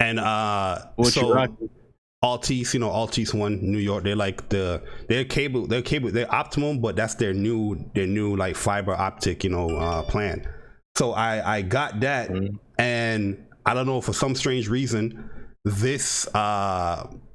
And What you rocking? Altice, Altice One, New York. They're like they're Optimum, but that's their new like fiber optic, plan. So I got that, and I don't know, for some strange reason, this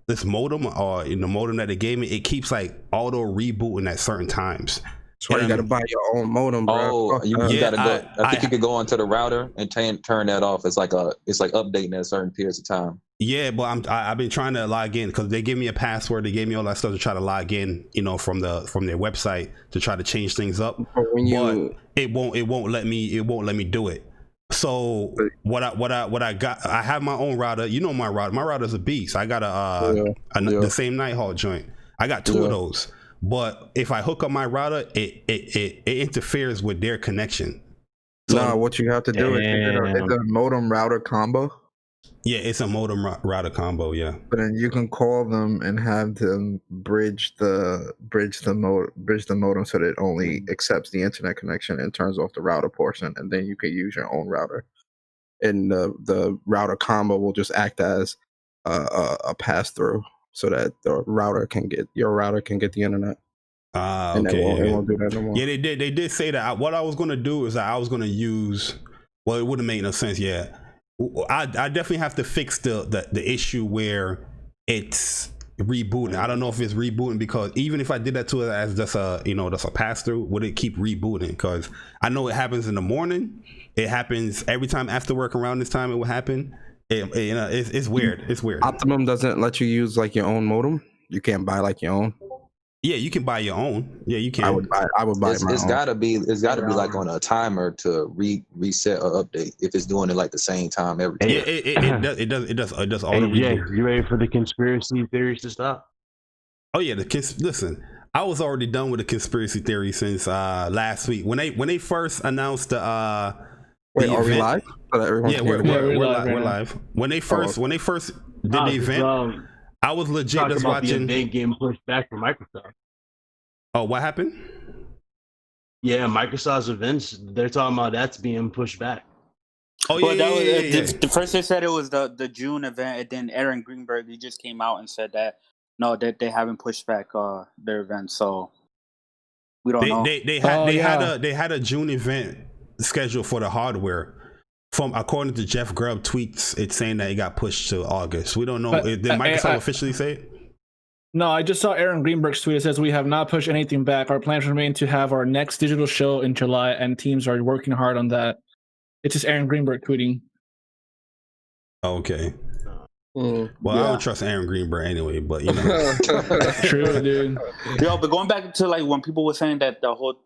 this modem, or in the modem that they gave me, it keeps like auto rebooting at certain times. That's why you gotta buy your own modem, bro. Oh, you gotta go. I think you could go onto the router and turn that off. It's like updating at certain periods of time. Yeah, but I've been trying to log in, because they gave me a password, they gave me all that stuff to try to log in, from their website, to try to change things up. But it won't let me do it. So what I got, I have my own router. My router. My router's a beast. I got the same Nighthawk joint. I got two of those. But if I hook up my router, it interferes with their connection. So, what you have to do is it's a modem router combo. Yeah, it's a modem router combo. Yeah, but then you can call them and have them bridge the modem so that it only accepts the internet connection and turns off the router portion, and then you can use your own router. And the router combo will just act as a pass through, so that your router can get the internet. Okay. It won't do that no more. Yeah, they did say that. What I was gonna do is that I was gonna use. Well, it wouldn't make no sense. Yeah. I definitely have to fix the issue where it's rebooting. I don't know if it's rebooting, because even if I did that to it as just that's a pass through, would it keep rebooting? Because I know it happens in the morning. It happens every time after work around this time. It will happen. It's weird. It's weird. Optimum doesn't let you use like your own modem. You can't buy like your own. Yeah, you can buy your own. Yeah, you can. I would buy my own. It's gotta be like on a timer to reset or update if it's doing it like the same time every time. Yeah, it does auto reboot. Jay, you ready for the conspiracy theories to stop? Oh yeah, listen. I was already done with the conspiracy theory since last week when they first announced the Wait, the are we event. live? Yeah, we're live. When they first did the event, I was legit just watching. The event getting pushed back from Microsoft. Oh, what happened? Yeah, Microsoft's events, they're talking about that's being pushed back. Oh yeah, The first they said it was the June event, and then Aaron Greenberg, he just came out and said that that they haven't pushed back their event, so we don't know. They had a June event scheduled for the hardware. According to Jeff Grubb tweets, it's saying that it got pushed to August. We don't know. Did Microsoft officially say it? No, I just saw Aaron Greenberg's tweet. It says, "We have not pushed anything back. Our plans remain to have our next digital show in July, and teams are working hard on that." It's just Aaron Greenberg tweeting. Okay. Well, I don't trust Aaron Greenberg anyway, but True, dude. Yo, but going back to like when people were saying that the whole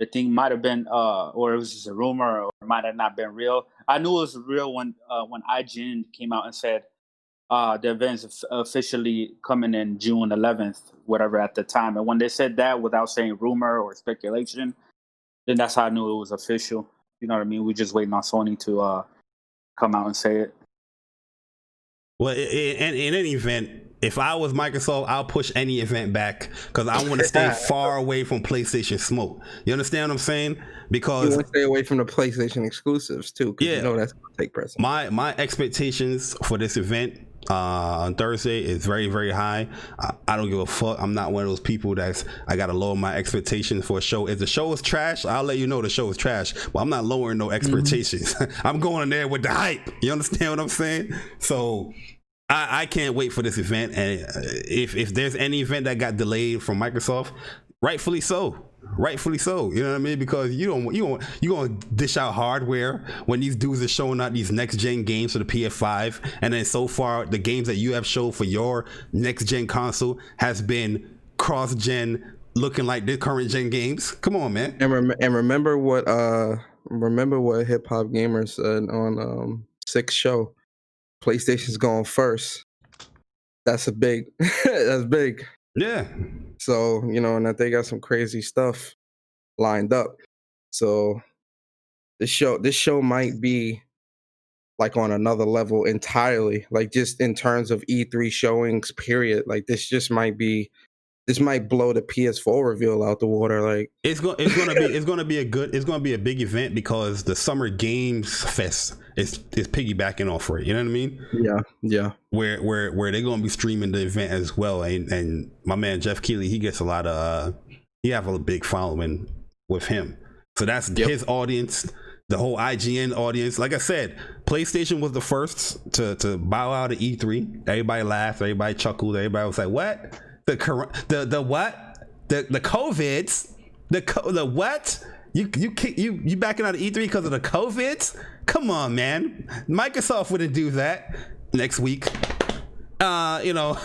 the thing might have been or it was just a rumor, or it might have not been real. I knew it was real when IGN came out and said the event's officially coming in June 11th, whatever at the time. And when they said that without saying rumor or speculation, then that's how I knew it was official. You know what I mean? We're just waiting on Sony to come out and say it. Well, in any event, if I was Microsoft, I'll push any event back, because I want to stay far away from PlayStation smoke. You understand what I'm saying? Because you want to stay away from the PlayStation exclusives too, because you know that's going to take precedence. My expectations for this event on Thursday is very, very high. I don't give a fuck. I'm not one of those people I gotta lower my expectations for a show. If the show is trash, I'll let you know the show is trash, but I'm not lowering no expectations. I'm going in there with the hype. You understand what I'm saying? So I can't wait for this event, and if there's any event that got delayed from Microsoft, rightfully so. You know what I mean? Because you gonna dish out hardware when these dudes are showing out these next gen games for the PS5, and then so far the games that you have showed for your next gen console has been cross gen, looking like the current gen games. Come on, man. And remember what Hip Hop Gamer said on Sixth Show. PlayStation's going first. That's big. That's big. Yeah. So, and that they got some crazy stuff lined up. So this show might be like on another level entirely, like just in terms of E3 showings, period. Like this might blow the PS4 reveal out the water. Like it's gonna be a big event, because the Summer Games Fest is piggybacking off for it. You know what I mean? Yeah. Where they're gonna be streaming the event as well. And my man Jeff Keighley, he gets a lot of he have a big following with him. So that's his audience. The whole IGN audience. Like I said, PlayStation was the first to bow out at E3. Everybody laughed. Everybody chuckled. Everybody was like, "What? The what? The COVIDs? The what? You backing out of E3 because of the COVIDs? Come on, man. Microsoft wouldn't do that next week. You know,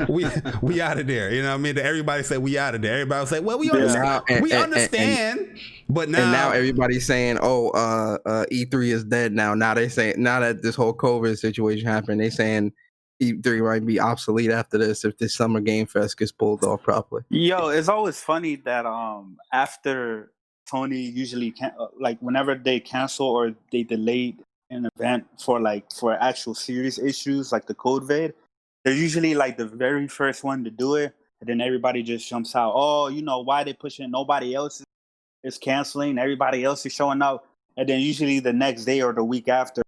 we out of there. You know what I mean? Everybody said we out of there. Everybody was like, well, we understand. But now everybody's saying, E3 is dead now. Now that this whole COVID situation happened, they saying E3 might be obsolete after this if this Summer Game Fest gets pulled off properly. Yo, it's always funny that after Tony usually like whenever they cancel or they delayed an event for actual serious issues like the COVID, they're usually like the very first one to do it, and then everybody just jumps out. Oh, you know why they pushing? Nobody else is canceling. Everybody else is showing up, and then usually the next day or the week after,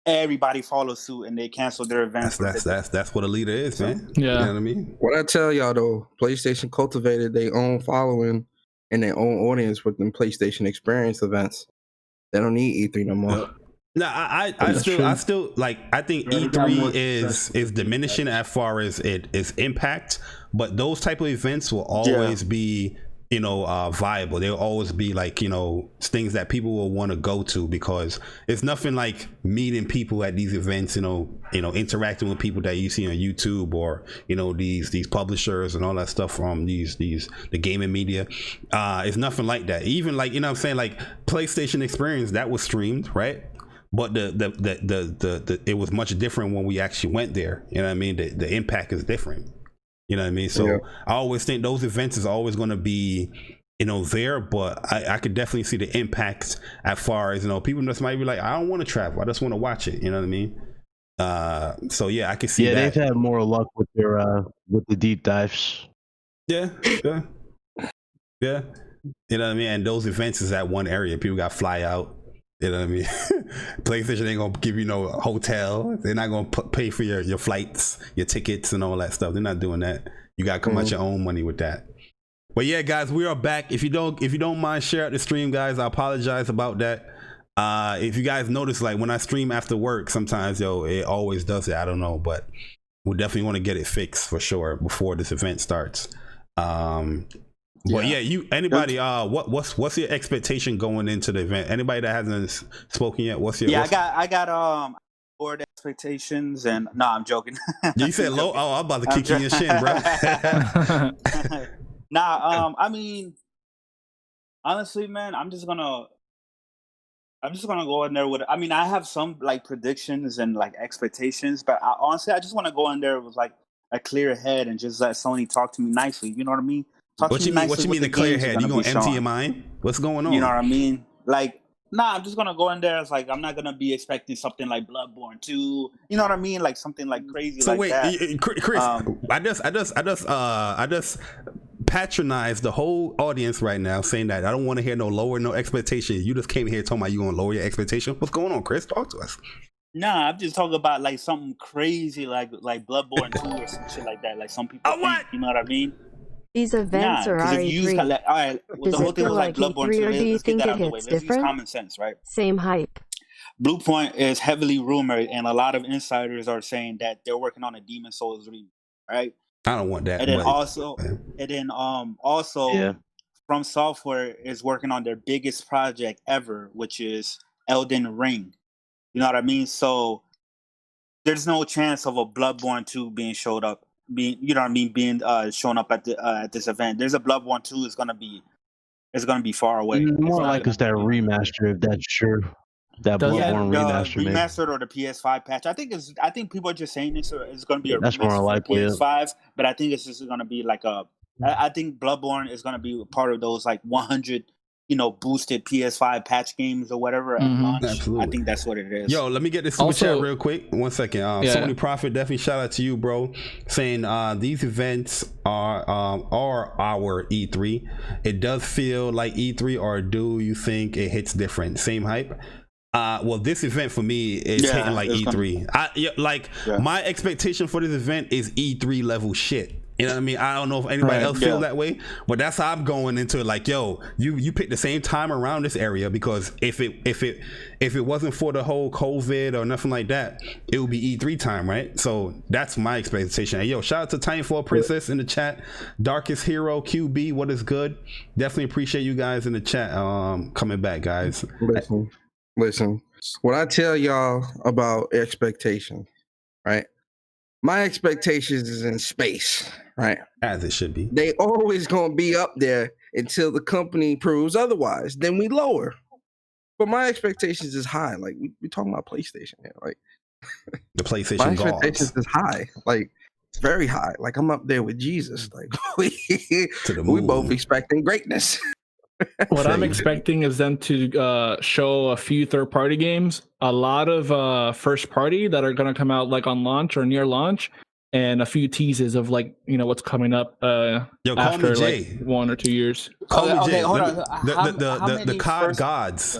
everybody follows suit and they cancel their events. That's what a leader is, man. Yeah, you know what I mean. What I tell y'all though, PlayStation cultivated their own following and their own audience with them PlayStation Experience events. They don't need E3 no more. No, I still like. I think E3 is diminishing as far as its impact, but those type of events will always be, you know, viable. They'll always be like, you know, things that people will want to go to because it's nothing like meeting people at these events. You know, interacting with people that you see on YouTube or these publishers and all that stuff from the gaming media. It's nothing like that. Even like what I'm saying, like PlayStation Experience that was streamed, right? But the it was much different when we actually went there. You know what I mean? The impact is different. You know what I mean? So I always think those events is always going to be, there, but I could definitely see the impact as far as, people just might be like, I don't want to travel. I just want to watch it. You know what I mean? So yeah, I can see that. Yeah, they've had more luck with their with the deep dives. Yeah. You know what I mean? And those events is at one area. People got to fly out. You know what I mean? PlayStation ain't gonna give you no hotel. They're not gonna pay for your flights, your tickets, and all that stuff. They're not doing that. You gotta come out your own money with that. But yeah, guys, we are back. If you don't mind, share out the stream, guys. I apologize about that. If you guys notice, like when I stream after work, sometimes it always does it. I don't know, but we definitely want to get it fixed for sure before this event starts. But anybody, what's your expectation going into the event? Anybody that hasn't spoken yet, I got board expectations, and no, I'm joking. You said low. Oh, I'm about to kick you in your shin, bro. I mean, honestly, man, I'm just gonna go in there with. I mean, I have some like predictions and like expectations, but honestly, I just want to go in there with like a clear head and just let Sony talk to me nicely. You know what I mean? What you mean the clear head? You gonna empty your mind? What's going on? You know what I mean? Like, I'm just gonna go in there. It's like I'm not gonna be expecting something like Bloodborne 2. You know what I mean? Like something like crazy. So like that. Chris, I just patronize the whole audience right now, saying that I don't want to hear no expectations. You just came here talking about you gonna lower your expectation. What's going on, Chris? Talk to us. Nah, I'm just talking about like something crazy like Bloodborne 2 or some shit like that. Like some people think, you know what I mean? These events are RE3. All right, does it feel like E3, or do you think it hits different? Use common sense, right? Same hype. Bluepoint is heavily rumored, and a lot of insiders are saying that they're working on a Demon Souls remake, right? I don't want that. And then also, From Software is working on their biggest project ever, which is Elden Ring. You know what I mean? So there's no chance of a Bloodborne 2 being showed up. Being shown up at this event. There's a Bloodborne 2 is gonna be far away. More like it's that remaster, if that's true. That Bloodborne remastered or the PS5 patch. I think people are just saying this. It's gonna be that's more likely PS5, but I think it's just gonna be like I think Bloodborne is gonna be part of those like 100. Boosted PS5 patch games or whatever at launch. Absolutely. I think that's what it is. Yo, let me get this super chat real quick. 1 second. Sony Prophet, definitely shout out to you, bro. Saying these events are our E3. It does feel like E3, or do you think it hits different? Same hype? Well, this event for me is hitting like E3. My expectation for this event is E3 level shit. You know what I mean? I don't know if anybody else feels that way, but that's how I'm going into it. Like, yo, you pick the same time around this area, because if it wasn't for the whole COVID or nothing like that, it would be E3 time, right? So that's my expectation. Hey, yo, shout out to Titanfall Princess in the chat, Darkest Hero, QB, what is good? Definitely appreciate you guys in the chat coming back, guys. Listen. What I tell y'all about expectations, right? My expectations is in space, right? As it should be. They always gonna be up there until the company proves otherwise. Then we lower. But my expectations is high. Like we talking about PlayStation here. Like the PlayStation. My expectations is high. Like very high. Like I'm up there with Jesus. Like we both expecting greatness. What I'm expecting is them to show a few third-party games, a lot of first-party that are going to come out like on launch or near launch, and a few teases of like what's coming up after like 1 or 2 years. Call me Jay. Hold on. The COD Gods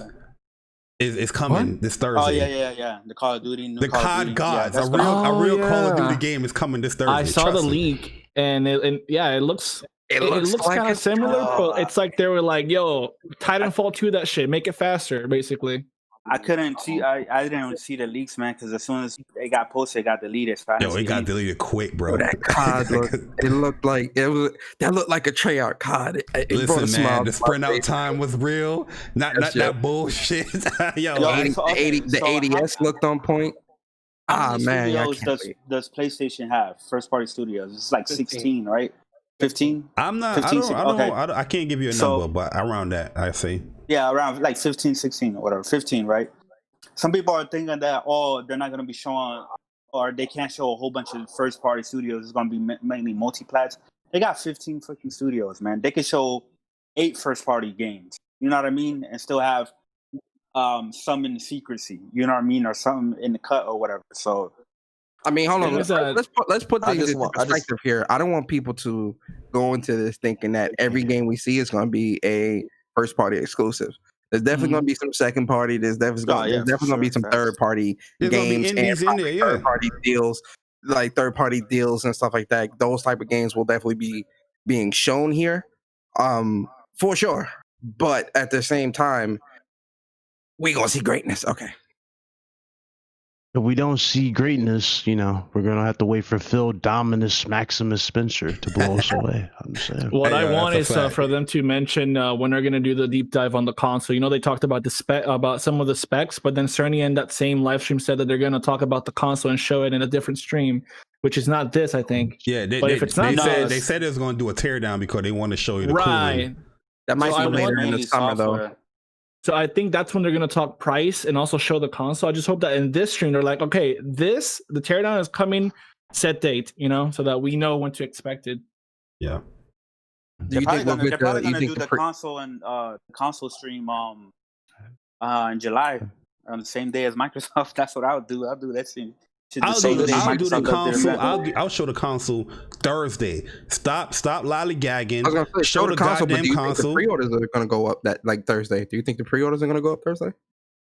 is coming this Thursday. Oh yeah. The Call of Duty. The COD Gods, a real Call of Duty game is coming this Thursday. I saw the leak, and it looks. It looks like kind of similar, but it's like they were like, "Yo, Titanfall 2, that shit, make it faster." Basically, I couldn't see. I didn't see the leaks, man, because as soon as it got posted, it got deleted. So it got deleted quick, bro. That COD looked like that looked like a Treyarch COD. Listen, man, the sprint out time was real, not that bullshit. The ADS looked on point. How many studios does PlayStation have? First party studios. It's like 16, right? 15? I'm not. 15, I can't give you a number, but around that, I say. Yeah, around like 15, 16, or whatever. 15, right? Some people are thinking that they're not going to be showing, or they can't show a whole bunch of first party studios. It's going to be mainly multi-plats. They got 15 freaking studios, man. They could show 8 first party games. You know what I mean? And still have some in secrecy. You know what I mean? Or some in the cut or whatever. So. I mean, hold on. Let's put things in perspective here. I don't want people to go into this thinking that every game we see is going to be a first party exclusive. There's definitely going to be some second party. There's definitely going to be some third party games and third party deals, like third party deals and stuff like that. Those type of games will definitely be being shown here, for sure. But at the same time, we gonna see greatness. Okay. If we don't see greatness, we're going to have to wait for Phil Dominus Maximus Spencer to blow us away. I'm saying. What I want is for them to mention when they're going to do the deep dive on the console. They talked about about some of the specs, but then Cerny in that same live stream said that they're going to talk about the console and show it in a different stream, which is not this, I think. Yeah, they said it was going to do a teardown because they want to show you the cooling. That might be later in the summer, though. So I think that's when they're going to talk price and also show the console. I just hope that in this stream, they're like, okay, the teardown is coming set date, so that we know when to expect it. Yeah. They're probably going to do the console and console stream in July on the same day as Microsoft. That's what I would do. I'll do that stream. I'll do the console. I'll show the console Thursday. Stop lollygagging. I was gonna say, show the console, goddamn but console. The pre-orders are gonna go up that like Thursday. Do you think the pre-orders are gonna go up Thursday?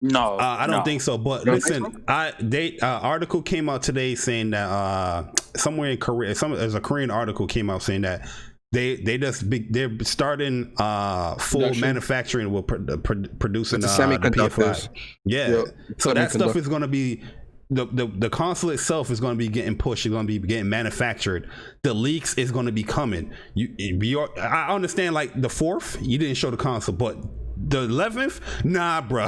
No, I don't think so. But listen, article came out today saying that somewhere in Korea, there's a Korean article came out saying that they're starting full manufacturing with producing the semiconductors. So that stuff is gonna be. The console itself is going to be getting pushed. It's going to be getting manufactured. The leaks is going to be coming. I understand, like the 4th, you didn't show the console, but the 11th, nah, bro.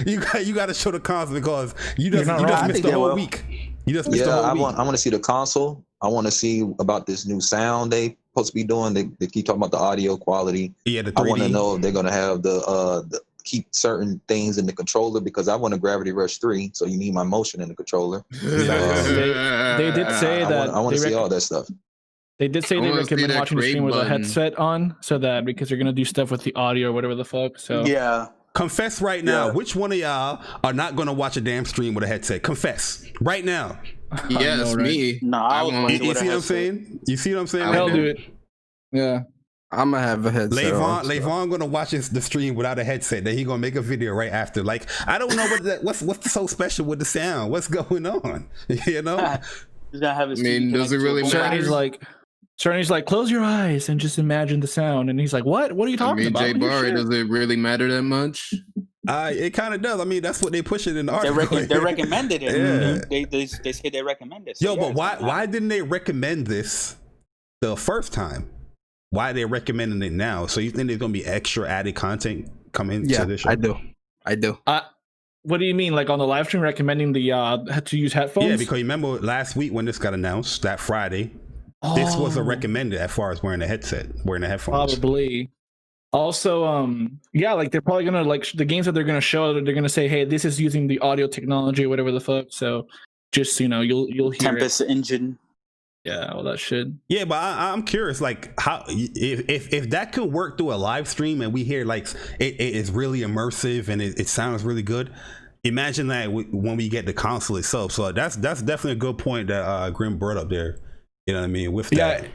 you got to show the console because you just missed the whole week. You just missed the whole week. I want to see the console. I want to see about this new sound they supposed to be doing. They keep talking about the audio quality. Yeah, the 3D. I want to know if they're going to have the keep certain things in the controller because I want a Gravity Rush 3, so you need my motion in the controller. They did say that I want to see all that stuff. They did say they recommend watching the stream with a headset on, so that because you're gonna do stuff with the audio or whatever the fuck. So yeah. Confess right now, which one of y'all are not gonna watch a damn stream with a headset? Confess right now. Yes, me. No, I was. You see what I'm saying? You see what I'm saying? I'll do it. Yeah. I'm gonna have a headset. Levon gonna watch the stream without a headset. Then he gonna make a video right after. Like, I don't know what's so special with the sound. What's going on? You know? He's gonna have his. I mean, does it really matter? Cerny's like, close your eyes and just imagine the sound. And he's like, what? What are you talking about? Jay Barry, does it really matter that much? It kind of does. I mean, that's what they push it in the article. They recommended it. Yeah. They say they recommend it. So Yo, but why didn't they recommend this the first time? Why are they recommending it now? So you think there's gonna be extra added content coming to this show? I do. What do you mean? Like on the live stream recommending the to use headphones? Yeah, because you remember last week when this got announced, that Friday, this was a recommended as far as wearing a headset, wearing the headphones. Probably. Also, yeah, like they're probably gonna like the games that they're gonna show. They're gonna say, "Hey, this is using the audio technology, or whatever the fuck." So, just you'll hear Tempest engine. Yeah, all that shit. Yeah, but I'm curious, like how if that could work through a live stream and we hear like it is really immersive and it sounds really good. Imagine that when we get the console itself. So that's definitely a good point that Grim brought up there. You know what I mean? With that. Yeah.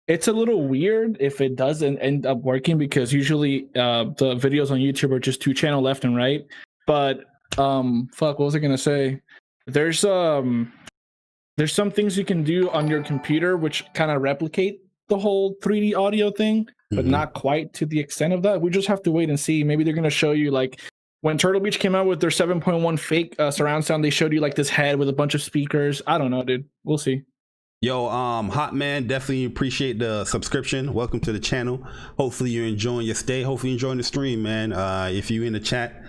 It's a little weird if it doesn't end up working because usually the videos on YouTube are just two channel left and right. But what was I gonna say? There's some things you can do on your computer which kind of replicate the whole 3D audio thing, but not quite to the extent of that. We just have to wait and see. Maybe they're gonna show you like when Turtle Beach came out with their 7.1 fake surround sound, they showed you like this head with a bunch of speakers. I don't know, dude. We'll see. Yo, Hot Man, definitely appreciate the subscription. Welcome to the channel. Hopefully you're enjoying your stay. Hopefully you're enjoying the stream, man. If you're in the chat,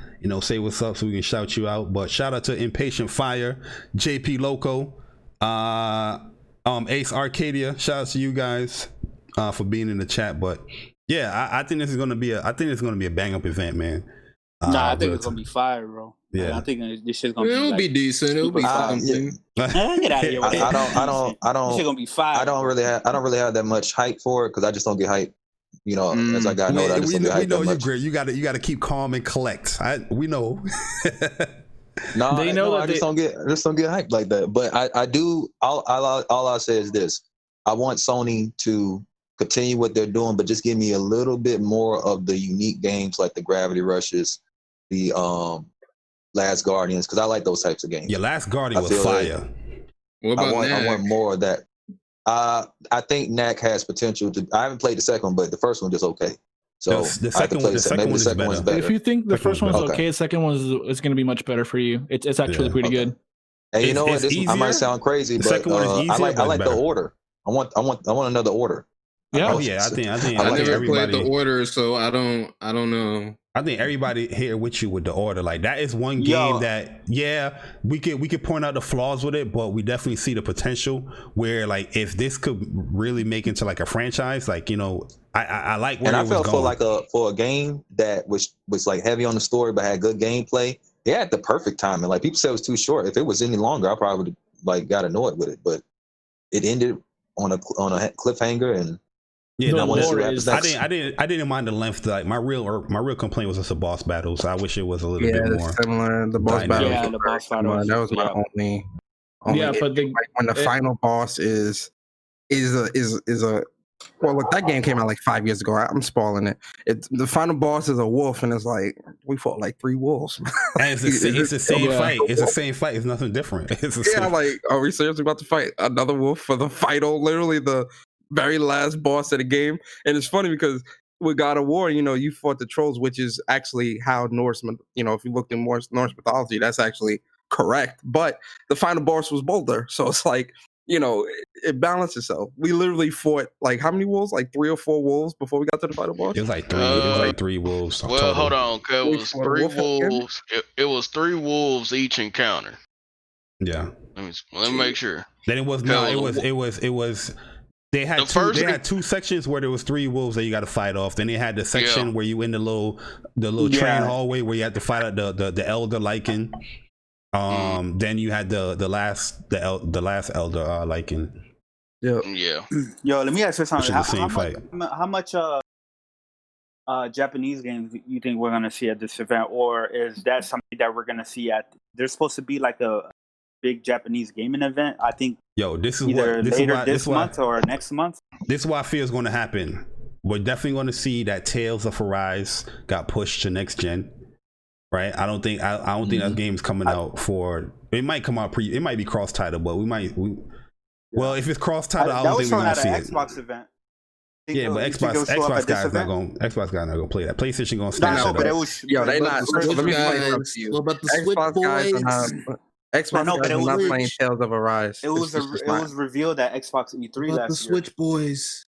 say what's up so we can shout you out. But shout out to Impatient Fire, JP Loco, Ace Arcadia. Shout out to you guys for being in the chat. But yeah, I think this is gonna be a bang up event, man. I think it's gonna be fire, bro. Yeah, I think this shit's gonna It'll be decent. It'll be something. Get out of here. I don't. This shit gonna be fire. I don't really have that much hype for it because I just don't get hype. As I got know, I just don't get hype. We know you, Gray. You got to keep calm and collect. We know. I just don't get hyped like that. But I do. All I say is this: I want Sony to continue what they're doing, but just give me a little bit more of the unique games like the Gravity Rushes, the Last Guardians, because I like those types of games. Yeah, Last Guardian was fire. What about I want more of that. I think Knack has potential to. I haven't played the second one, but the first one just okay. So the second one is better. If you think the first one's okay, the second one is going to be much better for you. It's actually pretty good. And you know what? I might sound crazy, but I like the order. I want another order. Yeah, I think I never played the order, so I don't know. I think everybody here with you with the order. Like that is one game that we could point out the flaws with it, but we definitely see the potential where like if this could really make into like a franchise, like I like where and it I was felt going. for a game that was like heavy on the story but had good gameplay. They had the perfect timing. Like people said it was too short. If it was any longer, I probably would like got annoyed with it. But it ended on a cliffhanger and. Yeah, I didn't mind the length. Like my real complaint was just the boss battles. I wish it was a little bit more similar. The boss battles. Yeah, the boss battles. That was my only yeah, but when the final boss is a well, look, that game came out like 5 years ago. I'm spoiling it. The final boss is a wolf, and it's like we fought like 3 wolves. And it's the same fight. It's the same fight. It's nothing different. Like, are we seriously about to fight another wolf for the final? Literally the very last boss of the game. And it's funny because with God of War, you fought the trolls, which is actually how Norse, if you looked in Norse mythology, that's actually correct. But the final boss was Boulder. So it's like, it balanced itself. We literally fought like how many wolves? Like 3 or 4 wolves before we got to the final boss? It was like 3. It was like 3 wolves. Well, total. Hold on. Cause it was 3 wolves. It was 3 wolves each encounter. Yeah. Let me make sure. Then it was They had two sections where there was 3 wolves that you got to fight off. Then they had the section where you in the little train hallway where you had to fight out the elder Lycan. Then you had the last elder Lycan. Yeah. Yo, let me ask you something. How much Japanese games you think we're gonna see at this event, or is that something that we're gonna see at? There's supposed to be like a big Japanese gaming event. I think. Yo, this is either what later this month or next month. This is what I feel is going to happen. we're definitely going to see that Tales of Arise got pushed to next gen, right? I don't think that game's coming out for. It might come out it might be cross title, but well, if it's cross title, I don't think we're gonna see it. Xbox event. Yeah, but Xbox guys not gonna play that. PlayStation gonna stand no, that but up. it was. Yo, they not. Let me play it up to you. What about the Switch Xbox guys boys? Xbox guys are not playing Tales of Arise. It was revealed at Xbox E3 What about last the Switch boys?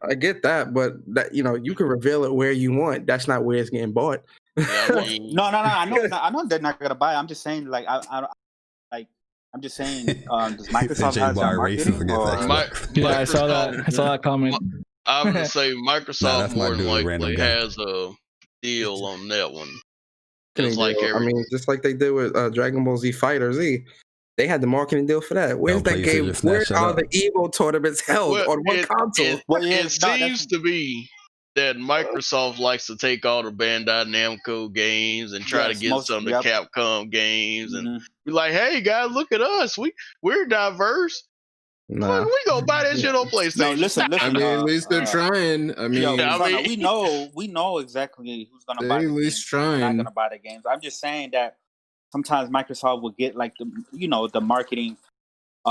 I get that, but that you can reveal it where you want. That's not where it's getting bought. Yeah, I mean, No. I know they're not gonna buy it. I'm just saying, like, I'm just saying, does Microsoft have that marketing? Yeah, I saw that comment. I would say Microsoft my more than dude, random likely guy. has a deal on that one. Just like just like they did with Dragon Ball Z Fighter Z. They had the marketing deal for that. Where's that game? Where are the Evo tournaments held? On what console? It seems to be that Microsoft likes to take all the Bandai Namco games and try to get some of the Capcom games and be like, "Hey guys, look at us. We're diverse. Nah. We gonna buy that shit on PlayStation." No, listen. I mean, at least they're trying. I mean, we know exactly who's gonna buy. At least trying. Not gonna buy the games. I'm just saying that sometimes Microsoft will get like the marketing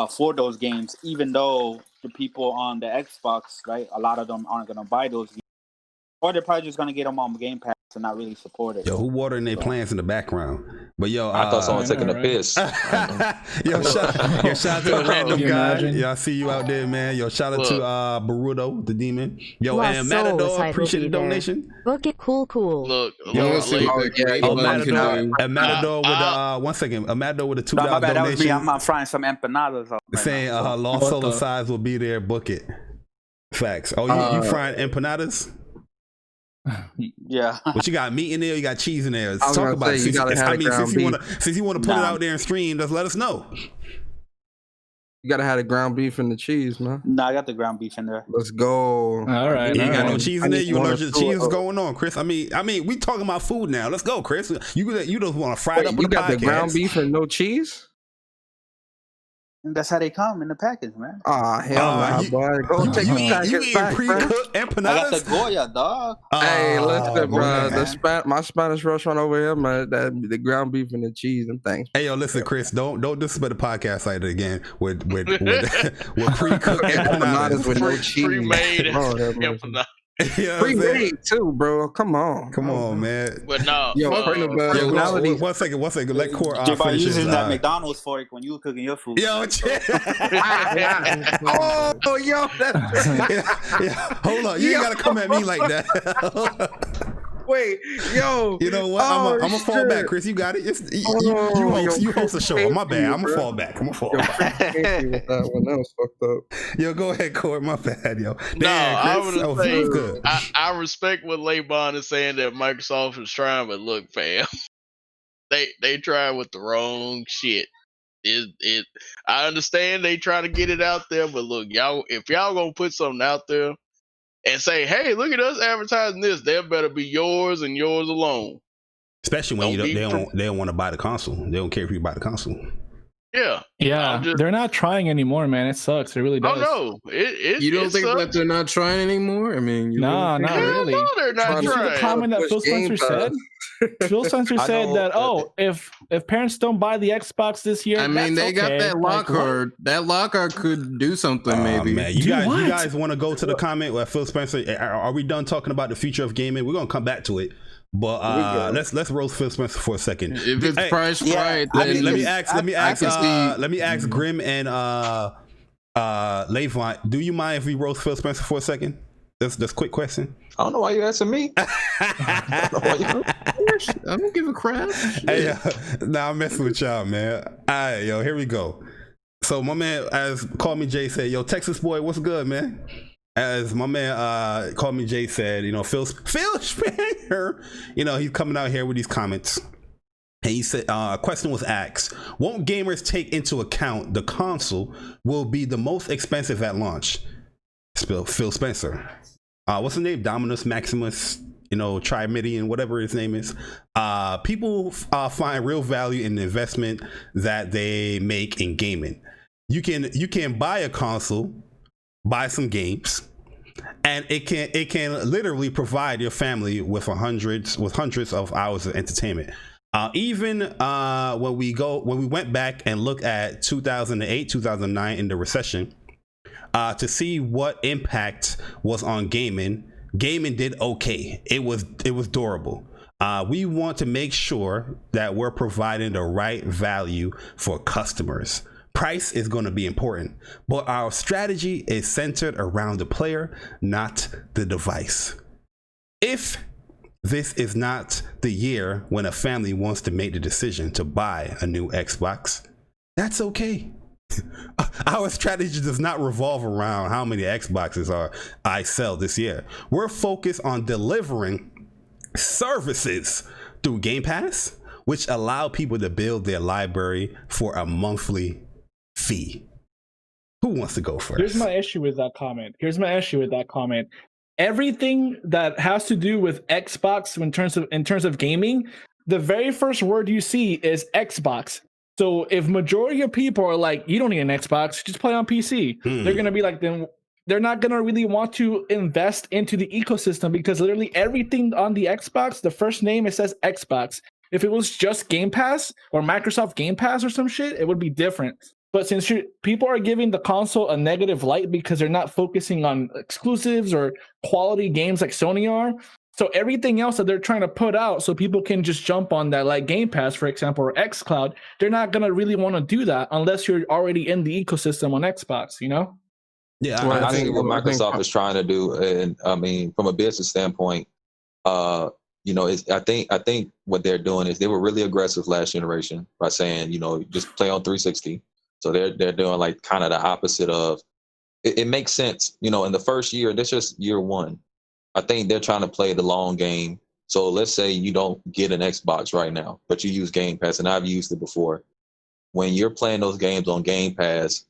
for those games, even though the people on the Xbox, right, a lot of them aren't gonna buy those games, or they're probably just gonna get them on Game Pass and not really support it. Yo, who watering their plants in the background? But yo, I thought someone taking a piss. Yo, shout out to the random guy. Yo, I see you out there, man. Yo, shout out to Baruto, the demon. Yo, and Matador, appreciate the donation. Book it, cool. Look, Matador with 1 second. Matador with a $2 my bad, donation. that was me. I'm frying some empanadas. Saying Lost Solar Size will be there. Book it. Facts. Oh, you frying empanadas? Yeah. But you got meat in there, you got cheese in there. Let's talk about it. Since you want to put it out there and stream, just let us know. You gotta have the ground beef and the cheese, man. No, I got the ground beef in there. Let's go. All right. You ain't got no cheese in there. You allergic to cheese? What's going on, Chris? I mean, we talking about food now. Let's go, Chris. You just want to fry it up. You got the ground beef and no cheese? And that's how they come in the package, man. Oh, hell no, boy. Go take your package back, pre-cooked empanadas? I got the Goya, dog. Hey, listen, bro. My Spanish restaurant over here, man, the ground beef and the cheese and things. Hey, yo, listen, Chris, don't disrespect the podcast like that again with pre-cooked empanadas with no cheese. Pre-made empanadas. Pre-made too, bro. Come on, man. But no, one second. Let Core finish using that McDonald's fork when you were cooking your food. Yo, yo, hold on, you ain't gotta come at me like that. Wait, yo. You know what? I'm gonna fall back, Chris. You got it. You host the show. My bad. I'm gonna fall back. That was fucked up. Yo, go ahead, Corey. My bad, yo. I respect what Laybon is saying that Microsoft is trying, but look, fam, they try with the wrong shit. I understand they try to get it out there, but look, if y'all gonna put something out there and say, "Hey, look at us advertising this," they better be yours and yours alone. Especially when they don't want to buy the console. They don't care if you buy the console. Yeah. They're not trying anymore, man. It sucks. It really does. Oh no, you don't think that they're not trying anymore? I mean, not really. No, they're not trying. The comment that Phil Spencer said. Phil Spencer said that if parents don't buy the Xbox this year, I mean they got that Lockhart. That Lockhart could do something, maybe. Man, you guys want to go to the comment where Phil Spencer? Are we done talking about the future of gaming? We're gonna come back to it. But let's roast Phil Spencer for a second. If it's priced right, let me ask Grim and Levant. Do you mind if we roast Phil Spencer for a second? That's a quick question. I don't know why you asking me. I don't give a crap. Hey, I'm messing with y'all, man. All right, yo, here we go. So my man, as Call Me Jay said, yo, Texas boy, what's good, man? As my man Call Me Jay said, Phil Spencer, he's coming out here with these comments. And he said, a question was asked, won't gamers take into account the console will be the most expensive at launch? Phil Spencer. What's his name? Dominus Maximus, Trimidian, whatever his name is. People find real value in the investment that they make in gaming. You can buy a console, buy some games, and it can literally provide your family with hundreds of hours of entertainment. Even when we went back and look at 2008, 2009 in the recession, to see what impact was on gaming did okay. It was durable. We want to make sure that we're providing the right value for customers. Price is going to be important, but our strategy is centered around the player, not the device. If this is not the year when a family wants to make the decision to buy a new Xbox, that's okay. Our strategy does not revolve around how many Xboxes I sell this year. We're focused on delivering services through Game Pass, which allow people to build their library for a monthly fee. Who wants to go first? Here's my issue with that comment. Everything that has to do with Xbox in terms of gaming, the very first word you see is Xbox. So if majority of people are like, you don't need an Xbox, just play on PC, they're gonna be like, then they're not gonna really want to invest into the ecosystem, because literally everything on the Xbox, the first name, it says Xbox. If it was just Game Pass or Microsoft Game Pass or some shit, it would be different. But since people are giving the console a negative light because they're not focusing on exclusives or quality games like Sony are, so everything else that they're trying to put out so people can just jump on that, like Game Pass, for example, or xCloud, they're not going to really want to do that unless you're already in the ecosystem on Xbox, you know? Yeah, I think what Microsoft is trying to do, and I mean, from a business standpoint, you know, I think what they're doing is they were really aggressive last generation by saying, you know, just play on 360. So they're doing like kind of the opposite of it makes sense, you know, in the first year, that's just year one. I think they're trying to play the long game. So let's say you don't get an Xbox right now, but you use Game Pass, and I've used it before. When you're playing those games on Game Pass,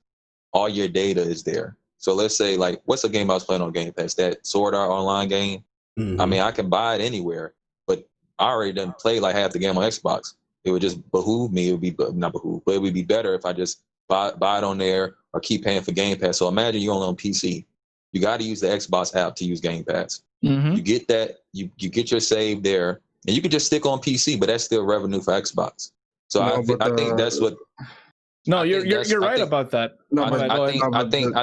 all your data is there. So let's say, like, what's a game I was playing on Game Pass? That Sword Art Online game. Mm-hmm. I mean, I can buy it anywhere, but I already done played like half the game on Xbox. It would just behoove me. It would be not behoove, but it would be better if I just buy it on there or keep paying for Game Pass. So imagine you're only on PC. You got to use the Xbox app to use Game Pass. Mm-hmm. You get that, you get your save there, and you can just stick on PC, but that's still revenue for Xbox. So I think that's what. No, you're right about that. No, I think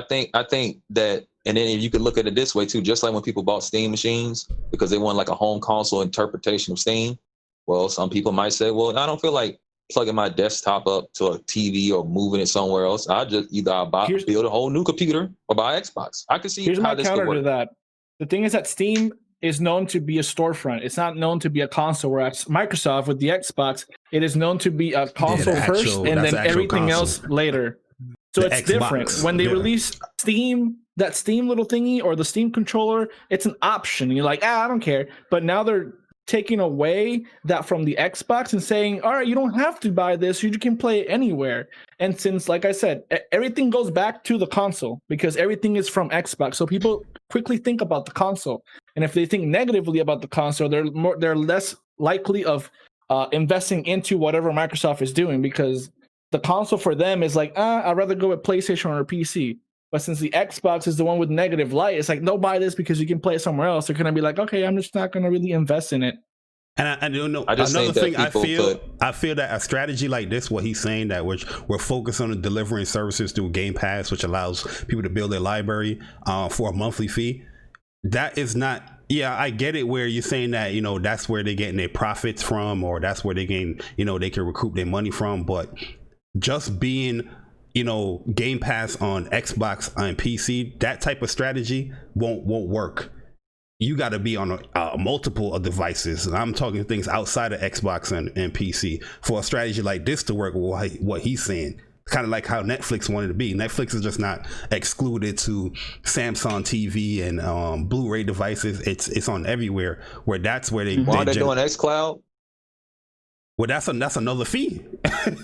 that, and then if you could look at it this way too, just like when people bought Steam machines because they want like a home console interpretation of Steam. Well, some people might say, well, I don't feel like plugging my desktop up to a TV or moving it somewhere else. I just either build a whole new computer or buy Xbox. I can see here's how my this counter could work. to that. The thing is that Steam is known to be a storefront. It's not known to be a console, whereas Microsoft with the Xbox, it is known to be a console first and then everything else later. So it's Xbox, different. When they release Steam, that Steam little thingy or the Steam controller, it's an option. You're like, I don't care. But now they're taking away that from the Xbox and saying, all right, you don't have to buy this. You can play it anywhere. And since, like I said, everything goes back to the console because everything is from Xbox. So people quickly think about the console. And if they think negatively about the console, they're less likely of investing into whatever Microsoft is doing because the console for them is like, I'd rather go with PlayStation or PC. But since the Xbox is the one with negative light, it's like, no, buy this because you can play it somewhere else. They're going to be like, okay, I'm just not going to really invest in it. And I don't know. Another thing I feel that a strategy like this, what he's saying, that we're focused on delivering services through Game Pass, which allows people to build their library for a monthly fee. That is not. Yeah, I get it where you're saying that, you know, that's where they're getting their profits from, or that's where they gain, you know, they can recoup their money from. But just being, you know, Game Pass on Xbox and PC, that type of strategy won't work. You got to be on a multiple of devices, and I'm talking things outside of Xbox and PC for a strategy like this to work. What he's saying, kind of like how Netflix wanted to be. Netflix is just not excluded to Samsung TV and Blu-ray devices. It's on everywhere. Where that's where they. Why are they doing XCloud? Well, that's another fee. But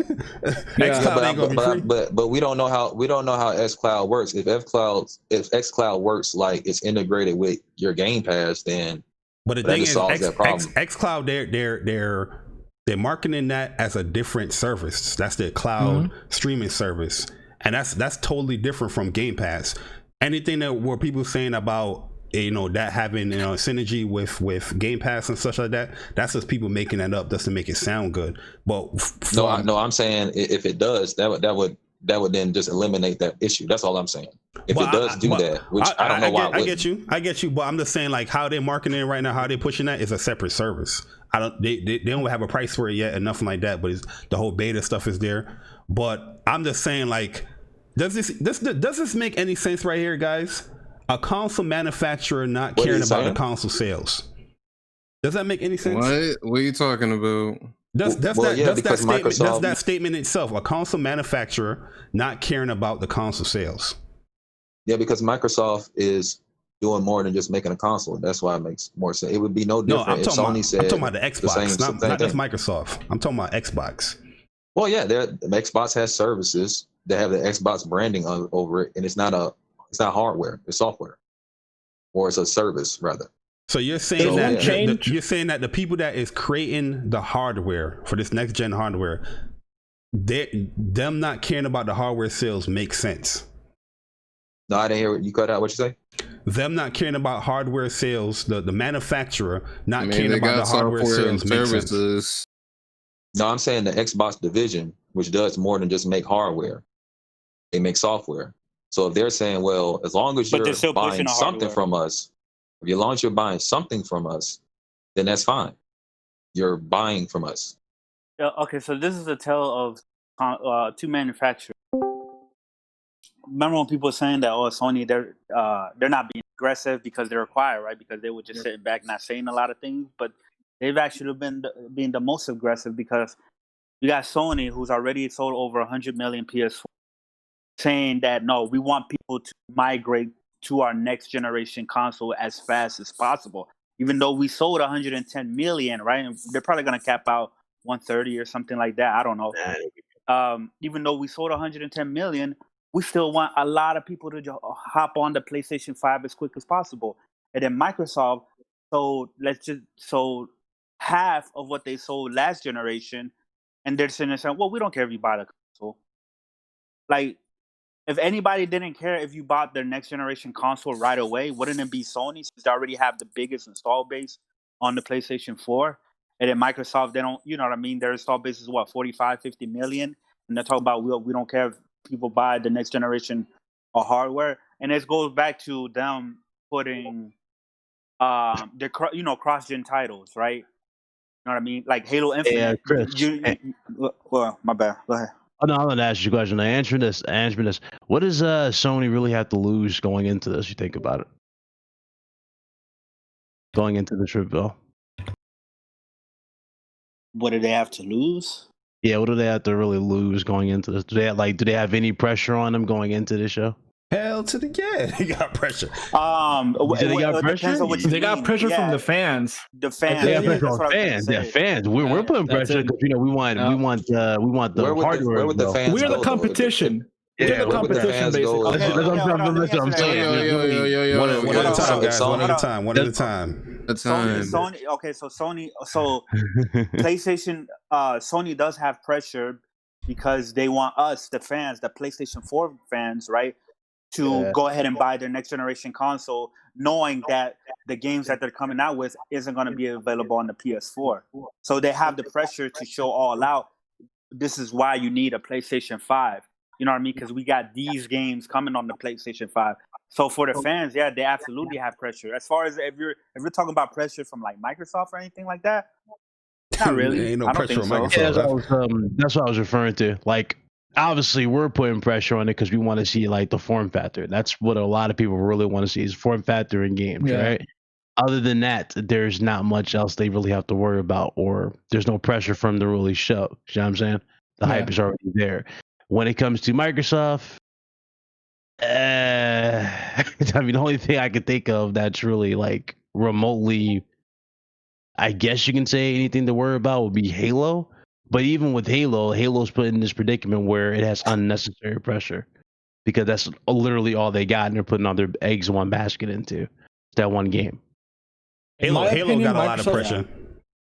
we don't know how XCloud works. If XCloud works like it's integrated with your Game Pass, then but the thing is, XCloud they're marketing that as a different service. That's their cloud streaming service, and that's totally different from Game Pass. Anything that were people saying about that having synergy with Game Pass and such like that. That's just people making that up just to make it sound good. But I'm saying if it does, that would then just eliminate that issue. That's all I'm saying. If it does do that, which I don't know why. I get you, but I'm just saying like how they're marketing it right now, how they're pushing that is a separate service. They don't have a price for it yet and nothing like that, but the whole beta stuff is there. But I'm just saying like, does this make any sense right here, guys? A console manufacturer not caring about the console sales. Does that make any sense? What are you talking about? That's that statement itself. A console manufacturer not caring about the console sales. Yeah, because Microsoft is doing more than just making a console. That's why it makes more sense. It would be no different if Sony said. I'm talking about the Xbox, not just Microsoft. I'm talking about Xbox. Well, yeah, the Xbox has services that have the Xbox branding over it, and it's not hardware, it's software, or it's a service rather. So you're saying you're saying that the people that is creating the hardware for this next gen hardware, them not caring about the hardware sales makes sense. No, I didn't hear you cut out. What you say? Them not caring about hardware sales, the manufacturer not caring about the hardware sales makes sense. No, I'm saying the Xbox division, which does more than just make hardware. They make software. So if they're saying, well, as long as you're buying something from us, as long as you're buying something from us, then that's fine. You're buying from us. Okay, so this is a tale of two manufacturers. Remember when people were saying that, Sony, they're not being aggressive because they're quiet, right? Because they were just sitting back not saying a lot of things, but they've actually been being the most aggressive because you got Sony, who's already sold over 100 million PS4, saying that, no, we want people to migrate to our next generation console as fast as possible. Even though we sold 110 million, right? And they're probably going to cap out 130 or something like that. I don't know. Even though we sold 110 million, we still want a lot of people to hop on the PlayStation 5 as quick as possible. And then Microsoft sold half of what they sold last generation, and they're sitting there saying, well, we don't care if you buy the console. Like, if anybody didn't care if you bought their next generation console right away, wouldn't it be Sony, since they already have the biggest install base on the PlayStation 4? And then Microsoft, they don't, you know what I mean? Their install base is 45, 50 million. And they're talking about, we don't care if people buy the next generation of hardware. And this goes back to them putting their cross-gen titles, right? You know what I mean? Like Halo Infinite. Yeah, Chris. Well, my bad. Go ahead. Oh, no, I'm going to ask you a question. Answer this. What does Sony really have to lose going into this? You think about it. Going into this reveal. What do they have to lose? Yeah, what do they have to really lose going into this? Do they have any pressure on them going into this show? Hell to the they got pressure. They got pressure. They got pressure from the fans. The fans. They got pressure from fans. Yeah, fans. We're putting pressure because we want the hardware. Where would the fans We're the competition. Yeah, we're the competition, basically. I'm saying. One at a time, guys. One at a time. One at a time. Sony. Okay, so PlayStation. Sony does have pressure because they want us, the fans, the PlayStation 4 fans, right, to go ahead and buy their next generation console, knowing that the games that they're coming out with isn't going to be available on the PS4. So they have the pressure to show all out. This is why you need a PlayStation 5. You know what I mean? Because we got these games coming on the PlayStation 5. So for the fans, yeah, they absolutely have pressure. As far as if you're talking about pressure from like Microsoft or anything like that, not really. Ain't no pressure on Microsoft. Yeah, that's what I was referring to. Like, obviously, we're putting pressure on it because we want to see like the form factor. That's what a lot of people really want to see is form factor in games, right? Other than that, there's not much else they really have to worry about, or there's no pressure from the really show. You know what I'm saying? The hype is already there. When it comes to Microsoft, I mean, the only thing I could think of that's really like remotely, I guess you can say anything to worry about would be Halo. But even with Halo's put in this predicament where it has unnecessary pressure because that's literally all they got, and they're putting all their eggs in one basket into that one game. Halo got a lot of pressure.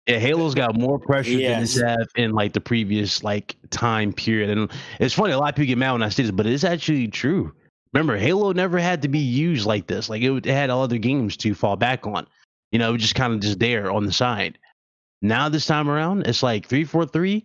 Yeah, Halo's got more pressure than it's had in like the previous like time period. And it's funny, a lot of people get mad when I say this, but it's actually true. Remember, Halo never had to be used like this. Like it had all other games to fall back on. You know, it was just kind of just there on the side. Now this time around, it's like 343.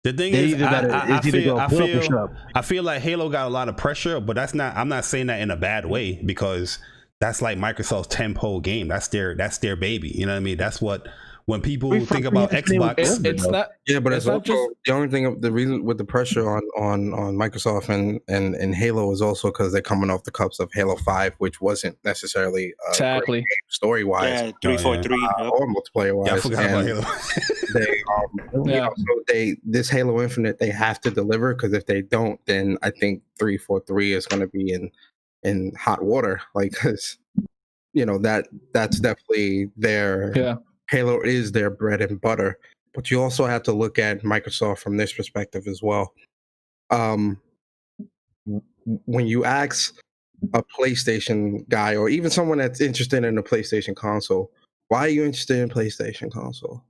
The thing They is, either gotta, it's either go put up or shut up. I feel like Halo got a lot of pressure, but that's not. I'm not saying that in a bad way because that's like Microsoft's tentpole game. That's their baby. You know what I mean? That's what when people think about Xbox, it's not. Yeah, but it's not also just the only thing. The reason with the pressure on Microsoft and Halo is also because they're coming off the cups of Halo 5, which wasn't necessarily exactly story wise, Yeah, 343 or multiplayer wise. Yeah, I forgot about Halo. They, so this Halo Infinite they have to deliver because if they don't, then I think 343 is going to be in hot water. Like, cause that's definitely their Halo is their bread and butter. But you also have to look at Microsoft from this perspective as well. When you ask a PlayStation guy or even someone that's interested in a PlayStation console, why are you interested in PlayStation console?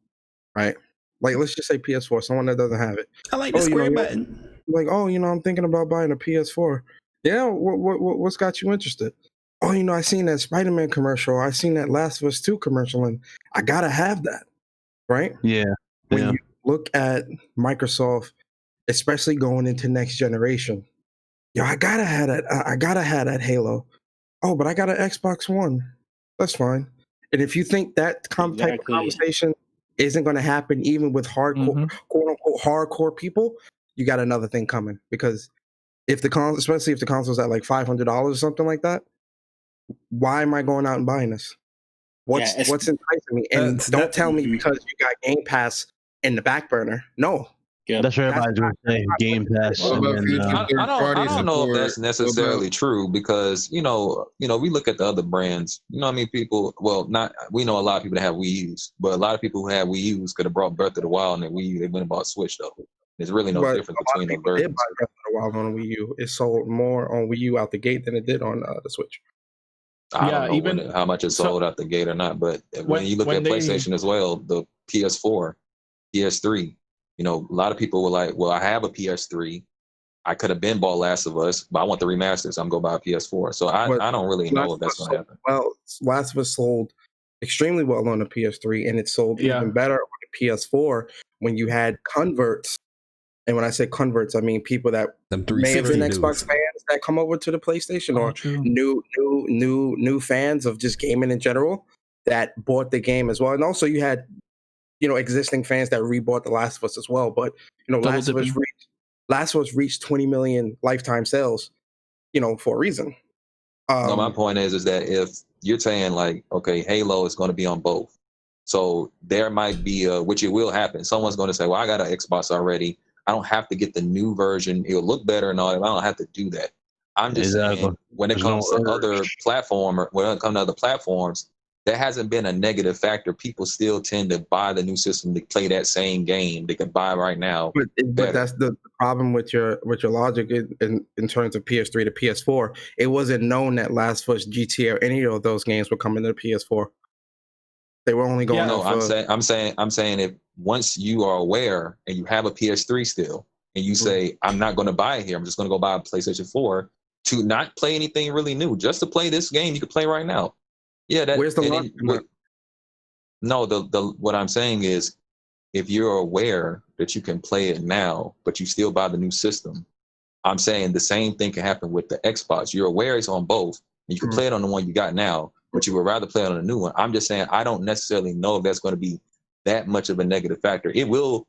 Right? Like, let's just say PS4, someone that doesn't have it. I like the square button. Like, I'm thinking about buying a PS4. Yeah, what's got you interested? Oh, I seen that Spider-Man commercial. I seen that Last of Us 2 commercial, and I gotta have that, right? Yeah. When you look at Microsoft, especially going into next generation, I gotta have that. I gotta have that Halo. Oh, but I got an Xbox One. That's fine. And if you think that type of conversation isn't going to happen, even with hardcore, quote unquote, hardcore people, you got another thing coming. Because if especially if the console's at like $500 or something like that, why am I going out and buying this? What's enticing me? And don't tell me because you got Game Pass in the back burner. No. Yeah, that's what everybody's going to say. Game Pass. I don't know if that's necessarily true because we look at the other brands. You know, what I mean, people. Well, we know a lot of people that have Wii U's, but a lot of people who have Wii U's could have brought Breath of the Wild and Wii U. They went and bought Switch though. There's really no difference between the versions. Did buy Breath of the Wild on Wii U. It sold more on Wii U out the gate than it did on the Switch. I don't know how much it sold out the gate or not, but when you look at PlayStation as well, the PS4, PS3. A lot of people were like, well, I have a PS3. I could have been bought Last of Us, but I want the remasters. I'm going to buy a PS4. So I don't really know if that's going to happen. Well, Last of Us sold extremely well on the PS3, and it sold even better on the PS4 when you had converts. And when I say converts, I mean people that may have been Xbox fans that come over to the PlayStation or new fans of just gaming in general that bought the game as well. And also you had existing fans that rebought The Last of Us as well. But, Last of Us reached 20 million lifetime sales, for a reason. No, my point is that if you're saying like, okay, Halo is going to be on both. So there might be which it will happen. Someone's going to say, well, I got an Xbox already. I don't have to get the new version. It'll look better and all that. I don't have to do that. I'm just saying when it comes to other platforms, there hasn't been a negative factor. People still tend to buy the new system to play that same game they can buy right now. But that's the problem with your logic in terms of PS3 to PS4. It wasn't known that Last of Us, GTA, or any of those games were coming to the PS4. They were only going. No, I'm saying if once you are aware and you have a PS3 still, and you say I'm not going to buy it here, I'm just going to go buy a PlayStation 4 to not play anything really new, just to play this game you can play right now. Yeah, where's the logic? No, what I'm saying is, if you're aware that you can play it now, but you still buy the new system, I'm saying the same thing can happen with the Xbox. You're aware it's on both, and you can play it on the one you got now, but you would rather play it on a new one. I'm just saying I don't necessarily know if that's going to be that much of a negative factor. It will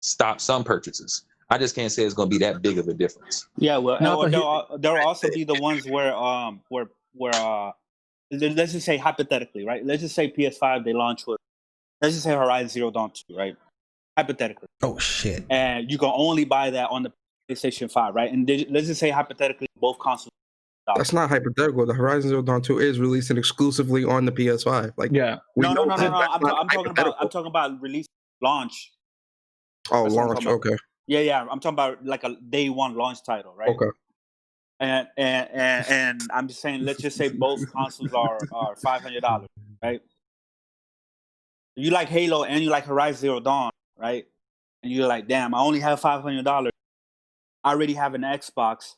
stop some purchases. I just can't say it's going to be that big of a difference. Yeah, well, there'll also be the ones where let's just say hypothetically, right? Let's just say PS5 they launch with, let's just say Horizon Zero Dawn 2, right? Hypothetically. Oh shit! And you can only buy that on the PlayStation 5, right? And let's just say hypothetically both consoles. That's not hypothetical. The Horizon Zero Dawn 2 is releasing exclusively on the PS5. Like, yeah. No. I'm talking about release launch. Oh, launch. Okay. Yeah. I'm talking about like a day one launch title, right? Okay. And I'm just saying, let's just say both consoles are $500, right? You like Halo and you like Horizon Zero Dawn, right? And you're like, damn, I only have $500. I already have an Xbox,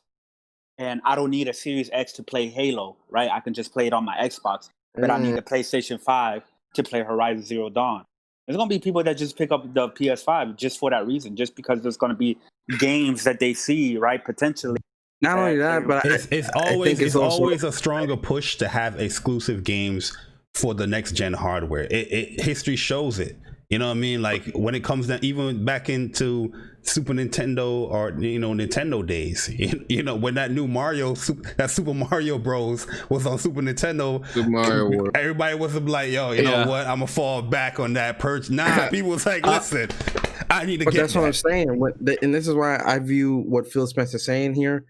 and I don't need a Series X to play Halo, right? I can just play it on my Xbox, but I need a PlayStation 5 to play Horizon Zero Dawn. There's going to be people that just pick up the PS5 just for that reason, just because there's going to be games that they see, right, potentially. Not only that, but it's always a stronger push to have exclusive games for the next gen hardware. History shows it. You know what I mean? Like when it comes down, even back into Super Nintendo or Nintendo days. You know when that new that Super Mario Bros was on Super Nintendo. Super Mario World. Everybody was like, "Yo, you know what? I'm gonna fall back on that perch." Nah, people was like, "Listen, I need to get." That's what I'm saying. And this is why I view what Phil Spencer's saying here.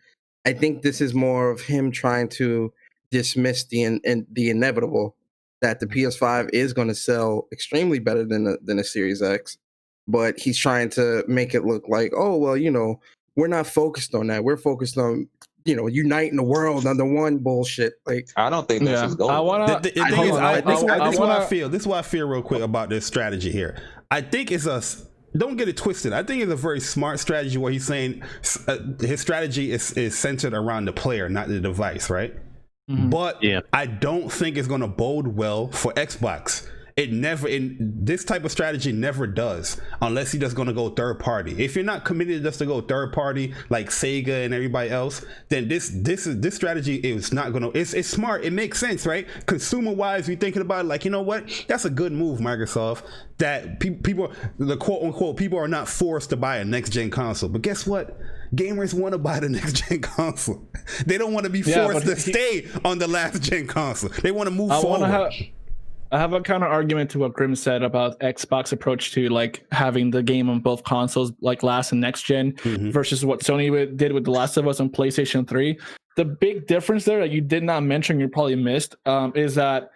I think this is more of him trying to dismiss the inevitable that the PS5 is going to sell extremely better than a Series X, but he's trying to make it look like, oh well, we're not focused on that. We're focused on uniting the world under one bullshit. Like I don't think that's his goal. This is what I feel real quick about this strategy here. I think it's don't get it twisted. I think it's a very smart strategy where he's saying his strategy is centered around the player, not the device, right? Mm-hmm. But I don't think it's going to bode well for Xbox. This type of strategy never does, unless you're just going to go third party. If you're not committed just to go third party like Sega and everybody else, then this strategy is not going to. It's smart. It makes sense, right? Consumer wise, you're thinking about it, like, you know what? That's a good move, Microsoft. That people, the quote unquote people, are not forced to buy a next gen console. But guess what? Gamers want to buy the next gen console. They don't want to be forced to stay on the last gen console. They want to move forward. I have a counter argument to what Grim said about Xbox approach to like having the game on both consoles, like last and next gen, versus what Sony did with The Last of Us on PlayStation 3. The big difference there that you did not mention, you probably missed, is that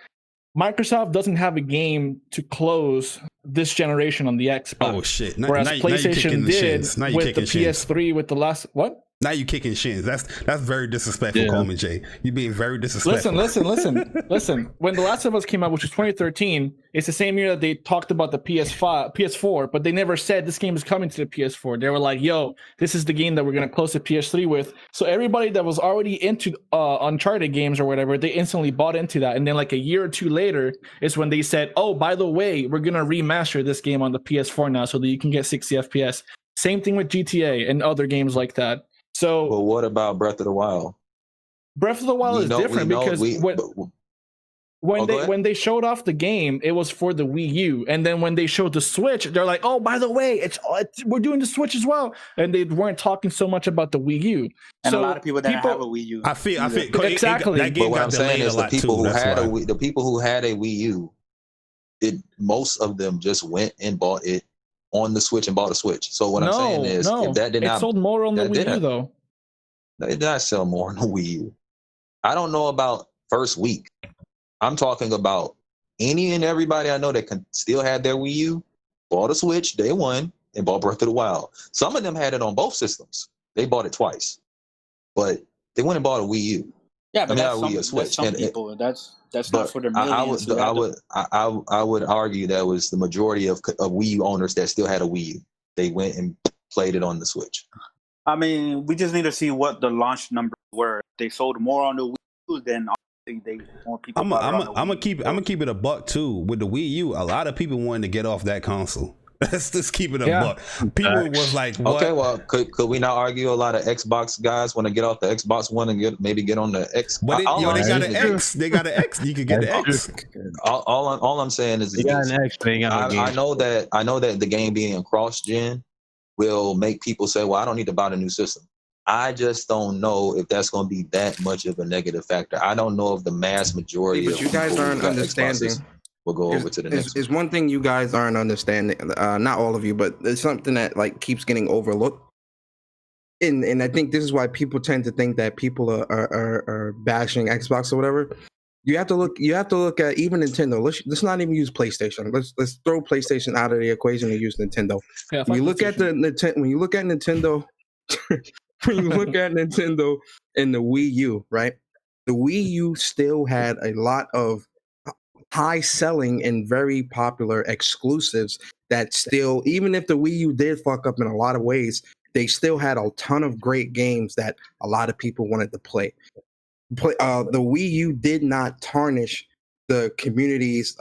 Microsoft doesn't have a game to close this generation on the Xbox. Oh shit! Whereas PlayStation did with the PS3 with the last what? Now you kicking shins. That's very disrespectful, Coleman J. You're being very disrespectful. Listen. When The Last of Us came out, which was 2013, it's the same year that they talked about the PS4, but they never said this game is coming to the PS4. They were like, yo, this is the game that we're going to close the PS3 with. So everybody that was already into Uncharted games or whatever, they instantly bought into that. And then like a year or two later is when they said, oh, by the way, we're going to remaster this game on the PS4 now so that you can get 60 FPS. Same thing with GTA and other games like that. So, but what about Breath of the Wild? Breath of the Wild is different because when they showed off the game, it was for the Wii U, and then when they showed the Switch, they're like, "Oh, by the way, we're doing the Switch as well," and they weren't talking so much about the Wii U. And so a lot of people didn't have a Wii U. I feel exactly. But what I'm saying is the people who had a Wii U, most of them just went and bought it on the Switch and bought a Switch. So what I'm saying is, if that did not, it sold more on the Wii U though. It did not sell more on the Wii U. I don't know about first week. I'm talking about any and everybody I know that still had their Wii U, bought a Switch day one, and bought Breath of the Wild. Some of them had it on both systems. They bought it twice, but they went and bought a Wii U. Yeah, but that's some people. That's not for the millions. I would argue that was the majority of Wii U owners that still had a Wii U. They went and played it on the Switch. I mean, we just need to see what the launch numbers were. They sold more on the Wii U than more people. I'm gonna keep it a buck too. With the Wii U, a lot of people wanted to get off that console. Let's just keep it a buck. People was like, what? Okay, well, could we not argue a lot of Xbox guys want to get off the Xbox One and maybe get on the X? But they got an X. They got an X. You can get the X. All I'm saying is, they got an X. I know that the game being cross-gen will make people say, well, I don't need to buy the new system. I just don't know if that's going to be that much of a negative factor. I don't know if the mass majority of you guys aren't understanding. We'll go over to the next. Is one thing you guys aren't understanding. Not all of you, but it's something that like keeps getting overlooked. And I think this is why people tend to think that people are bashing Xbox or whatever. You have to look at even Nintendo. Let's not even use PlayStation. Let's throw PlayStation out of the equation and use Nintendo. Yeah, when you look at Nintendo, when you look at Nintendo and the Wii U, right? The Wii U still had a lot of high selling and very popular exclusives that still, even if the Wii U did fuck up in a lot of ways, they still had a ton of great games that a lot of people wanted to play. The Wii U did not tarnish the community's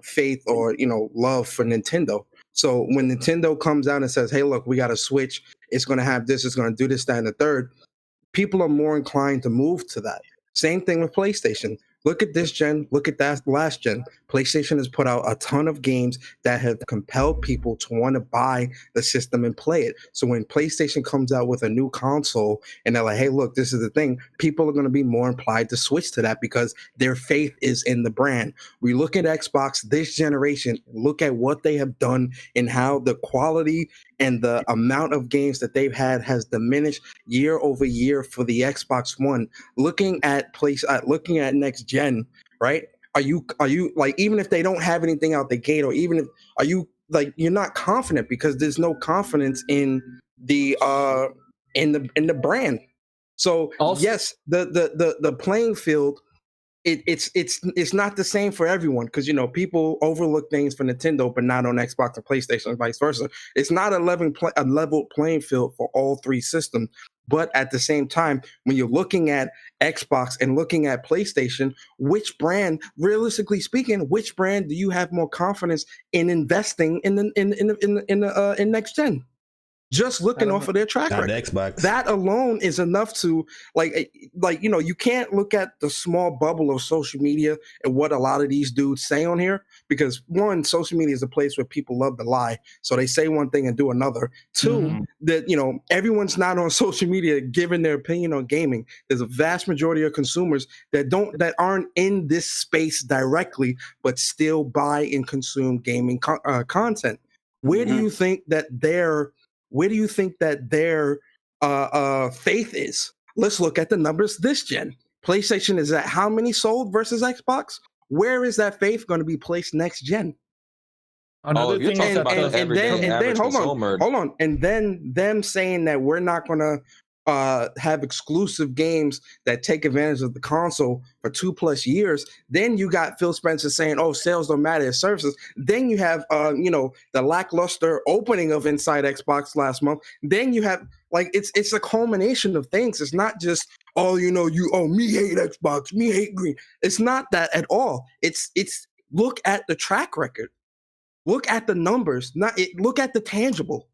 faith or love for Nintendo. So when Nintendo comes out and says, "Hey, look, we got a Switch. It's going to have this. It's going to do this, that, and the third," people are more inclined to move to that. Same thing with PlayStation. Look at this gen, look at that last gen. PlayStation has put out a ton of games that have compelled people to want to buy the system and play it. So when PlayStation comes out with a new console and they're like, "Hey, look, this is the thing," people are going to be more inclined to switch to that because their faith is in the brand. We look at Xbox this generation, look at what they have done and how the quality and the amount of games that they've had has diminished year over year for the Xbox One. Looking at next gen, right? Are you like, even if they don't have anything out the gate, or even if are you like, you're not confident because there's no confidence in the brand. So also, yes, the playing field, it's not the same for everyone, because people overlook things for Nintendo but not on Xbox and PlayStation and vice versa. It's not a level playing field for all three systems. But at the same time, when you're looking at Xbox and looking at PlayStation, which brand, realistically speaking, which brand do you have more confidence in investing in next gen? Just looking off of their track record, Xbox. That alone is enough to you can't look at the small bubble of social media and what a lot of these dudes say on here, because one, social media is a place where people love to lie, so they say one thing and do another. Two, that everyone's not on social media giving their opinion on gaming. There's a vast majority of consumers that aren't in this space directly, but still buy and consume gaming content. Where do you think that their faith is? Let's look at the numbers this gen. PlayStation is at how many sold versus Xbox? Where is that faith going to be placed next gen? Another thing is hold on, and then them saying that we're not going to have exclusive games that take advantage of the console for 2+ years. Then you got Phil Spencer saying, "Oh, sales don't matter, it's services." Then you have the lackluster opening of Inside Xbox last month. Then you have it's a culmination of things. It's not just me hate Xbox, me hate green. It's not that at all. It's look at the track record, look at the numbers, look at the tangible,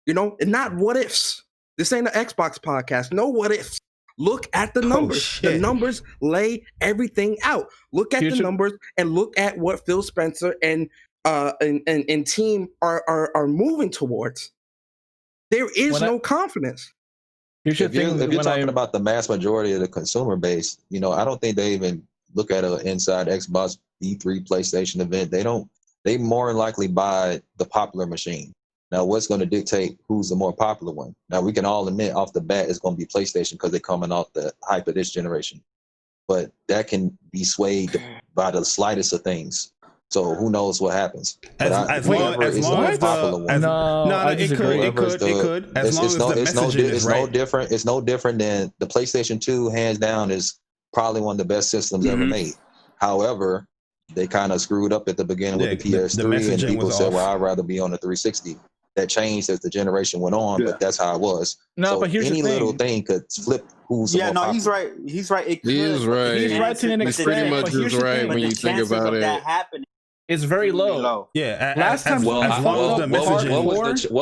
and not what ifs. This ain't an Xbox podcast. No what ifs. Look at the numbers. The numbers lay everything out. Look at the numbers and look at what Phil Spencer and team are moving towards. There is no confidence. If you're talking about the mass majority of the consumer base, I don't think they even look at an Inside Xbox E3 PlayStation event. They more than likely buy the popular machine. Now, what's going to dictate who's the more popular one? Now, we can all admit off the bat it's going to be PlayStation because they're coming off the hype of this generation. But that can be swayed by the slightest of things. So who knows what happens? It could. As long as it's no different. It's no different than the PlayStation 2. Hands down, is probably one of the best systems ever made. However, they kind of screwed up at the beginning with the PS3, and people said, "Well, I'd rather be on the 360." That changed as the generation went on, but that's how it was. No, but here's any the thing. little thing could flip who's more popular. He's right. He's right. He's right. He's right to an extent. Pretty much is right when you think about it. That happening, it's very low. Yeah. Last time, what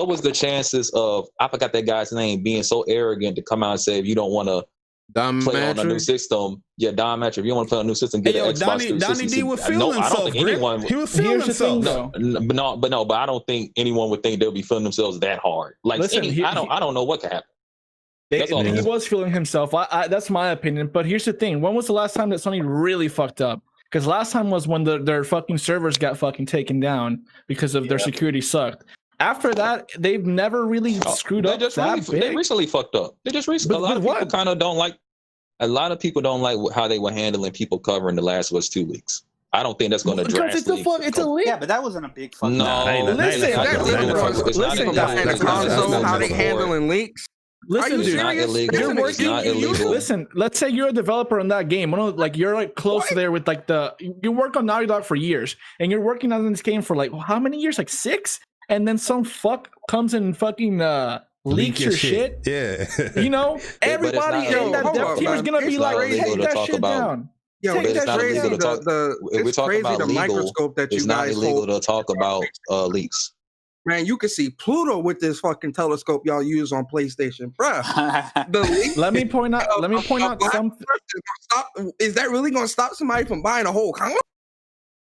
was the chances of, I forgot that guy's name, being so arrogant to come out and say, if you don't want to play on a new system, Don Matcher, if you don't want to play on a new system, get an Xbox 360. Donnie D was feeling himself. I don't think anyone. He was feeling himself. But I don't think anyone would think they'll be feeling themselves that hard. Like, listen, I don't know what could happen. He was feeling himself. That's my opinion. But here's the thing: when was the last time that Sony really fucked up? Because last time was when their fucking servers got fucking taken down because of their security sucked. After that, they've never really screwed up that big. They recently fucked up. They just recently. A lot of people kind of don't like. A lot of people don't like how they were handling people covering The Last of Us 2 leaks. I don't think that's going to drastically. It's a leak. Yeah, but that wasn't a big fuck. No, listen, how they handling leaks. Listen, dude, it's not illegal. Listen, let's say you're a developer on that game. You're close there with you work on Naughty Dog for years, and you're working on this game for how many years? 6. And then some fuck comes and fucking leaks your shit. Yeah. You know, everybody in that dev team is gonna be like, take that shit down. Yo, it's not crazy. illegal to talk. If we're talking about the legal, microscope that it's you not guys illegal hold. to talk about leaks. Man, you can see Pluto with this fucking telescope y'all use on PlayStation, bruh. Let me point out something. Is that really gonna stop somebody from buying a whole console?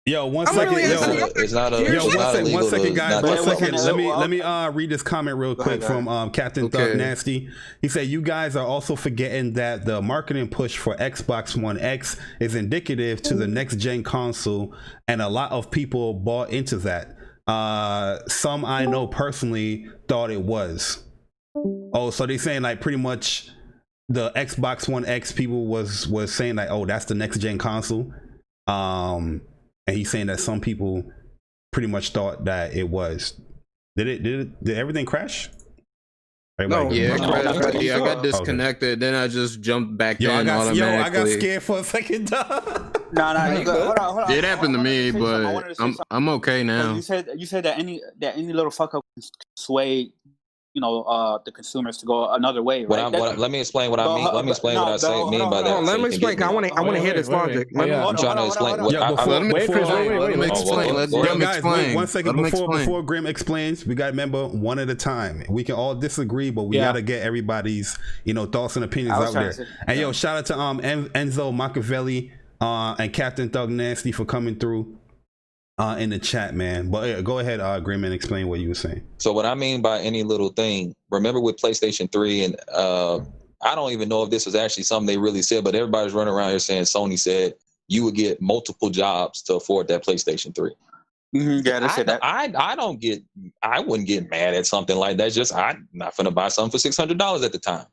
Yo, one I'm second. really Yo, asking- It's not a. Yo, It's not one illegal second, to guys. not One talk second. about Let me read this comment real quick from Captain Thug Nasty. He said, "You guys are also forgetting that the marketing push for Xbox One X is indicative to the next gen console, and a lot of people bought into that. Some I know personally thought it was. Oh, so they saying like pretty much the Xbox One X people was saying like, oh, that's the next gen console. And he's saying that some people pretty much thought that it was. Did everything crash? Everybody I got disconnected. Okay. Then I just jumped back in automatically. I got scared for a second. No, hold on. It happened to me, but I'm okay now. You said that any little fuck up can sway, the consumers to go another way, right? Let me explain what I mean. Let me explain what I mean by that. Let me explain. I want to hear this logic. I'm trying to explain. Let me explain. Let them explain. 1 second before Grim explains. We got to remember one at a time. We can all disagree, but we got to get everybody's thoughts and opinions out there. And shout out to Enzo Machiavelli and Captain Thug Nasty for coming through in the chat, man. But go ahead, Grim, and explain what you were saying. So what I mean by any little thing, remember with PlayStation 3, and I don't even know if this was actually something they really said, but everybody's running around here saying Sony said you would get multiple jobs to afford that PlayStation 3. Yeah, they said that. I wouldn't get mad at something like that. Just I'm not gonna buy something for $600 at the time.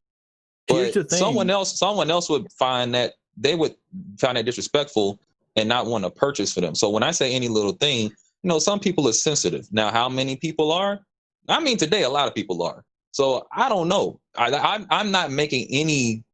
But someone else would find that disrespectful and not want to purchase for them. So when I say any little thing, some people are sensitive. Now, how many people are? I mean, today a lot of people are. So I don't know. I'm not making any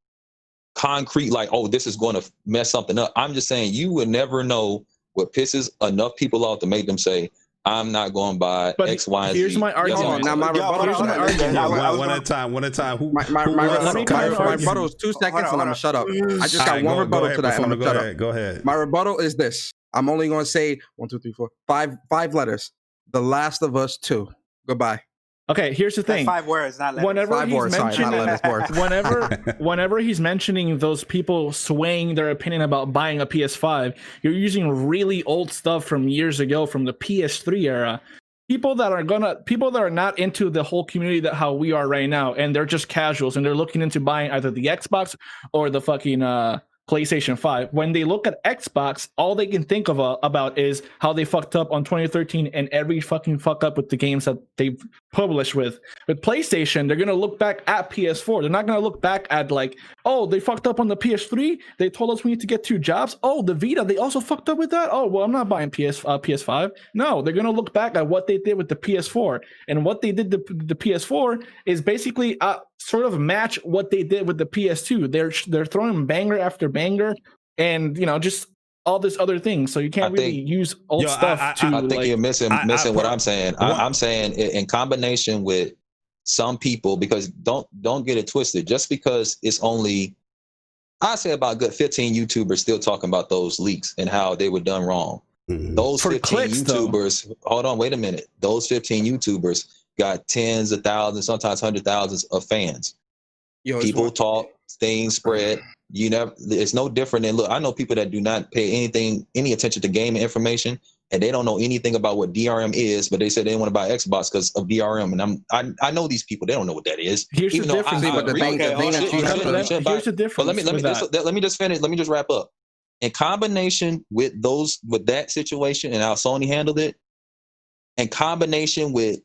concrete like, oh, this is going to mess something up. I'm just saying you would never know what pisses enough people off to make them say, I'm not going by X, Y, and Z. Here's my argument. Now, my rebuttal. One at a time. My rebuttal is 2 seconds, and I'm gonna shut up. I just got one rebuttal to that. I'm gonna shut up. Go ahead. My rebuttal is this. I'm only gonna say 1, 2, 3, 4, 5 letters. The Last of Us 2. Goodbye. Okay, here's the thing. That's 5 words, not letters. Whenever he's mentioning those people swaying their opinion about buying a PS5, you're using really old stuff from years ago, from the PS3 era. People that are not into the whole community that how we are right now, and they're just casuals, and they're looking into buying either the Xbox or the fucking PlayStation 5. When they look at Xbox, all they can think of about is how they fucked up on 2013 and every fucking fuck up with the games that they've published with. With PlayStation, they're gonna look back at PS4. They're not gonna look back at like, oh, they fucked up on the PS3. They told us we need to get 2 jobs. Oh, the Vita, they also fucked up with that. Oh, well, I'm not buying PS5. No, they're gonna look back at what they did with the PS4, and what they did the PS4 is basically sort of match what they did with the PS2. They're throwing banger after banger, and just all this other things. So you can't really use old stuff. I think you're missing what I'm saying. I'm saying in combination with some people, because don't get it twisted. Just because it's only, I say about good 15 YouTubers still talking about those leaks and how they were done wrong. Those 15 YouTubers, hold on, wait a minute. Those 15 YouTubers got tens of thousands, sometimes 100,000s of fans. People talk, things spread. It's no different than, look, I know people that do not pay any attention to gaming information, and they don't know anything about what DRM is, but they said they want to buy Xbox because of DRM. And I know these people, they don't know what that is. Here's the difference. Here's the difference. Let me just finish. Let me just wrap up. In combination with that situation and how Sony handled it, in combination with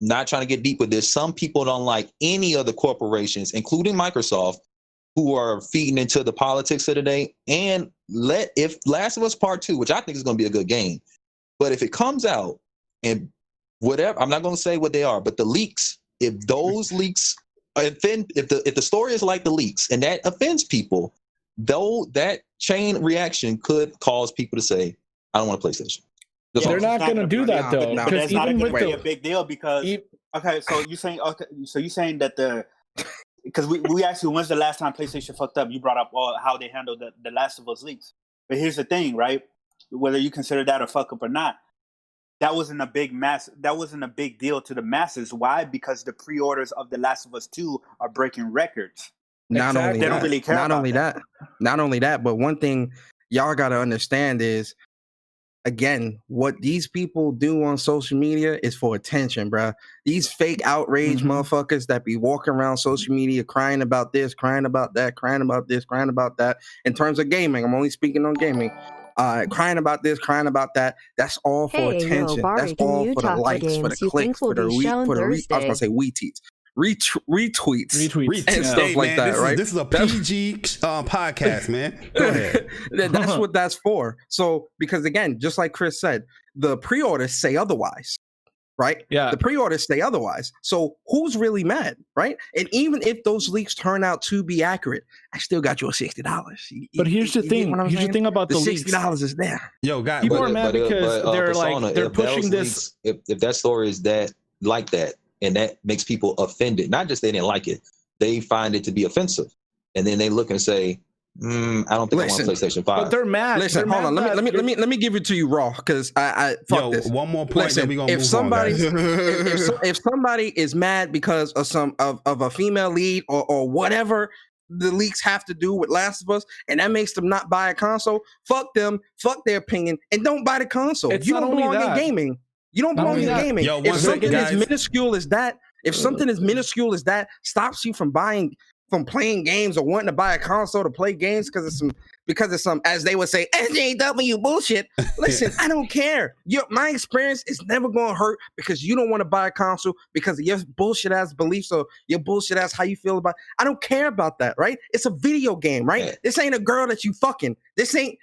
not trying to get deep with this, some people don't like any other corporations, including Microsoft, who are feeding into the politics of today. And if Last of Us Part 2, which I think is going to be a good game, but if it comes out and whatever, I'm not going to say what they are, but the leaks, if those leaks offend, if the story is like the leaks and that offends people, though, that chain reaction could cause people to say, I don't want a PlayStation. They're not going to do that though, because even with a big deal, because Okay, so you saying that because we asked you when's the last time PlayStation fucked up. You brought up how they handled the Last of Us leaks. But here's the thing, right? Whether you consider that a fuck up or not, that wasn't a big deal to the masses. Why? Because the pre-orders of The Last of Us 2 are breaking records. Not only they that, don't really care not about only that, not only that, but one thing y'all got to understand is, again, what these people do on social media is for attention, bruh. These fake outrage motherfuckers that be walking around social media crying about this, crying about that, crying about this, crying about that. In terms of gaming, I'm only speaking on gaming. Crying about this, crying about that. That's all for attention. That's all for the likes, for the clicks, for the I was gonna say retweets and stuff like that, right? This is a PG podcast, man. Go ahead. That's what that's for. So, because again, just like Chris said, the pre-orders say otherwise, right? Yeah. The pre-orders say otherwise. So who's really mad, right? And even if those leaks turn out to be accurate, I still got you $60. But here's the thing. Here's the thing about the leaks. $60 is there. Yo, guys, people are mad because they're Persona, like they're pushing this. Leaks, if that story is that like that, and that makes people offended, not just they didn't like it, they find it to be offensive, and then they look and say, I don't think I want PlayStation 5. But they're mad. Listen, hold on. Let me give it to you raw, because I fuck this. One more point. Listen, we gonna if move somebody on, if somebody is mad because of a female lead or whatever the leaks have to do with Last of Us, and that makes them not buy a console, fuck them, fuck their opinion, and don't buy the console. You don't belong in gaming. You don't belong in gaming. Yo, if something as minuscule as that, stops you from playing games or wanting to buy a console to play games because of some, as they would say, SJW bullshit. Listen, I don't care. My experience is never going to hurt because you don't want to buy a console because of your bullshit ass beliefs or your bullshit ass how you feel about it. I don't care about that, right? It's a video game, right? Yeah. This ain't a girl that you fucking. This ain't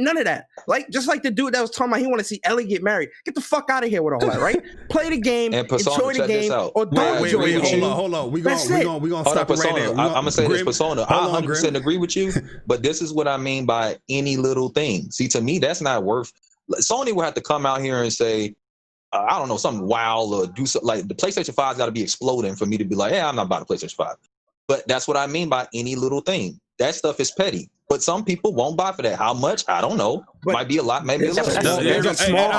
none of that. Like, just like the dude that was talking about he want to see Ellie get married. Get the fuck out of here with all that, right? Play the game, enjoy the game, or don't enjoy the game. Hold on. We gonna stop it right there. I'm gonna say this, Persona. I 100% agree with you, but this is what I mean by any little thing. See, to me, that's not worth. Sony will have to come out here and say, I don't know, something wild or do something like the PlayStation 5's got to be exploding for me to be like, I'm not buying a PlayStation 5. But that's what I mean by any little thing. That stuff is petty. But some people won't buy for that. How much? I don't know. Might be a lot, maybe a little. There's a very small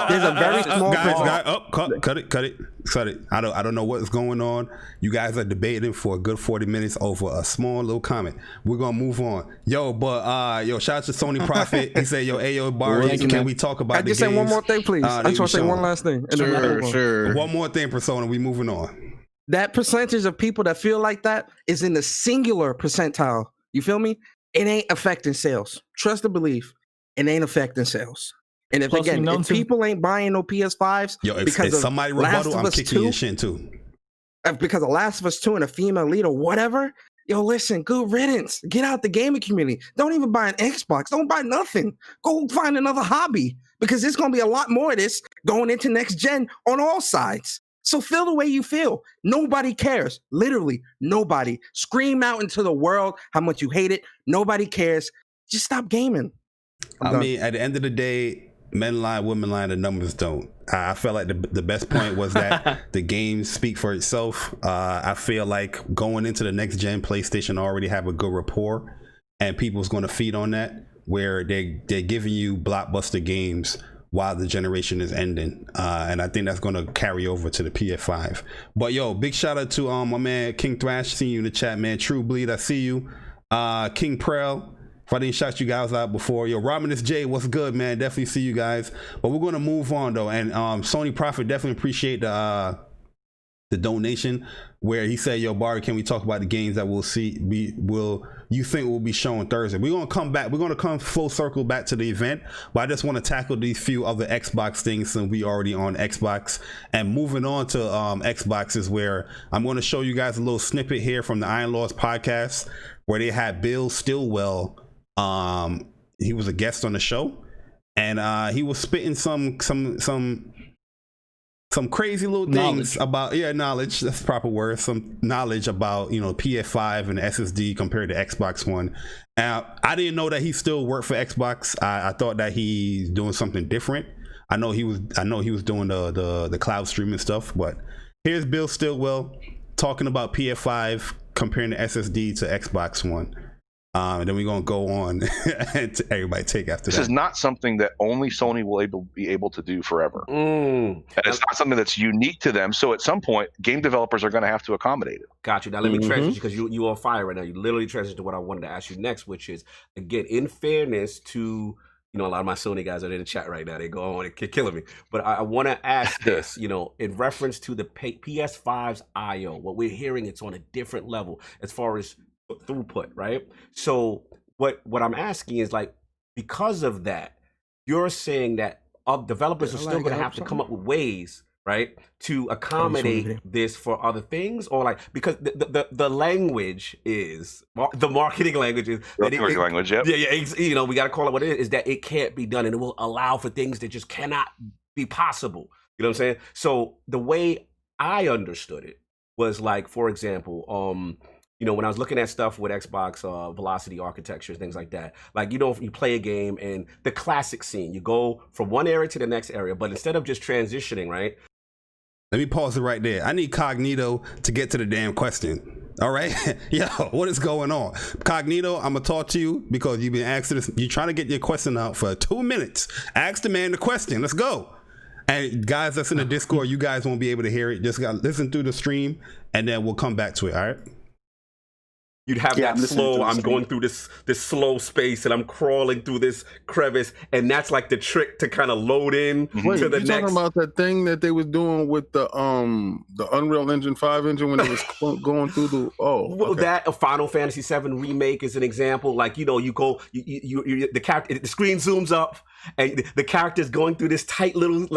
cut it. I don't know what's going on. You guys are debating for a good 40 minutes over a small little comment. We're gonna move on. Shout out to Sony Prophet. He said, Ayo Barry, can we talk about the games? Just say one more thing, please. I just want to say one last thing. Sure. One more thing, Persona. We moving on. That percentage of people that feel like that is in the singular percentile. You feel me? It ain't affecting sales. Trust and believe. It ain't affecting sales. And if people ain't buying no PS5s, because if somebody rebuttal, I'm kicking your shit too. Because of Last of Us 2 and a female lead or whatever, listen, good riddance. Get out the gaming community. Don't even buy an Xbox. Don't buy nothing. Go find another hobby, because there's going to be a lot more of this going into next gen on all sides. So feel the way you feel. Nobody cares. Literally, nobody. Scream out into the world how much you hate it. Nobody cares. Just stop gaming. I mean, at the end of the day, men lie, women lie, the numbers don't. I felt like the best point was that the games speak for itself. I feel like going into the next gen, PlayStation already have a good rapport, and people's going to feed on that, where they're giving you blockbuster games while the generation is ending, and I think that's going to carry over to the PS5. But big shout out to my man King Thrash, seeing you in the chat, man. True Bleed, I see you. King Prel, if I didn't shout you guys out before, Rominus J, what's good, man? Definitely see you guys. But we're going to move on though, and Sony Prophet, definitely appreciate the donation where he said, Barry, can we talk about the games that you think will be shown Thursday? We're gonna come full circle back to the event, but I just want to tackle these few other Xbox things since we already on Xbox. And moving on to Xbox is where I'm going to show you guys a little snippet here from the Iron Laws podcast where they had Bill Stillwell. He was a guest on the show, and he was spitting some crazy little things about knowledge, that's the proper word, some knowledge about PS5 and SSD compared to Xbox One. I didn't know that he still worked for Xbox. I thought that he's doing something different. I know he was doing the cloud streaming stuff, but Here's Bill Stillwell talking about PS5 comparing the SSD to Xbox One. And then we're going to go on and everybody take after this that. This is not something that only Sony will be able to do forever. And it's not something that's unique to them. So at some point, game developers are going to have to accommodate it. Got you. Now let me transition, because you on fire right now. You literally transition to what I wanted to ask you next, which is, again, in fairness to, a lot of my Sony guys are in the chat right now. They go on, they're killing me. But I want to ask this, in reference to the PS5's I/O, what we're hearing, it's on a different level as far as throughput, right? So what I'm asking is, like, because of that, you're saying that developers are still going to have to come up with ways, right, to accommodate this for other things, or like, because the language is the marketing language is language, yeah, we got to call it what it is that it can't be done, and it will allow for things that just cannot be possible. You know what I'm saying? So the way I understood it was, like, for example, when I was looking at stuff with Xbox velocity architecture, things like that, like, if you play a game and the classic scene, you go from one area to the next area, but instead of just transitioning, right? Let me pause it right there. I need Cognito to get to the damn question. All right? Yo, what is going on? Cognito, I'm going to talk to you because you've been asking this. You're trying to get your question out for 2 minutes. Ask the man the question. Let's go. And guys that's in the Discord, you guys won't be able to hear it. Just got to listen through the stream, and then we'll come back to it. All right? You'd have that slow, I'm going through this slow space and I'm crawling through this crevice, and that's like the trick to kind of load in to the next. Talking about that thing that they was doing with the Unreal Engine 5 engine when it was going through the that a Final Fantasy 7 remake is an example. Like, you go, the character, the screen zooms up and the character's going through this tight little.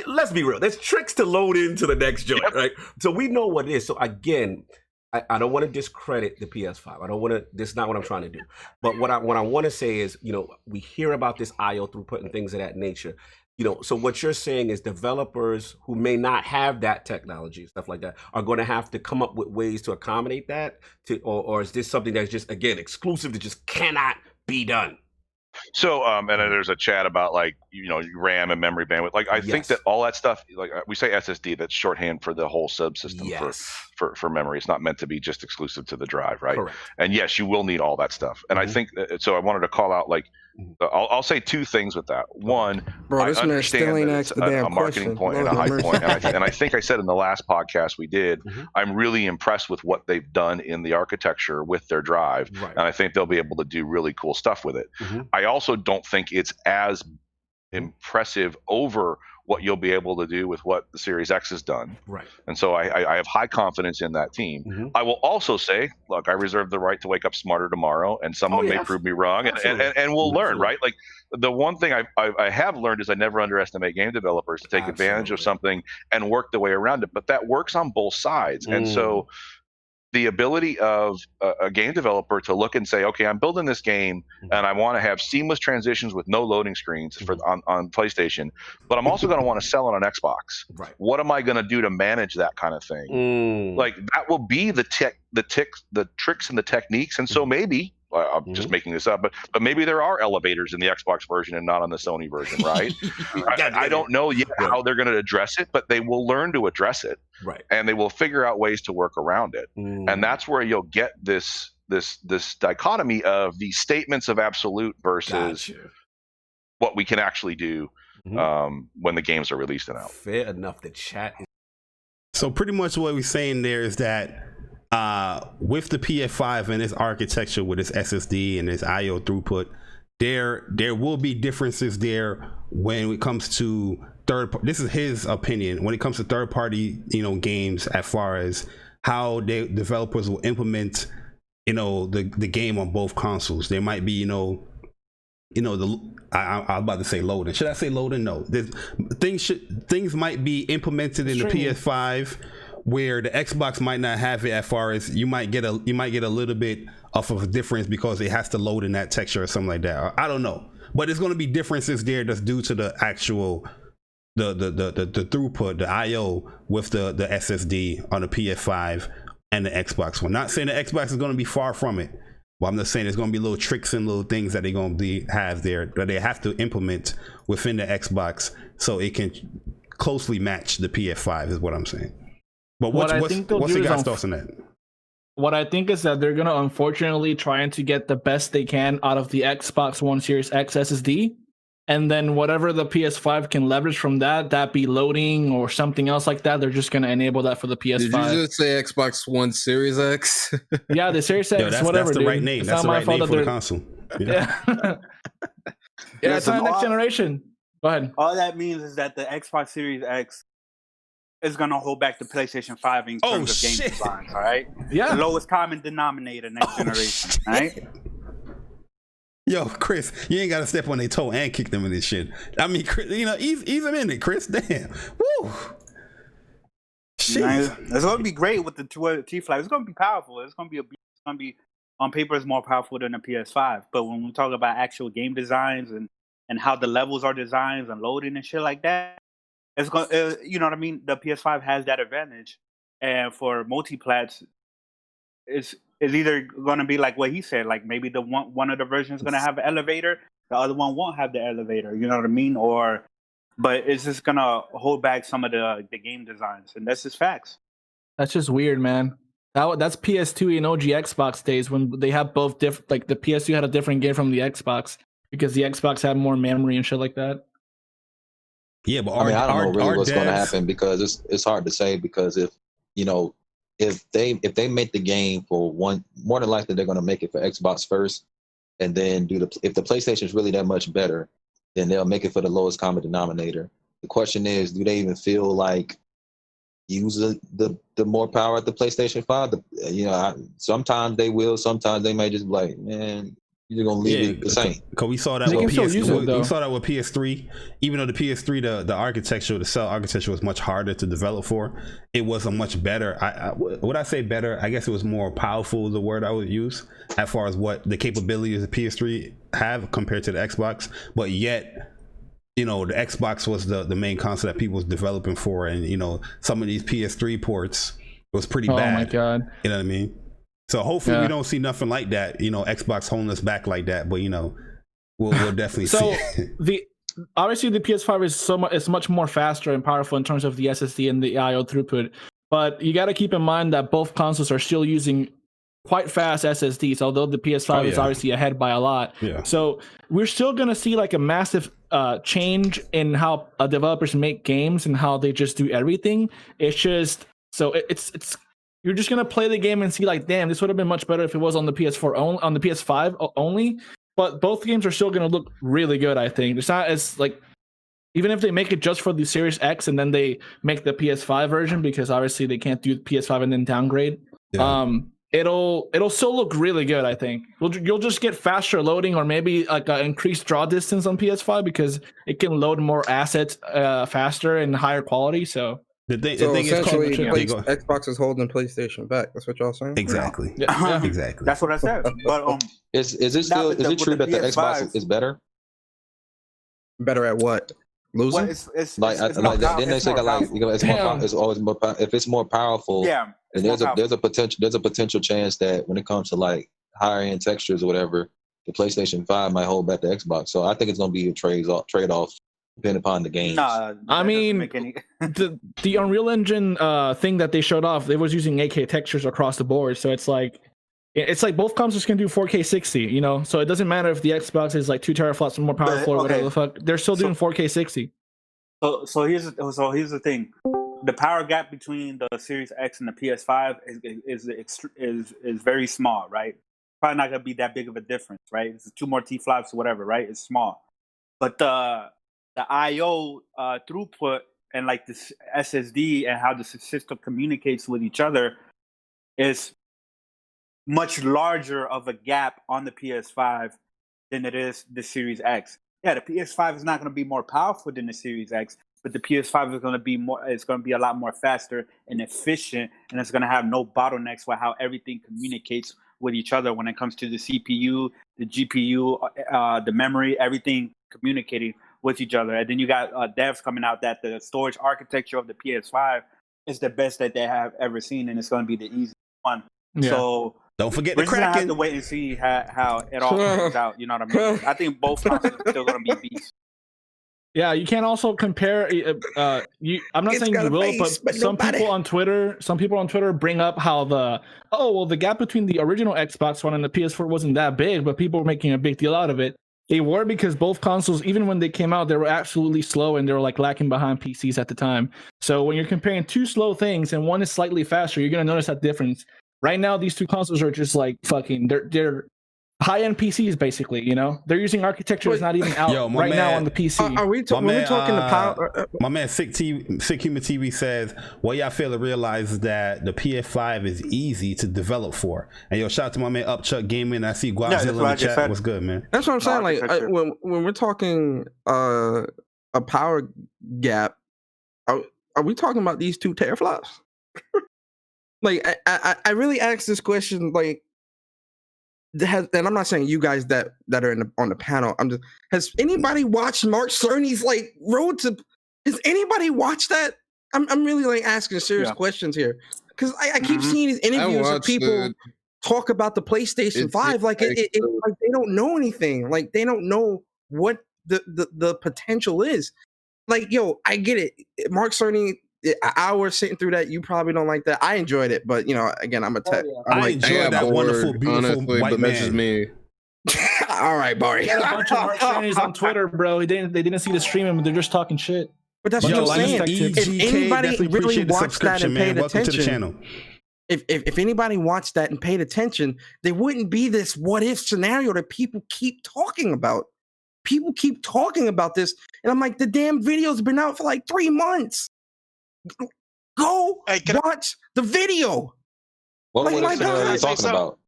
Let's be real, there's tricks to load into the next joint, right? So we know what it is. So again, I don't want to discredit the PS5. I don't want to. This is not what I'm trying to do. But what I want to say is, we hear about this I/O throughput and things of that nature. So what you're saying is developers who may not have that technology, stuff like that, are going to have to come up with ways to accommodate that. Or is this something that's just, again, exclusive that just cannot be done? So, and then there's a chat about, like, RAM and memory bandwidth. Like, I think that all that stuff, like we say SSD, that's shorthand for the whole subsystem for memory. It's not meant to be just exclusive to the drive, right? Correct. And yes, you will need all that stuff. And I think so. I wanted to call out, like, I'll say two things with that. One, I understand that it's a marketing point and a high point. And I think I said in the last podcast we did, I'm really impressed with what they've done in the architecture with their drive. Right. And I think they'll be able to do really cool stuff with it. I also don't think it's as impressive over what you'll be able to do with what the Series X has done. Right. And so I have high confidence in that team. I will also say, look, I reserve the right to wake up smarter tomorrow, and someone may prove me wrong, and we'll learn, right? Like, the one thing I have learned is I never underestimate game developers to take advantage of something and work the way around it. But that works on both sides. And so the ability of a game developer to look and say, okay, I'm building this game and I want to have seamless transitions with no loading screens on PlayStation, but I'm also going to want to sell it on Xbox. Right. What am I going to do to manage that kind of thing? Like, that will be the tricks and the techniques. And so maybe, I'm just making this up, but maybe there are elevators in the Xbox version and not on the Sony version, right? I don't know yet how they're going to address it, but they will learn to address it, right? And they will figure out ways to work around it, and that's where you'll get this dichotomy of these statements of absolute versus what we can actually do when the games are released and out. Fair enough. The chat. So pretty much what we're saying there is that, with the PS5 and its architecture, with its SSD and its I/O throughput, there will be differences there when it comes to this is his opinion, when it comes to third-party games, as far as how developers will implement the game on both consoles. There might be I'm about to say loading. Should I say loading? No, things might be implemented in the PS5 where the Xbox might not have it, as far as you might get a little bit of a difference because it has to load in that texture or something like that. I don't know, but there's going to be differences there that's due to the actual the throughput, the I/O with the SSD on the PS5 and the Xbox One. Not saying the Xbox is going to be far from it. Well, I'm just saying there's going to be little tricks and little things that they're going to have there that they have to implement within the Xbox so it can closely match the PS5 is what I'm saying. But what's the guy's thoughts on that? What I think is that they're gonna unfortunately trying to get the best they can out of the Xbox One Series X SSD, and then whatever the PS5 can leverage from that be loading or something else like that, they're just gonna enable that for the PS5. Did you just say Xbox One Series X? Yeah, the Series X. That's, whatever. That's the dude. right name. It's that's the not right my name fault for that the console. Yeah, yeah, it's on next generation. Go ahead. All that means is that the Xbox Series X is gonna hold back the PlayStation 5 in terms of game design. All right. Yeah. The lowest common denominator next generation. All right. Yo, Chris, you ain't got to step on their toe and kick them in this shit. I mean, Chris, ease them in it, Chris. Damn. Woo. Nice. It's gonna be great with the T-Flag. It's gonna be powerful. It's gonna be on paper is more powerful than the PS5. But when we talk about actual game designs and how the levels are designed and loading and shit like that, it's going. You know what I mean? The PS5 has that advantage, and for multiplats, it's either going to be like what he said, like maybe the one of the versions is going to have an elevator, the other one won't have the elevator. You know what I mean? But it's just going to hold back some of the game designs, and that's just facts. That's just weird, man. That's PS2 and OG Xbox days when they have both different. Like the PS2 had a different game from the Xbox because the Xbox had more memory and shit like that. Yeah, but I don't know really what's going to happen because it's hard to say because if they make the game for one, more than likely they're going to make it for Xbox first, and then if the PlayStation is really that much better, then they'll make it for the lowest common denominator. The question is, do they even feel like use the more power at the PlayStation 5? Sometimes they will, sometimes they may just be like, man, you're gonna leave it the same. Because we saw that with we saw that with PS3. Even though the PS3, the architecture, the cell architecture was much harder to develop for, it was a much better. Would I say better? I guess it was more powerful. The word I would use as far as what the capabilities the PS3 have compared to the Xbox. But yet, the Xbox was the main console that people was developing for, and some of these PS3 ports was pretty bad. Oh my god! You know what I mean? So hopefully we don't see nothing like that. Xbox holding us back like that. But we'll definitely see. Obviously the PS5 is much more faster and powerful in terms of the SSD and the I/O throughput. But you got to keep in mind that both consoles are still using quite fast SSDs, although the PS5 is obviously ahead by a lot. Yeah. So we're still gonna see like a massive change in how developers make games and how they just do everything. It's just it's you're just gonna play the game and see like, damn, this would have been much better if it was on the on the PS5 only. But both games are still gonna look really good. I think it's not as like, even if they make it just for the Series X and then they make the PS5 version, because obviously they can't do PS5 and then downgrade. Yeah. It'll still look really good. I think you'll just get faster loading, or maybe like an increased draw distance on PS5 because it can load more assets faster and higher quality. So the thing essentially, Xbox is holding PlayStation back. That's what y'all saying? Exactly. Yeah. Exactly. That's what I said. But is it true that the Xbox is better? Better at what? Losing? It's didn't they say it's always more if it's more powerful? Yeah. And there's a potential chance that when it comes to like higher end textures or whatever, the PlayStation 5 might hold back the Xbox. So I think it's gonna be a trade off depending upon the game. I mean, the Unreal Engine thing that they showed off, they was using 8K textures across the board. So it's like both consoles can do 4K 60, so it doesn't matter if the Xbox is like 2 teraflops more powerful or whatever the fuck. They're still doing 4K 60. So here's the thing. The power gap between the Series X and the PS5 is very small, right? Probably not gonna be that big of a difference, right? It's 2 more T-flops or whatever, right? It's small, but the I/O throughput and like this SSD and how the system communicates with each other is much larger of a gap on the PS5 than it is the Series X. Yeah, the PS5 is not going to be more powerful than the Series X, but the PS5 is going to be it's going to be a lot more faster and efficient, and it's going to have no bottlenecks for how everything communicates with each other when it comes to the CPU, the GPU, the memory, everything communicating with each other. And then you got devs coming out that the storage architecture of the PS5 is the best that they have ever seen, and it's going to be the easiest one. Yeah. So don't forget we're the just gonna have Kraken. to wait and see how it all comes out. You know what I mean? I think both consoles are still going to be beasts. Yeah, you can't also compare. I'm not saying you will, but some people on Twitter bring up how the gap between the original Xbox One and the PS4 wasn't that big, but people were making a big deal out of it. They were, because both consoles, even when they came out, they were absolutely slow and they were like lacking behind PCs at the time. So when you're comparing two slow things and one is slightly faster, you're gonna notice that difference. Right now, these two consoles are just like fucking. They're high-end PCs, basically. You know, they're using architecture that's not even out now on the PC. Are we talking the power? My man Sick Human TV says, "What y'all fail to realize is that the PS5 is easy to develop for." And yo, shout out to my man Upchuck Gaming. I see Guazilla in the chat. What's good, man? That's what I'm saying. Like when we're talking a power gap, are we talking about these two teraflops? Like I really asked this question, like. And I'm not saying you guys that are on the panel. Has anybody watched Mark Cerny's like Road to? Has anybody watched that? I'm really like asking serious questions here, because I keep seeing these interviews of people talk about the PlayStation 5 like like they don't know anything, like they don't know what the potential is. Like, yo, I get it, Mark Cerny. An hour sitting through that, you probably don't like that. I enjoyed it, but you know, again, I'm a tech. I enjoyed that wonderful, beautiful honestly, white but man. That's just me. All right, Barry. Got a bunch of Mark Cernys on Twitter, bro. They didn't see the stream, but they're just talking shit. But that's what I'm saying. If anybody really watched that and paid attention, if anybody watched that and paid attention, there wouldn't be this what if scenario that people keep talking about. People keep talking about this, and I'm like, the damn video's been out for like 3 months. Go watch the video. What are you talking about?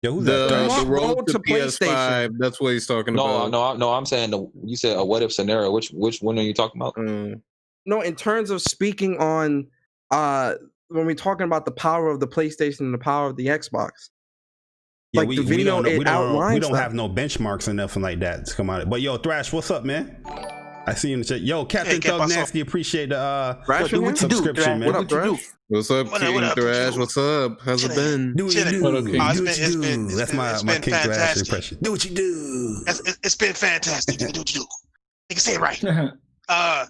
Yo, who's the road to PS5. That's what he's talking about. No. I'm saying you said a what if scenario. Which one are you talking about? No, in terms of speaking on when we're talking about the power of the PlayStation and the power of the Xbox. Yeah, like the video, we don't have no benchmarks or nothing like that to come out. But yo, Thrash, what's up, man? I see you in the chat. Yo, Captain Thug Nasty, appreciate the subscription, man. What up, Thrash? What's up, King Thrash? What's up? How's it been? Do what you do. That's my King Thrash impression. Do what you do. It's been fantastic. Do what you do. You can say it right. I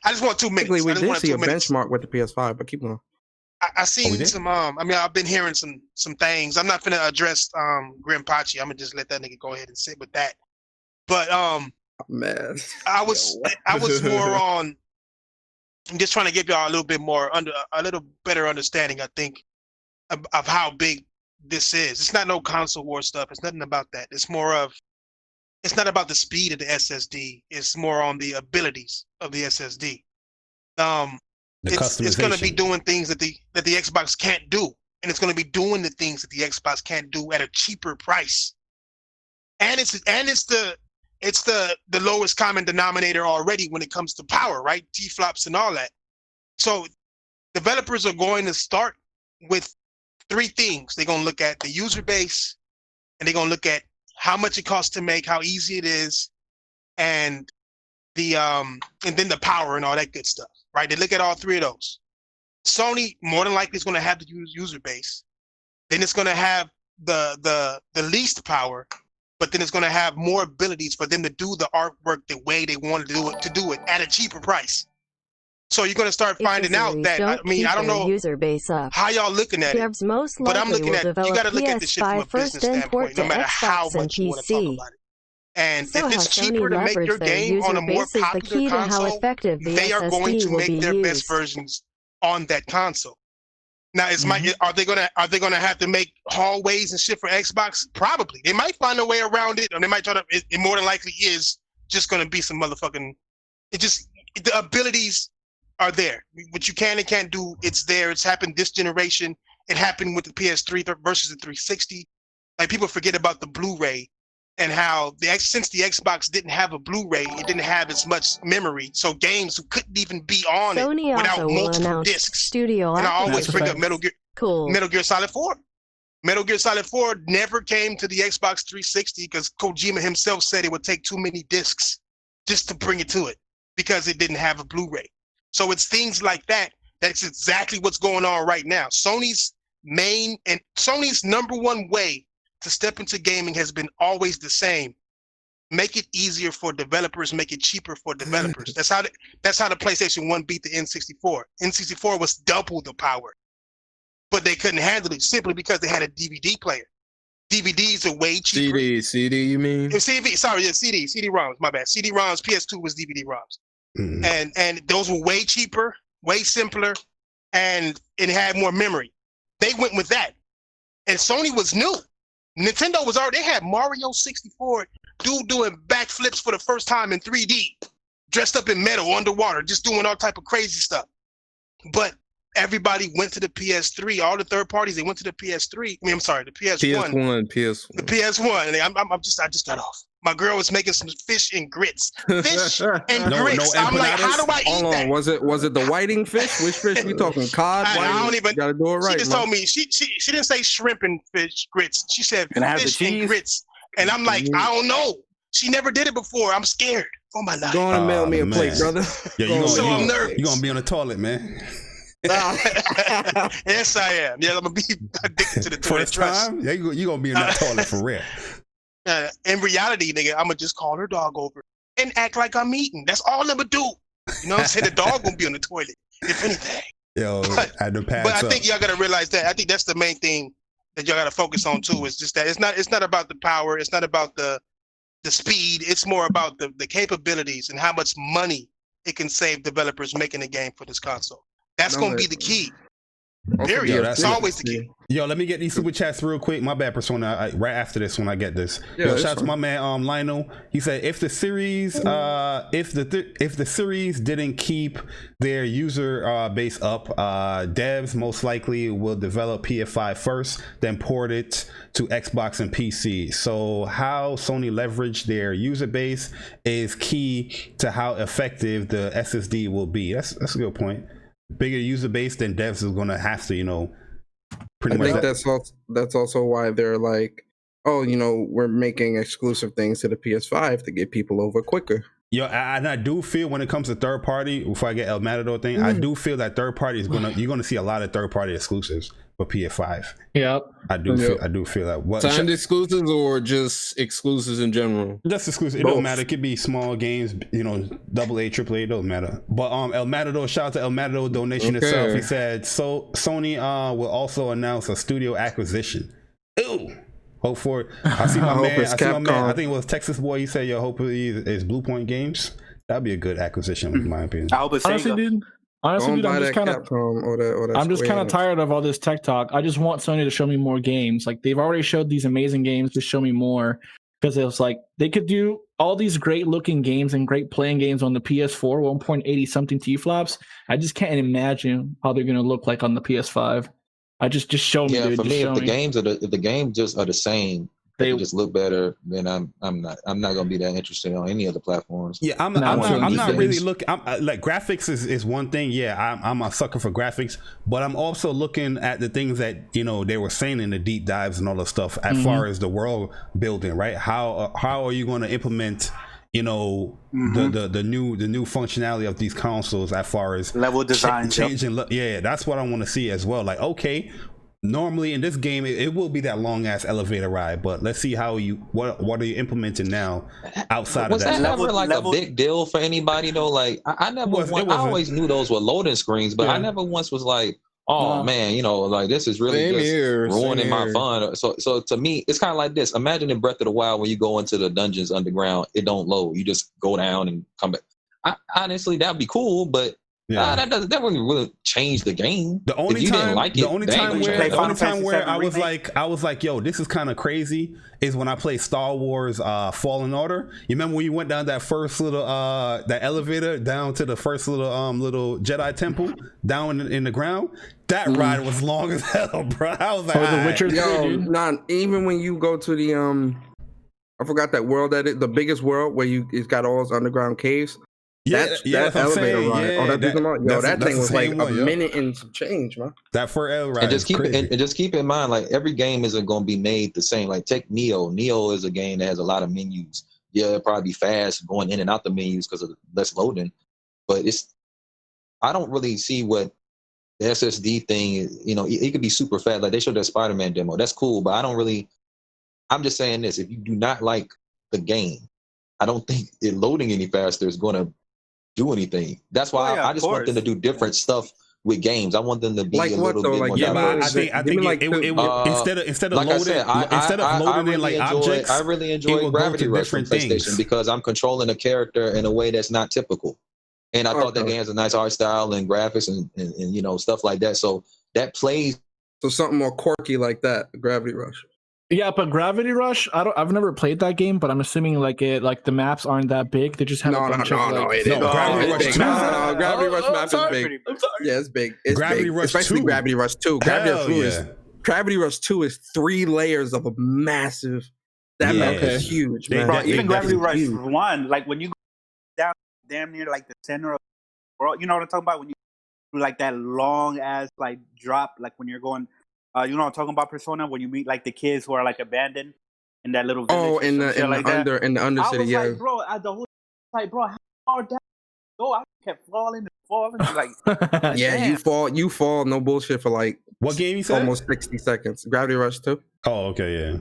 just want 2 minutes. We did see a benchmark with the PS5, but keep going. I seen some. I mean, I've been hearing some things. I'm not gonna address Grim Pachi. I'm gonna just let that nigga go ahead and sit with that. But man, I was more on. I'm just trying to give y'all a little better understanding. I think of how big this is. It's not no console war stuff. It's nothing about that. It's more of. It's not about the speed of the SSD. It's more on the abilities of the SSD. It's going to be doing things that the Xbox can't do, and it's going to be doing the things that the Xbox can't do at a cheaper price. And it's the lowest common denominator already when it comes to power, right? T-flops and all that. So developers are going to start with 3 things. They're going to look at the user base, and they're going to look at how much it costs to make, how easy it is, and then the power and all that good stuff, right? They look at all 3 of those. Sony more than likely is going to have the user base. Then it's going to have the least power, but then it's going to have more abilities for them to do the artwork the way they want to do it at a cheaper price. So you're going to start finding out that, I mean, I don't know user base up. how y'all looking at it, but I'm looking at, you got to look at this shit from a business standpoint, no matter how much you want to talk about it. And if it's cheaper to make your game on a more popular console, they are going to make their best versions on that console. Now, are they gonna have to make hallways and shit for Xbox? Probably. They might find a way around it, or they might try to. It more than likely is just gonna be some motherfucking. The abilities are there. What you can and can't do, it's there. It's happened this generation. It happened with the PS3 versus the 360. Like, people forget about the Blu-ray and how since the Xbox didn't have a Blu-ray, it didn't have as much memory. So games couldn't even be on Sony it without multiple discs. And I always bring up Metal Gear Solid 4. Metal Gear Solid 4 never came to the Xbox 360 because Kojima himself said it would take too many discs just to bring it to it because it didn't have a Blu-ray. So it's things like that. That's exactly what's going on right now. Sony's number one way to step into gaming has been always the same. make it easier for developers, make it cheaper for developers. That's how the PlayStation 1 beat the N64. N64 was double the power, but they couldn't handle it simply because they had a DVD player. DVDs are way cheaper. CD, you mean? CD-ROMs, my bad. CD-ROMs, PS2 was DVD-ROMs. And those were way cheaper, way simpler, and it had more memory. They went with that. And Sony was new. Nintendo was already, they had Mario 64, dude doing backflips for the first time in 3D, dressed up in metal underwater, just doing all type of crazy stuff. But everybody went to the PS3. All the third parties, they went to the PS3. I mean, I'm sorry, the PS1. PS1. The PS1. And I just got off. My girl was making some fish and grits. Fish and grits. I'm like, how do I eat that? Was it the whiting fish? Which fish we talking? Cod? I don't even. You gotta do it right. She just told me she didn't say shrimp and fish grits. She said fish and grits. And I'm like, I don't know. She never did it before. I'm scared. Oh my God. Go on and mail me a plate, brother. Yeah, I'm nervous. You're gonna be on the toilet, man. Yes, I am. Yeah, I'm gonna be addicted to the toilet. First time? Yeah, you're gonna be in that toilet for real. In reality, nigga, I'm gonna just call her dog over and act like I'm eating. That's all I'm gonna do. You know what I'm saying? The dog gonna be on the toilet, if anything. Yo, but I think y'all gotta realize that. I think that's the main thing that y'all gotta focus on too. Is just that it's not about the power. It's not about the speed. It's more about the capabilities and how much money it can save developers making a game for this console. That's gonna be the key. Period. Yo, it's always the key. Yo, let me get these super chats real quick. My bad, Persona. Right after this, when I get this. Yeah, yo, shout out to my man Lionel. He said if the series if the series didn't keep their user base up, devs most likely will develop PS5 first, then port it to Xbox and PC. So how Sony leveraged their user base is key to how effective the SSD will be. That's a good point. Bigger user base, then devs is gonna have to, pretty much. I think that's also why they're like, oh, we're making exclusive things to the PS5 to get people over quicker. Yo, and I do feel when it comes to third party, before I get El Matador thing, I do feel that third party you're gonna see a lot of third party exclusives for PS5. Yep. I do feel that. What timed exclusives or just exclusives in general? Just exclusive. It don't matter. It could be small games, AA, AAA, it don't matter. But El Matador, shout out to El Matador donation itself. He said Sony will also announce a studio acquisition. Ew. Hope for it. I see my man. I think it was Texas Boy. He said, hopefully it's Blue Point Games. That'd be a good acquisition, in my opinion. I hope it's honestly, dude, I'm just kind of tired of all this tech talk. I just want Sony to show me more games. Like, they've already showed these amazing games. Just show me more, because it was like they could do all these great looking games and great playing games on the PS4 1.80 something T-flops. I just can't imagine how they're gonna look like on the PS5. I just show me. Yeah, dude, for me, if the games just are the same, they just look better, then I'm not gonna be that interested on any other platforms. Yeah, I'm not really looking. Like, graphics is one thing. Yeah, I'm a sucker for graphics, but I'm also looking at the things that they were saying in the deep dives and all the stuff as far as the world building. Right? How are you going to implement the new functionality of these consoles as far as level design changing? Yeah, that's what I want to see as well. Like, okay, normally in this game it will be that long ass elevator ride, but let's see how what are you implementing now outside of that. Was that never like a big deal for anybody though? Like, I always knew those were loading screens, but I never once was like, oh man, like this is really just ruining my fun. So to me, it's kind of like this. Imagine in Breath of the Wild when you go into the dungeons underground, it don't load. You just go down and come back. Honestly, that'd be cool, but that wouldn't really change the game. The only time where I was like, yo, this is kind of crazy is when I played Star Wars Fallen Order. You remember when you went down that first little that elevator down to the first little Jedi temple down in the ground? That ride was long as hell, bro. I was like, The Witcher 3, dude. Even when you go to the I forgot that world, the biggest world where it's got all those underground caves. That elevator ride. That thing was like a minute and some change, man. That for L ride. And just keep in mind, like, every game isn't going to be made the same. Like, take Neo. Neo is a game that has a lot of menus. Yeah, it'll probably be fast going in and out the menus because of less loading. But I don't really see what the SSD thing is. It could be super fast. Like, they showed that Spider-Man demo. That's cool, but I'm just saying this: if you do not like the game, I don't think it loading any faster is going to do anything. That's why I just want them to do different stuff with games. I want them to be like a what little though? bit Like more diverse. I think like it would instead of like loading, instead of loading really in like enjoy, objects, I really it enjoy would Gravity go to Rush from different PlayStation things. because I'm controlling a character in a way that's not typical. And I thought that game has a nice art style and graphics and you know, stuff like that. So that plays. So something more quirky like that, Gravity Rush. Yeah, but Gravity Rush, I've never played that game, but I'm assuming like the maps aren't that big. They just have a bunch of like. Gravity Rush 2. No, Gravity Rush map is big. I'm sorry. Yeah, it's big. It's Gravity big. Rush Especially 2. Gravity Rush 2. Gravity Rush 2 is 3 layers of a massive. That map is huge, man. Bro, even Gravity Rush 1, like when you go down damn near like the center of the world, you know what I'm talking about? When you do like that long ass like drop, like when you're going, you know what I'm talking about, Persona, when you meet like the kids who are like abandoned in that little village. Oh, in the Undercity, I was yeah. like, bro, the whole like, bro, how far down go? I kept falling and falling. Like, yeah, damn. you fall, no bullshit, for like what game you said? Almost 60 seconds. Gravity Rush 2. Oh, okay, yeah.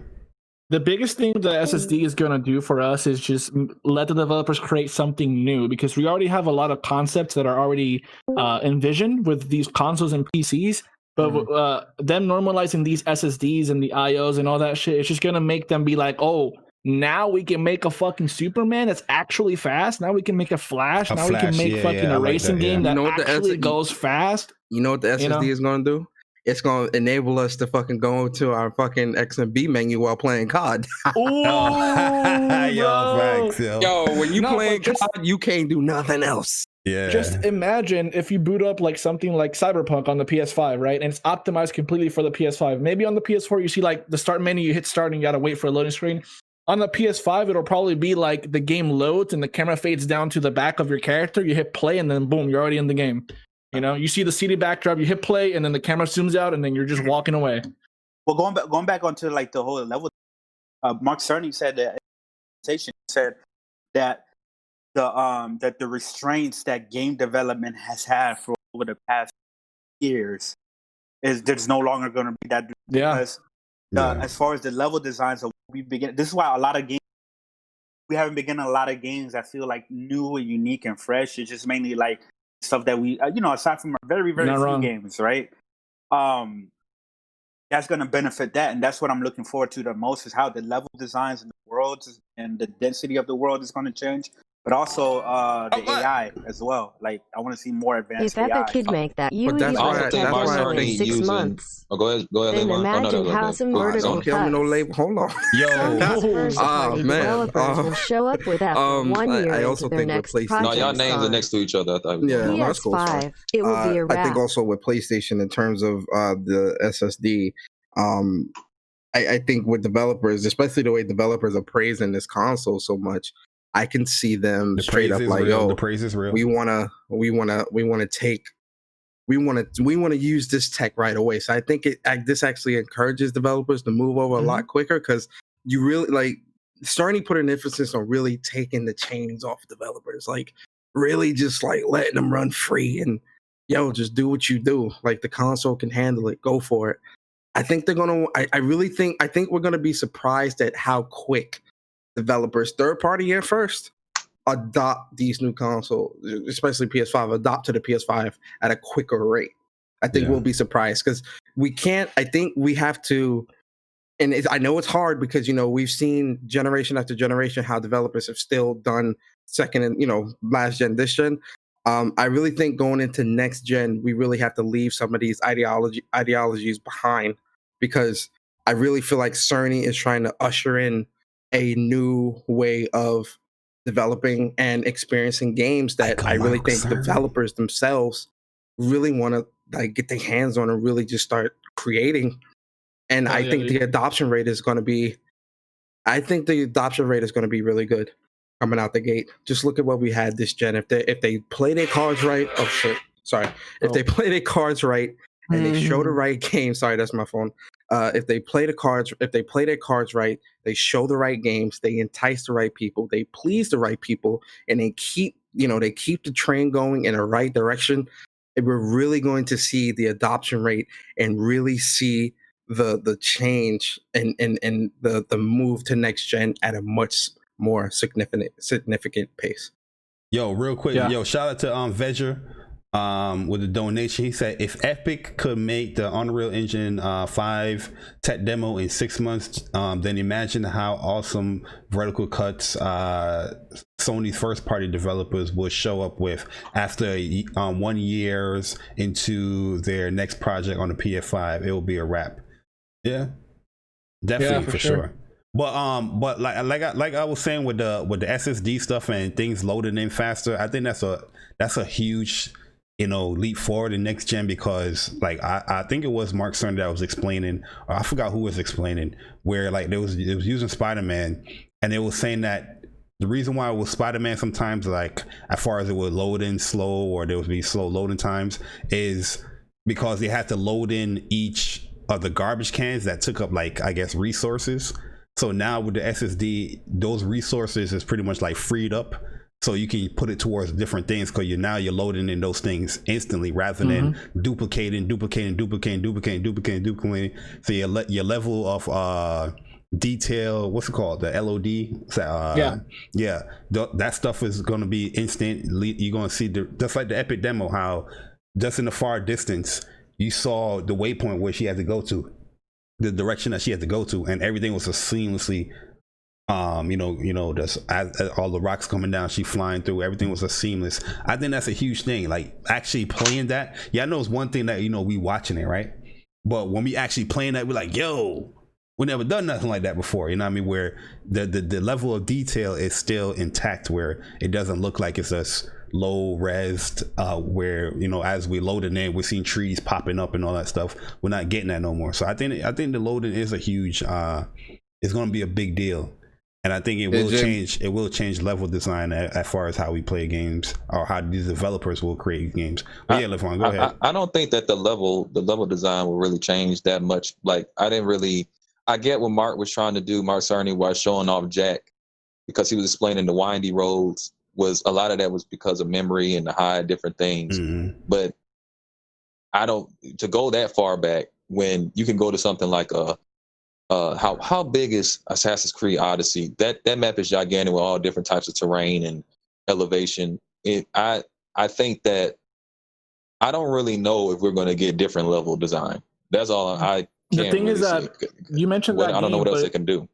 The biggest thing the SSD is going to do for us is just let the developers create something new, because we already have a lot of concepts that are already envisioned with these consoles and PCs. But them normalizing these SSDs and the IOs and all that shit, it's just going to make them be like, oh, now we can make a fucking Superman that's actually fast. Now we can make a Flash. We can make a racing game that actually goes fast. You know what the SSD is going to do? It's going to enable us to fucking go to our fucking XMB menu while playing COD. Yo, when you playing COD, you can't do nothing else. Yeah. Just imagine if you boot up like something like Cyberpunk on the PS5, right? And it's optimized completely for the PS5. Maybe on the PS4, you see like the start menu, you hit start and you got to wait for a loading screen. On the PS5, it'll probably be like the game loads and the camera fades down to the back of your character. You hit play and then boom, you're already in the game. You know, you see the CD backdrop, you hit play, and then the camera zooms out, and then you're just walking away. Well, going back onto like the whole level, Mark Cerny said that the restraints that game development has had for over the past years is there's no longer going to be that. Because as far as the level designs, this is why a lot of games we haven't begun a lot of games that feel like new and unique and fresh. It's just mainly like stuff that we, aside from our very, very few games, right? That's going to benefit that. And that's what I'm looking forward to the most, is how the level designs in the worlds and the density of the world is going to change. But also the AI as well. Like, I want to see more advanced AI. If Epic could make that, you would I also think Mark Cerny in 6 months. Oh, go ahead. Then imagine how some vertical Don't kill me no label. Hold on. Developers will show up with after 1 year I also into their think next with PlayStation. project. No, y'all names are next to each other. I thought. Yeah, that's cool. PS5, it will be a wrap. I think also with PlayStation in terms of the SSD, I think with developers, especially the way developers are praising this console so much, I can see them straight up like, "Yo, the praise is real. We wanna use this tech right away." So I think this actually encourages developers to move over a lot quicker, because you really like starting to put an emphasis on really taking the chains off developers, like really just like letting them run free and just do what you do. Like the console can handle it, go for it. I think they're gonna. I think we're gonna be surprised at how quick developers, third party and first, adopt these new consoles, especially PS5, adopt to the PS5 at a quicker rate. I think we'll be surprised, because we can't. I think we have to, and I know it's hard because we've seen generation after generation how developers have still done second and last gen, this gen. I really think going into next gen, we really have to leave some of these ideologies behind, because I really feel like Cerny is trying to usher in a new way of developing and experiencing games that I really think developers themselves really want to like get their hands on and really just start creating. And I think the adoption rate is going to be, really good coming out the gate. Just look at what we had this gen. If they play their cards right, if they play their cards right and they show the right game, that's my phone. If they play their cards right, they show the right games, they entice the right people, they please the right people, and they keep the train going in the right direction. And we're really going to see the adoption rate and really see the change and the move to next gen at a much more significant pace. Yo, real quick, shout out to Vedger with the donation. He said if Epic could make the Unreal Engine 5 tech demo in 6 months, then imagine how awesome vertical cuts Sony's first party developers will show up with after 1 year into their next project on the PS5. It will be a wrap. Yeah, definitely, for sure. But like I was saying with the SSD stuff and things loading in faster, I think that's a huge leap forward in next gen, because like I think it was Mark Cerny that was explaining, or I forgot who was explaining, where like it was using Spider-Man, and they was saying that the reason why it was Spider-Man sometimes, like as far as it would load in slow or there would be slow loading times, is because they had to load in each of the garbage cans that took up, like, I guess, resources. So now with the SSD, those resources is pretty much like freed up, so you can put it towards different things, because you're loading in those things instantly rather than duplicating. So your level of detail, what's it called, the LOD, that stuff is going to be instant. You're going to see just like the Epic demo, how just in the far distance you saw the waypoint where she had to go to, the direction that she had to go to, and everything was so seamlessly just as all the rocks coming down, she flying through, everything was a seamless. I think that's a huge thing, like actually playing that. I know it's one thing that we watching it, right? But when we actually playing that, we're like, yo, we never done nothing like that before, you know what I mean? Where the level of detail is still intact, where it doesn't look like it's just low res, where as we load it in, we're seeing trees popping up and all that stuff. We're not getting that no more. So I think the loading is a huge it's going to be a big deal, and I think it will change level design as far as how we play games, or how these developers will create games. But Lefon, go ahead. I don't think that the level design will really change that much. Like, I get what Mark was trying to do, Mark Cerny, was showing off Jack, because he was explaining the windy roads. Was a lot of that was because of memory and to hide different things. But I don't, to go that far back, when you can go to something like how big is Assassin's Creed Odyssey? That map is gigantic with all different types of terrain and elevation. I think that I don't really know if we're going to get different level design. That's all I can't. The thing really is that you mentioned that I don't know what else they can do.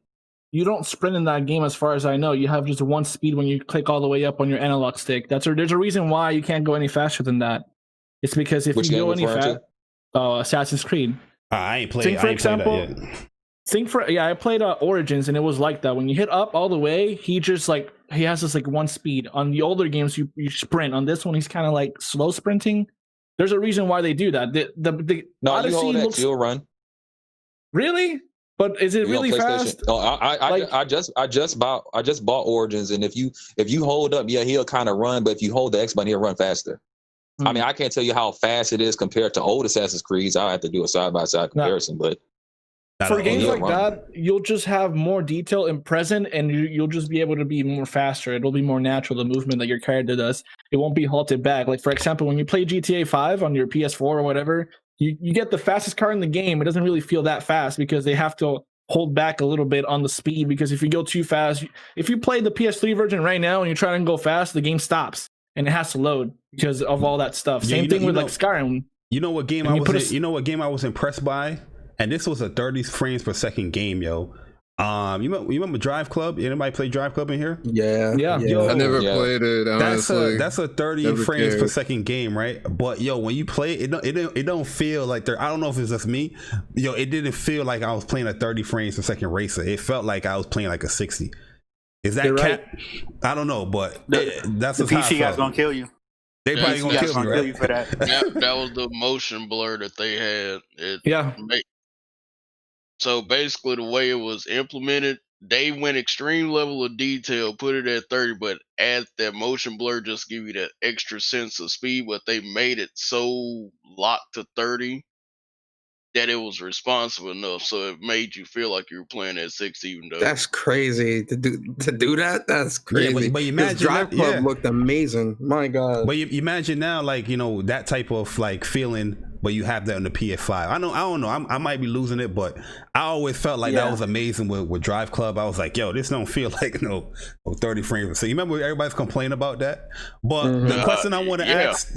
You don't sprint in that game, as far as I know. You have just one speed when you click all the way up on your analog stick. There's a reason why you can't go any faster than that. It's because if you go any faster, Assassin's Creed. I ain't played. For example, I played Origins, and it was like that. When you hit up all the way, he has this like one speed. On the older games, you sprint. On this one, he's kind of like slow sprinting. There's a reason why they do that. No, Odyssey you hold X, you'll run. Really? But is it really fast? Oh, I just bought Origins, and if you hold up, he'll kind of run, but if you hold the X button, he'll run faster. I mean, I can't tell you how fast it is compared to old Assassin's Creeds. I'll have to do a side-by-side comparison, but for games like that, you'll just have more detail in present, and you'll just be able to be more faster. It'll be more natural, the movement that your character does. It won't be halted back. Like, for example, when you play GTA 5 on your PS4 or whatever, you get the fastest car in the game. It doesn't really feel that fast because they have to hold back a little bit on the speed, because if you go too fast, if you play the PS3 version right now and you're trying to go fast, the game stops and it has to load because of all that stuff. Same thing with like Skyrim. You know what game I was impressed by? And this was a 30 frames per second game, yo. You remember Drive Club? Anybody play Drive Club in here? Yeah. Yo, I never played it. Honestly, that's a 30 frames per second game, right? But yo, when you play it, it don't feel like I don't know if it's just me. Yo, it didn't feel like I was playing a 30 frames per second racer. It felt like I was playing like a 60. Is that right? I don't know, but that's the PC guy's gonna kill you. They probably gonna kill you, right? You for that. That was the motion blur that they had. So basically, the way it was implemented, they went extreme level of detail, put it at 30, but add that motion blur, just give you that extra sense of speed. But they made it so locked to 30 that it was responsive enough, so it made you feel like you were playing at 60, even though that's crazy to do that. That's crazy. Yeah, but imagine Drive Club looked amazing. My God. But you imagine now, like that type of like feeling but you have that on the PS5. I don't know. I might be losing it, but I always felt like that was amazing with Drive Club. I was like, yo, this don't feel like 30 frames. So you remember everybody's complaining about that? But the question I want to ask,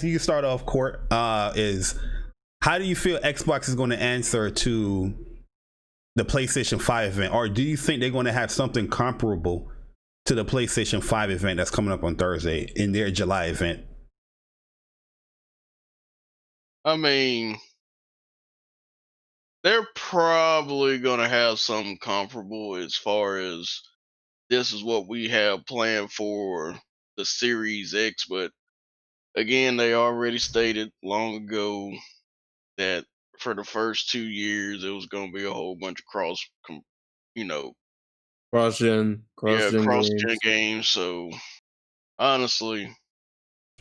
you can start off, Court, is how do you feel Xbox is going to answer to the PlayStation 5 event, or do you think they're going to have something comparable to the PlayStation 5 event that's coming up on Thursday in their July event? I mean, they're probably going to have something comparable as far as this is what we have planned for the Series X, but again, they already stated long ago that for the first 2 years it was going to be a whole bunch of cross-gen games. So honestly,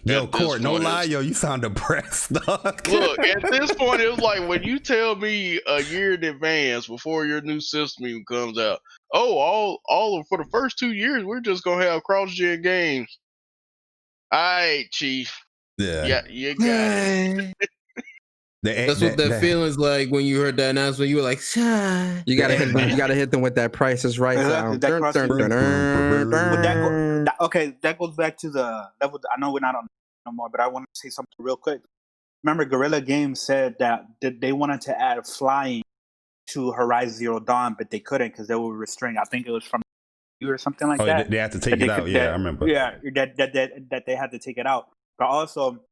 yo, Court, no lie, yo, you sound depressed, dog. Look, at this point, it was like when you tell me a year in advance before your new system even comes out, for the first 2 years, we're just gonna have cross-gen games. All right, Chief. Yeah, you got it. That's what that feeling's like when you heard that announcement. You were like, "Sigh." You gotta hit them with that Price is Right sound. Okay, that goes back to the level. I know we're not on no more, but I want to say something real quick. Remember, Guerrilla Games said that they wanted to add flying to Horizon Zero Dawn, but they couldn't because they were restrained. I think it was from you or something like that. They had to take it out. I remember. Yeah, that they had to take it out. But also,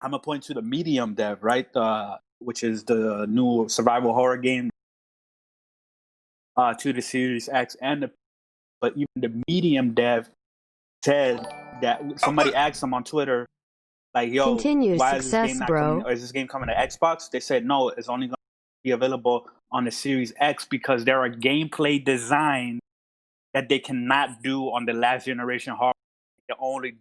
I'm gonna point to the Medium dev, right? Which is the new survival horror game to the Series X but even the Medium dev said that somebody asked them on Twitter, like, "Yo, why is this game not coming? Or is this game coming to Xbox?" They said, "No, it's only going to be available on the Series X because there are gameplay designs that they cannot do on the last generation hardware. They only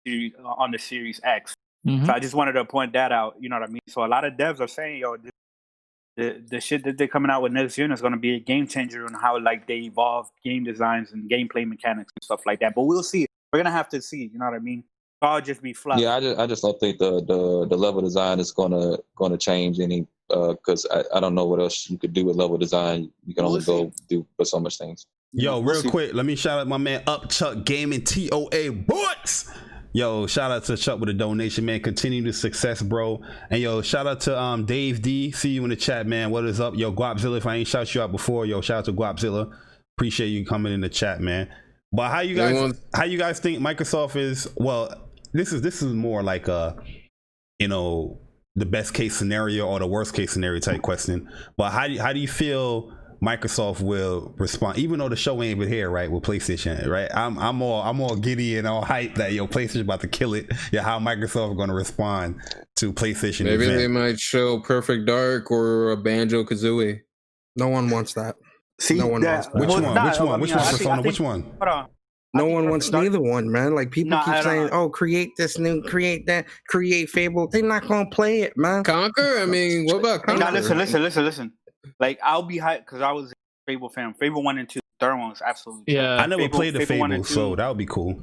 do on the Series X." Mm-hmm. So I just wanted to point that out. You know what I mean? So a lot of devs are saying, "Yo, the shit that they're coming out with next year is going to be a game changer on how like they evolve game designs and gameplay mechanics and stuff like that." But we'll see. We're gonna have to see. You know what I mean? I'll just be fluff. Yeah, I just don't think the level design is gonna change any because I don't know what else you could do with level design. You can only go do for so much things. Yo, real quick, let me shout out my man Up Chuck Gaming TOA Boys. Yo, shout out to Chuck with a donation, man. Continue the success, bro. And yo, shout out to Dave D. See you in the chat, man. What is up? Yo, Guapzilla, if I ain't shout you out before, yo, shout out to Guapzilla. Appreciate you coming in the chat, man. But how you guys think Microsoft is? Well, this is more like the best case scenario or the worst case scenario type question. But how do you feel Microsoft will respond, even though the show ain't even here, right? With PlayStation, right? I'm all giddy and all hyped that PlayStation about to kill it. Yeah, how Microsoft going to respond to PlayStation? Maybe they might show Perfect Dark or a Banjo-Kazooie. No one wants that. See, no one wants that. Which one? Persona? Which one? Hold on. No one wants neither one, man. Like people keep saying, "Oh, create this new, create that, create Fable." They're not gonna play it, man. Conquer? I mean, what about Conquer? Now listen. Like I'll be hyped because I was a Fable fan. Fable 1 and 2, third one was absolutely. Yeah, I never played the Fable, so that would be cool.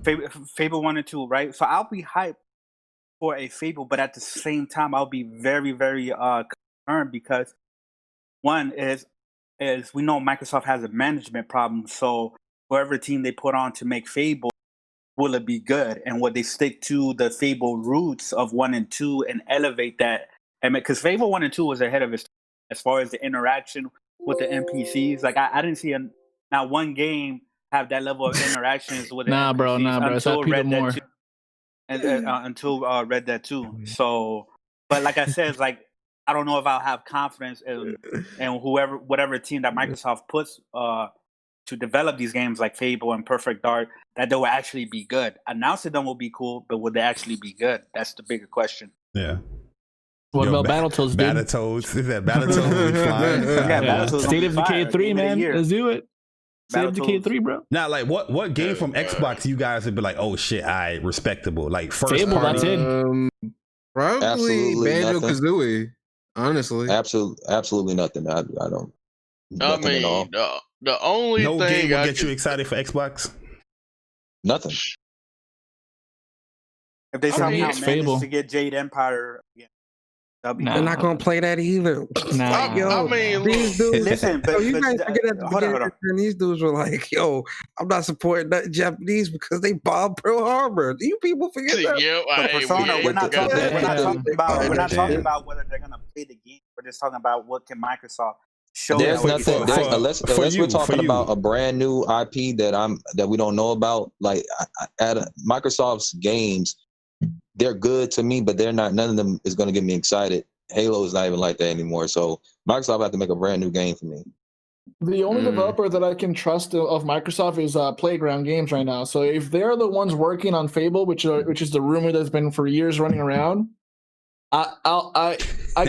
Fable 1 and 2, right? So I'll be hyped for a Fable, but at the same time, I'll be very, very concerned because one is we know Microsoft has a management problem. So whoever team they put on to make Fable, will it be good? And would they stick to the Fable roots of 1 and 2 and elevate that? And because Fable 1 and 2 was ahead of its as far as the interaction with the NPCs. Like I didn't see not one game have that level of interactions with the NPCs until Red Dead 2. Until Red Dead 2. So, but like I said, it's like I don't know if I'll have confidence in whatever team that Microsoft puts to develop these games like Fable and Perfect Dark, that they will actually be good. Announcing them will be cool, but would they actually be good? That's the bigger question. Yeah. What about Battletoads, dude? Battletoads. Is that Battletoads? Battletoads. State of Decay 3, man. Let's do it. State of Decay 3, bro. Now, like, what game from Xbox you guys would be like, oh shit, respectable, like first Fable, party? That's it. Probably Banjo-Kazooie. Honestly, absolutely nothing. I don't. I mean, the only no game will get you excited for Xbox. Nothing. If they somehow manage to get Jade Empire again. They're not gonna play that either. Nah. Yo, I mean, these dudes. Listen, but you guys forget at the hold on, beginning, and these dudes were like, "Yo, I'm not supporting the Japanese because they bombed Pearl Harbor." Do you people forget that? But Persona, we're not talking about whether they're gonna play the game. We're just talking about what can Microsoft show. There's nothing. Unless we're talking about a brand new IP that we don't know about. Like Microsoft's games, they're good to me, but they're not. None of them is going to get me excited. Halo is not even like that anymore. So Microsoft have to make a brand new game for me. The only developer that I can trust of Microsoft is Playground Games right now. So if they're the ones working on Fable, which is the rumor that's been for years running around, I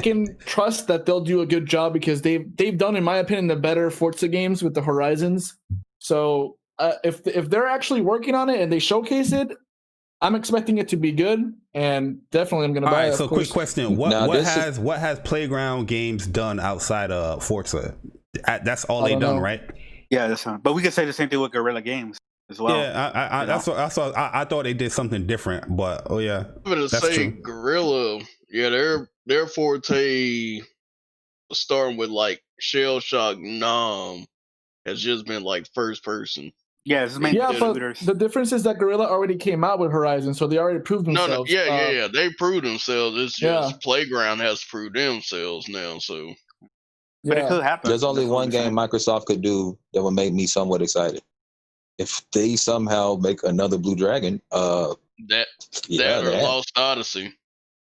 can trust that they'll do a good job because they've done, in my opinion, the better Forza games with the Horizons. So if they're actually working on it and they showcase it, I'm expecting it to be good, and definitely I'm going to buy it. All right, so quick question: what has Playground Games done outside of Forza? That's all they done, right? Yeah, that's fine. But we can say the same thing with Guerrilla Games as well. Yeah, that's what I saw. I thought they did something different, but I'm gonna say true. Guerrilla. Yeah, their forte, starting with like Shell Shock Nom, has just been like first person. Yeah, it's mainly but the difference is that Guerrilla already came out with Horizon, so they already proved themselves. Yeah, they proved themselves. It's just Playground has to prove themselves now. So, but it could happen. There's only one game Microsoft could do that would make me somewhat excited. If they somehow make another Blue Dragon, or Lost Odyssey,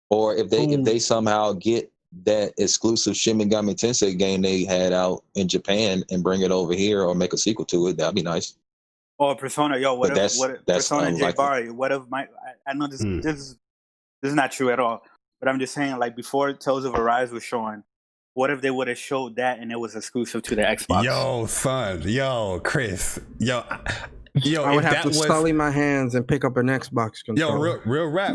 or if they somehow get that exclusive Shin Megami Tensei game they had out in Japan and bring it over here, or make a sequel to it, that'd be nice. Or Persona, what if Persona J Barry? What if I know this is not true at all, but I'm just saying, like before Tales of Arise was showing, what if they would have showed that and it was exclusive to the Xbox? Yo, son, yo, Chris, yo, I would have to sully my hands and pick up an Xbox controller. Yo, real rap,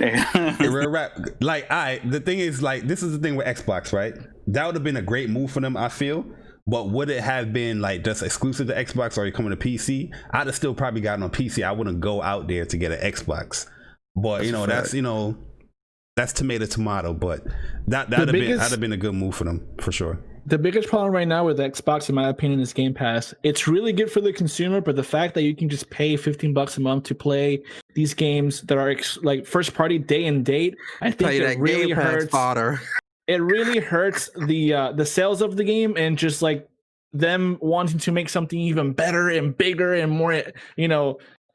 real rap. Like, the thing is, like, this is the thing with Xbox, right? That would have been a great move for them, I feel. But would it have been like just exclusive to Xbox, or are you coming to PC? I'd have still probably gotten on PC. I wouldn't go out there to get an Xbox. But that's tomato. But that'd have been a good move for them for sure. The biggest problem right now with Xbox, in my opinion, is Game Pass. It's really good for the consumer, but the fact that you can just pay $15 a month to play these games that are like first party day and date, I think it really hurts. It really hurts the sales of the game, and just like them wanting to make something even better and bigger and more,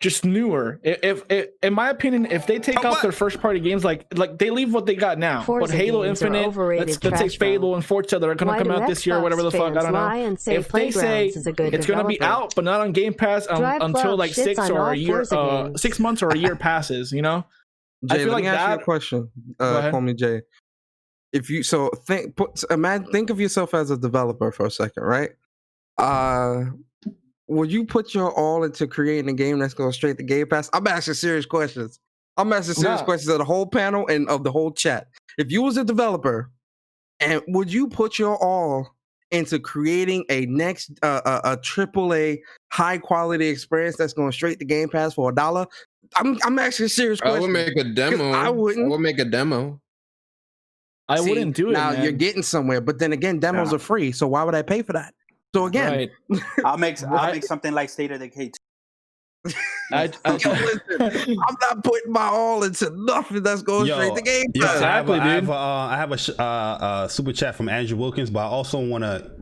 just newer. If in my opinion, if they take out their first party games, like they leave what they got now. Forza but Halo Infinite, let's say Fable and Forza that are going to come out this year or whatever the fuck, I don't know. If they say it's going to be out but not on Game Pass until like 6 months or a year passes, Jay, I feel like ask you a question. Call me Jay. If you think of yourself as a developer for a second, right? Would you put your all into creating a game that's going straight to Game Pass? I'm asking serious questions. I'm asking serious questions of the whole panel and of the whole chat. If you was a developer, and would you put your all into creating a next a AAA high quality experience that's going straight to Game Pass for $1? I'm asking serious questions. I would make a demo. I would make a demo. I wouldn't do it. Now you're getting somewhere, but then again, demos are free, so why would I pay for that? So again, I'll make something like State of Decay 2. Listen, I'm not putting my all into nothing that's going straight to Game Pass. Exactly, dude. I have a super chat from Andrew Wilkins, but I also want to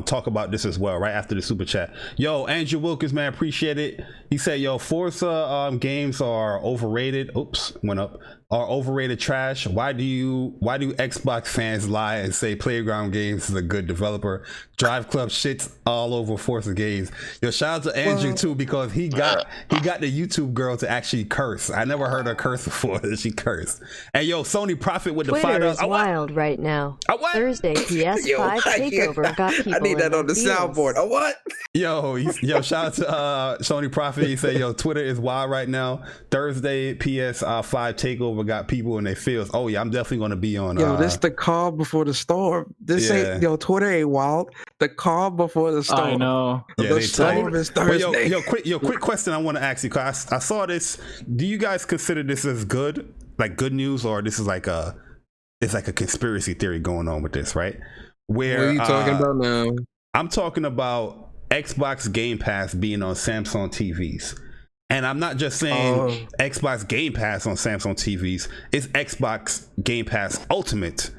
talk about this as well right after the super chat. Yo, Andrew Wilkins, man, appreciate it. He said, yo, Forza games are overrated. Oops, went up. Are overrated trash. Why do Xbox fans lie and say Playground Games is a good developer? Drive Club shits all over Forza games. Yo, shout out to Andrew too, because he got the YouTube girl to actually curse. I never heard her curse before. She cursed. And yo, Sony Profit with the Twitter is wild right now. Thursday PS5 takeover got people. I need that on the soundboard. What? Yo, shout out to Sony Profit. He said, yo, Twitter is wild right now. Thursday PS5 takeover got people in their fields. Oh yeah, I'm definitely gonna be on. Yo, this the calm before the storm. This ain't Twitter ain't wild. The calm before the storm. I know. Yeah, the storm is Thursday. Yo, quick question I want to ask you, because I saw this. Do you guys consider this as good, like good news, or this is like it's like a conspiracy theory going on with this, right? Where what are you talking about now? I'm talking about Xbox Game Pass being on Samsung TVs. And I'm not just saying Xbox Game Pass on Samsung TVs. It's Xbox Game Pass Ultimate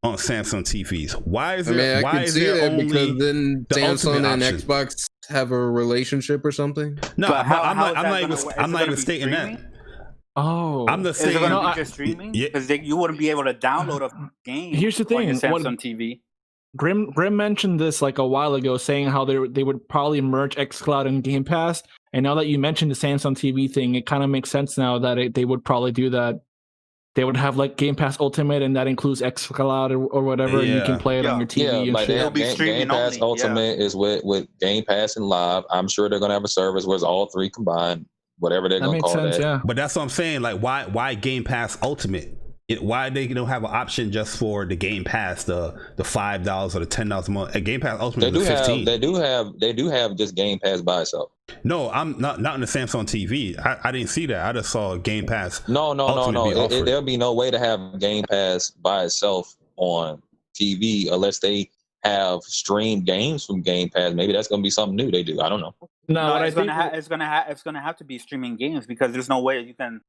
on Samsung TVs. Why is there? Why is there only because then the Samsung and option? Xbox have a relationship or something? No, I'm not even stating that. Oh, I'm the same. Is it going to be just streaming? Because you wouldn't be able to download a game. Here's the thing: on your Samsung TV. Grim mentioned this like a while ago, saying how they would probably merge xCloud and Game Pass. And now that you mentioned the Samsung TV thing, it kind of makes sense now that they would probably do that. They would have like Game Pass Ultimate, and that includes xCloud or whatever, and you can play it on your TV. And like shit. It'll be Game Pass Ultimate is with Game Pass and Live. I'm sure they're gonna have a service where it's all three combined, whatever they're gonna call that. Yeah. But that's what I'm saying. Like, why Game Pass Ultimate? Why they don't have an option just for the Game Pass, the $5 or the $10 a month? Game Pass Ultimate is $15. They do have just Game Pass by itself. No, I'm not in the Samsung TV. I didn't see that. I just saw Game Pass. No. There'll be no way to have Game Pass by itself on TV unless they have streamed games from Game Pass. Maybe that's going to be something new they do. I don't know. No, it's gonna have to be streaming games because there's no way you can.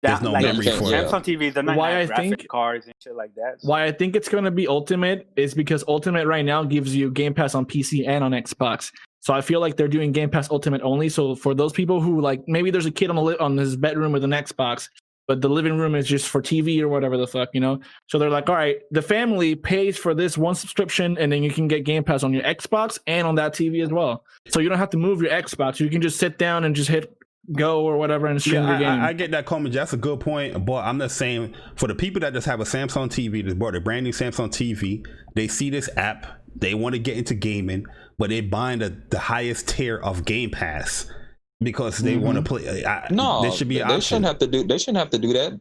There's no memory for it. Samsung TVs, they're not graphic cards and shit like that. Why I think it's going to be Ultimate is because Ultimate right now gives you Game Pass on PC and on Xbox. So I feel like they're doing Game Pass Ultimate only. So for those people who like, maybe there's a kid on his bedroom with an Xbox, but the living room is just for TV or whatever the fuck, you know? So they're like, all right, the family pays for this one subscription, and then you can get Game Pass on your Xbox and on that TV as well. So you don't have to move your Xbox. You can just sit down and just hit go or whatever and stream your game. I get that comment. That's a good point, but I'm just saying for the people that just have a Samsung TV, they bought a brand new Samsung TV, they see this app, they want to get into gaming, but they buying the highest tier of Game Pass because they want to play. There should be an option. They shouldn't have to do that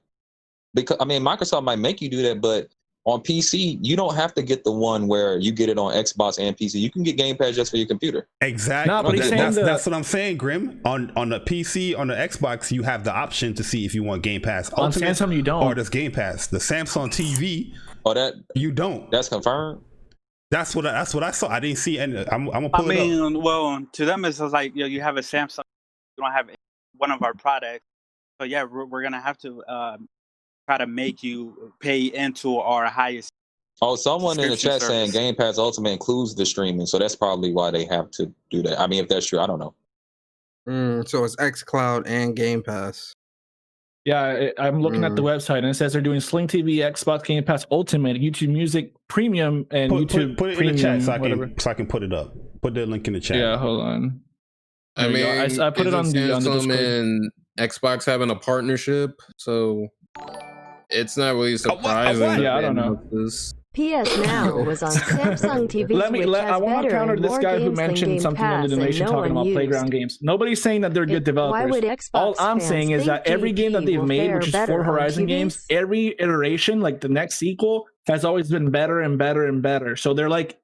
because Microsoft might make you do that, but on PC, you don't have to get the one where you get it on Xbox and PC. You can get Game Pass just for your computer. Exactly. No, that's what I'm saying, Grim. On the PC, on the Xbox, you have the option to see if you want Game Pass Ultimate. On Samsung, you don't. Or does Game Pass. The Samsung TV, you don't. That's confirmed. That's what I saw. I didn't see any. I'm gonna pull it up. Well, to them it's like you have a Samsung. You don't have one of our products. So yeah, we're gonna have to. Try to make you pay into our highest. Oh, someone in the chat saying Game Pass Ultimate includes the streaming, so that's probably why they have to do that. I mean, if that's true, I don't know. So it's xCloud and Game Pass. Yeah, I'm looking at the website and it says they're doing Sling TV, Xbox Game Pass Ultimate, YouTube Music Premium, and YouTube put it Premium, in the chat so I can put it up. Put the link in the chat. Yeah, hold on. I mean, I put it on the Discord. And Xbox having a partnership, so. It's not really surprising. Yeah, I don't know. PS Now was on Samsung TV. I want to counter this guy who mentioned something on the donation talking about playground games. Nobody's saying that they're good developers. All I'm saying is that every game that they've made, which is 4 Horizon games, every iteration, like the next sequel, has always been better and better and better. So they're like,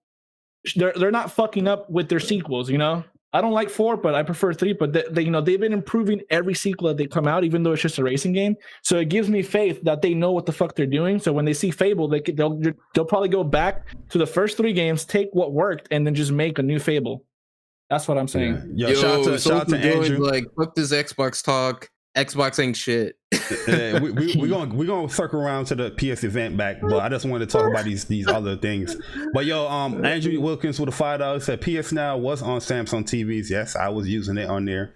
they're not fucking up with their sequels, you know? I don't like 4, but I prefer 3. But they've been improving every sequel that they come out, even though it's just a racing game. So it gives me faith that they know what the fuck they're doing. So when they see Fable, they'll probably go back to the first 3 games, take what worked, and then just make a new Fable. That's what I'm saying. Yeah. Yo, shout out to Andrew. Like, fuck this Xbox talk. Xbox ain't shit. We're gonna circle around to the PS event back, but I just wanted to talk about these other things. But yo, Andrew Wilkins with a $5 said PS Now was on Samsung TVs. Yes, I was using it on there,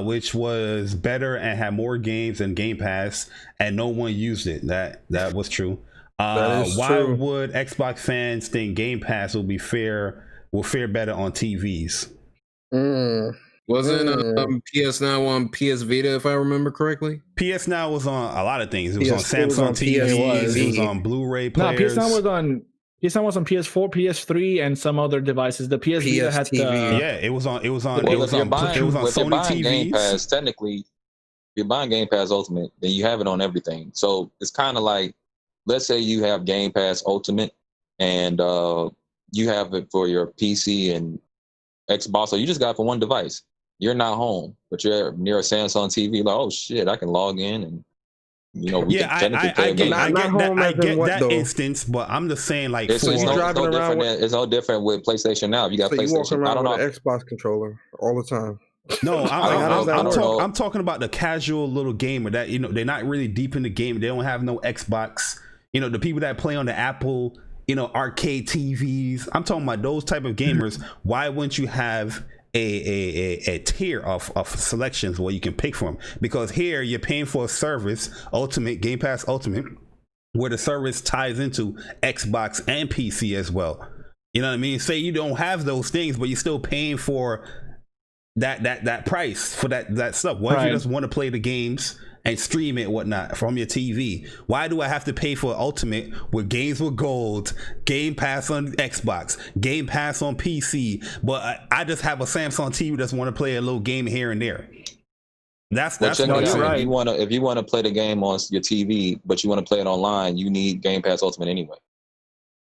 which was better and had more games than Game Pass, and no one used it. That was true. Why would Xbox fans think Game Pass will fare better on TVs? Wasn't PS Now on PS Vita, if I remember correctly? PS Now was on a lot of things. It was on Samsung TVs. It was on Blu-ray players. No, PS Now was on PS4, PS3, and some other devices. The PS Vita had it was on Sony TVs. Game Pass, technically, if you're buying Game Pass Ultimate, then you have it on everything. So it's kind of like, let's say you have Game Pass Ultimate, and you have it for your PC and Xbox, so you just got it for one device. You're not home, but you're near a Samsung TV. Like, oh shit, I can log in and you know, we can I get that instance, but I'm just saying, like, it's all different with PlayStation now. If you got PlayStation, you walking around I don't know. with an Xbox controller all the time. No, I'm talking about the casual little gamer that, you know, they're not really deep in the game. They don't have no Xbox. You know, the people that play on the Apple, you know, arcade TVs. I'm talking about those type of gamers. Why wouldn't you have a tier of selections where you can pick from? Because here you're paying for a service, Ultimate, Game Pass Ultimate, where the service ties into Xbox and PC as well. You know what I mean? Say you don't have those things, but you're still paying for that price for that stuff. What if you just want to play the games and stream it, whatnot, from your TV? Why do I have to pay for Ultimate with games with gold, Game Pass on Xbox, Game Pass on PC, but I just have a Samsung TV that's want to play a little game here and there? That's right. If you want to play the game on your TV, but you want to play it online, you need Game Pass Ultimate anyway.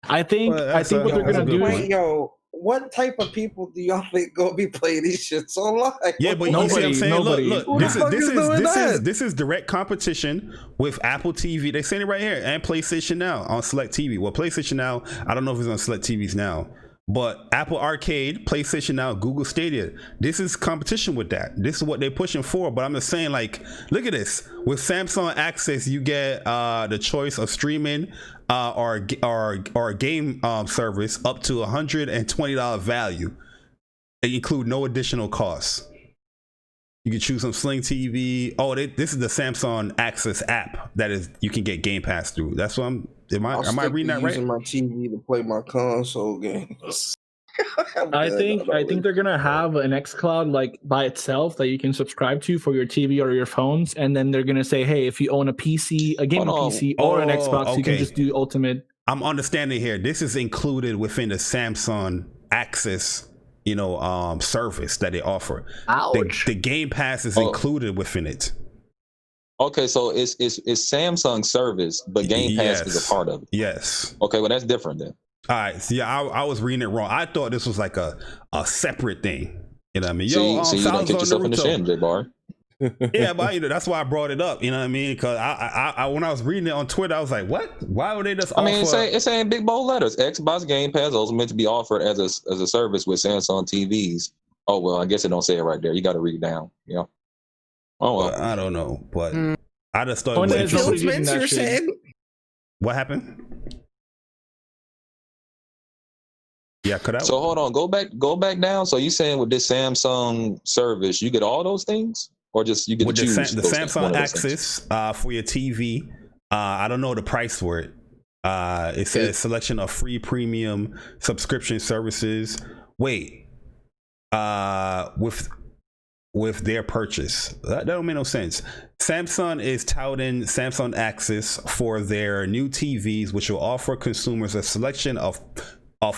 I think what they're gonna do is, what type of people do y'all think gonna be playing these shits online? Yeah, but you see what I'm saying? Look, this is direct competition with Apple TV. They're saying it right here, and PlayStation Now on Select TV. Well, PlayStation Now, I don't know if it's on Select TVs now, but Apple Arcade, PlayStation Now, Google Stadia. This is competition with that. This is what they're pushing for. But I'm just saying, like, look at this. With Samsung Access, you get the choice of streaming or game service up to $120 value. They include no additional costs. You can choose some Sling TV. Oh, this is the Samsung Access app that is you can get Game Pass through. That's what am I reading that right? Using my TV to play my console games. I think they're gonna have an xCloud like by itself that you can subscribe to for your TV or your phones, and then they're gonna say, hey, if you own a PC, a gaming PC or an Xbox, you can just do Ultimate. I'm understanding here. This is included within the Samsung Access, you know, service that they offer. Ouch. The Game Pass is included within it. Okay, so it's Samsung service, but Game Pass is a part of it. Yes. Okay, well that's different then. All right. See, I was reading it wrong. I thought this was like a separate thing. You know what I mean? So you don't get yourself in the shin, J-Bar. Yeah, but that's why I brought it up. You know what I mean? Because I when I was reading it on Twitter, I was like, "What? Why would they just?" I mean, it's saying big bold letters: Xbox Game Pass Ultimate to be offered as a service with Samsung TVs. Oh well, I guess it don't say it right there. You got to read it down. Yeah. Oh well, I don't know, but I just thought. What happened? Yeah, cut out. So hold on, go back down. So you saying with this Samsung service, you get all those things, or just you get with to choose the Samsung Access for your TV? I don't know the price for it. It says selection of free premium subscription services. Wait, with their purchase, that don't make no sense. Samsung is touting Samsung Access for their new TVs, which will offer consumers a selection of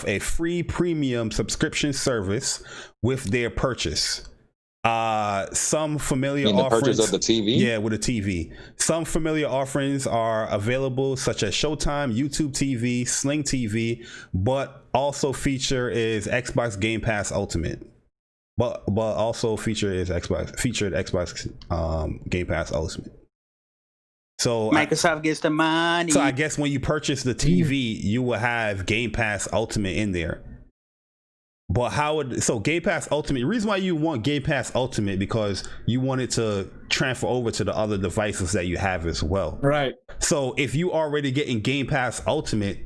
a free premium subscription service with their purchase. Some familiar offerings. Purchase of the TV? Yeah, with a TV. Some familiar offerings are available, such as Showtime, YouTube TV, Sling TV, but also feature is Xbox Game Pass Ultimate. But also featured Xbox Game Pass Ultimate. So Microsoft gets the money. So I guess when you purchase the TV, you will have Game Pass Ultimate in there. But Game Pass Ultimate, the reason why you want Game Pass Ultimate, because you want it to transfer over to the other devices that you have as well. Right. So if you already getting Game Pass Ultimate,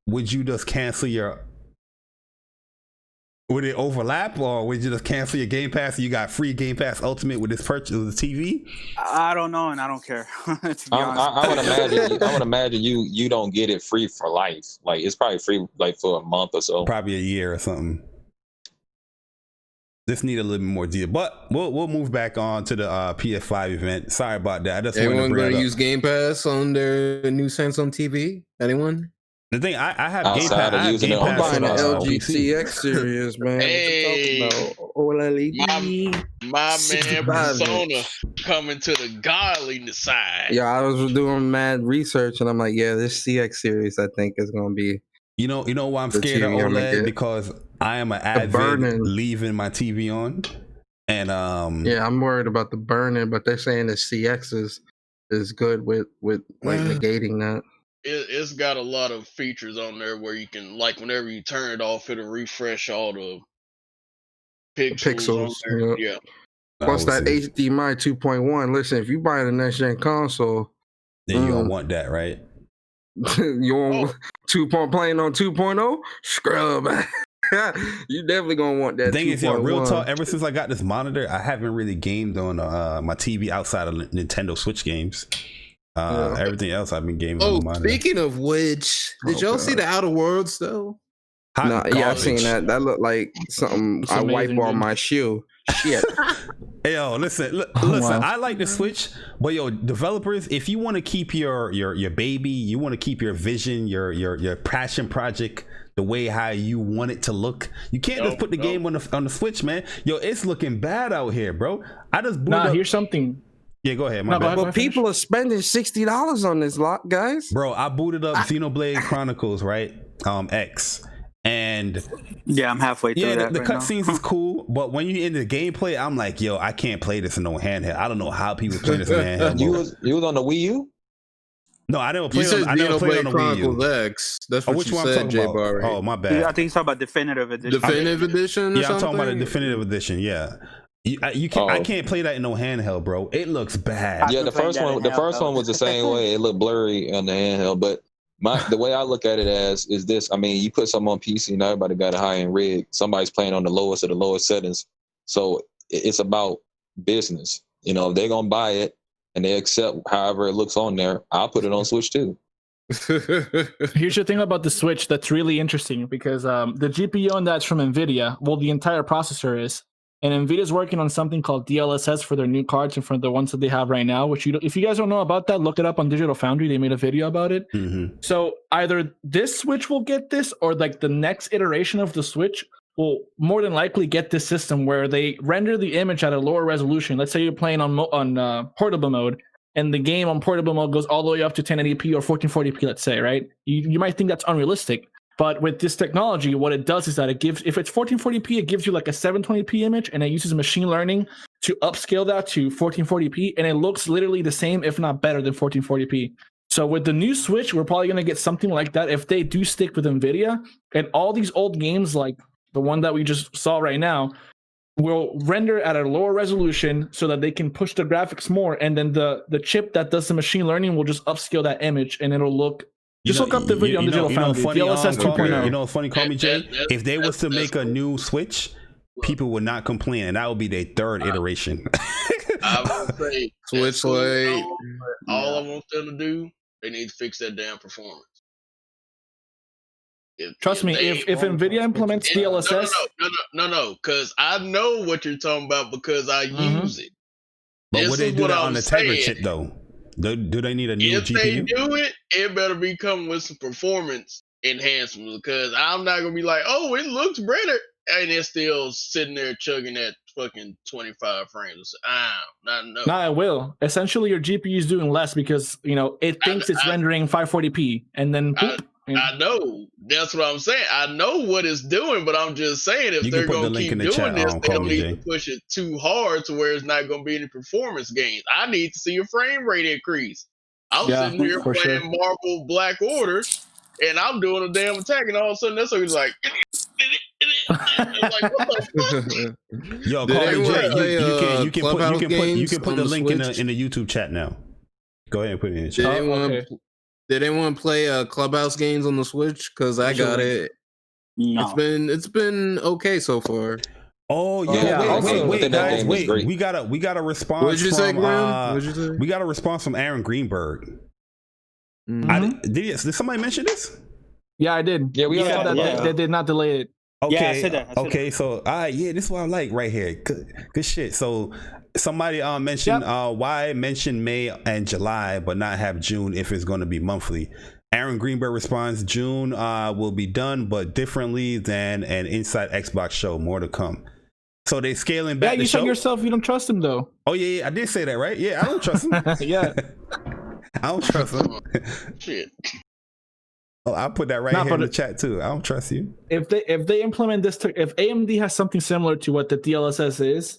would you just cancel would it overlap, or would you just cancel your Game Pass and you got free Game Pass Ultimate with this purchase of the TV? I don't know, and I don't care. To be honest. I would imagine you don't get it free for life. Like it's probably free like for a month or so. Probably a year or something. This need a little bit more deal, but we'll move back on to the PS5 event. Sorry about that. I just Everyone going to use Game Pass on their new Samsung TV? Anyone? The thing I have Game Pass. I'm buying the LG CX series, man. Hey, my man Persona coming to the godliness side. Yeah, I was doing mad research, and I'm like, yeah, this CX series I think is going to be. You know why I'm scared of OLED? Because I am an avid leaving my TV on, and yeah, I'm worried about the burning, but they're saying the CX is is good with like negating that. It's got a lot of features on there where you can, like, whenever you turn it off, it'll refresh all the pixels on there. Yeah. Plus that HDMI 2.1. Listen, if you buy the next gen console, then you don't want that, right? You want playing on 2.0? Scrub. You definitely gonna want that. The thing is, real talk. Ever since I got this monitor, I haven't really gamed on my TV outside of Nintendo Switch games. Everything else I've been gaming on the monitor. Speaking of which, did y'all see the Outer Worlds though? Yeah, I've seen that. That looked like something I wipe on my shoe. Shit. Hey, yo, listen. I like the Switch, but yo, developers, if you want to keep your baby, you want to keep your vision, your passion project the way how you want it to look, you can't just put the game on the Switch, man. Yo, it's looking bad out here, bro. I just booted up. Here's something. Yeah, go ahead. But people are spending $60 on this lot, guys. Bro, I booted up Xenoblade Chronicles, right? X. And yeah, I'm halfway through that. The cutscenes is cool, but when you in the gameplay, I'm like, yo, I can't play this in no handheld. I don't know how people play this in handheld. You was on the Wii U? No, I never played on the Wii U. X. That's what which you one said, J Bar. Oh, my bad. I think he's talking about Definitive Edition. Definitive Edition? Yeah, I'm talking about the Definitive Edition. Yeah. You can't. I can't play that in no handheld, bro. It looks bad. Yeah, the first one was the same way. It looked blurry on the handheld, but the way I look at it is this. I mean, you put something on PC and everybody got a high-end rig. Somebody's playing on the lowest of the lowest settings. So it's about business. You know, if they're going to buy it and they accept however it looks on there, I'll put it on Switch too. Here's the thing about the Switch that's really interesting because the GPU on that's from NVIDIA. Well, the entire processor is. And NVIDIA's working on something called DLSS for their new cards and for the ones that they have right now, which if you guys don't know about that, look it up on Digital Foundry. They made a video about it. Mm-hmm. So either this Switch will get this or like the next iteration of the Switch will more than likely get this system where they render the image at a lower resolution. Let's say you're playing on portable mode and the game on portable mode goes all the way up to 1080p or 1440p, let's say, right? You might think that's unrealistic. But with this technology, what it does is that it gives, if it's 1440p, it gives you like a 720p image, and it uses machine learning to upscale that to 1440p, and it looks literally the same, if not better than 1440p. So with the new Switch, we're probably going to get something like that if they do stick with NVIDIA, and all these old games like the one that we just saw right now will render at a lower resolution so that they can push the graphics more, and then the chip that does the machine learning will just upscale that image, and it'll look... Just look up the video on Digital Foundry. DLSS 2.0. You know what's funny, call me Jay? If they was to make a new Switch, people would not complain, and that would be their third iteration. I would say Switch Lite. All I want them to do, they need to fix that damn performance. Trust me, if NVIDIA implements DLSS... No, because I know what you're talking about because I use it. But would they do that on the Tegra chip, though? Do they need a new GPU? If they do it, it better be coming with some performance enhancements because I'm not going to be like, oh, it looks better. And it's still sitting there chugging at fucking 25 frames. No, it will. Essentially, your GPU is doing less because, it thinks it's rendering 540p. And then... I know. That's what I'm saying. I know what it's doing, but I'm just saying if they're going to keep doing this, they don't need to push it too hard to where it's not going to be any performance gains. I need to see a frame rate increase. I'm sitting here playing Marvel Black Order, and I'm doing a damn attack, and all of a sudden that's like... like, what the fuck? Yo, call me Jay. You can put the link in the YouTube chat now. Go ahead and put it in the chat. Did anyone play Clubhouse games on the Switch? Because I got it. No. It's been okay so far. Oh yeah. Wait, guys, wait. We got a response. What'd you say, Graham? What'd you say? We got a response from Aaron Greenberg. Mm-hmm. Did somebody mention this? Yeah, I did. Yeah, we said that they did not delay it. Okay. Yeah, I said that. Okay, so this is what I like right here. Good shit. So somebody mentioned why mention May and July but not have June if it's going to be monthly. Aaron Greenberg responds, June will be done but differently than an Inside Xbox show. More to come. So they scaling back. Yeah, you said yourself you don't trust him though. Oh yeah, I did say that, right? Yeah, I don't trust him. Yeah. I don't trust him. Shit. Oh, I'll put that here in the chat too. I don't trust you. If they implement this, if AMD has something similar to what the DLSS is,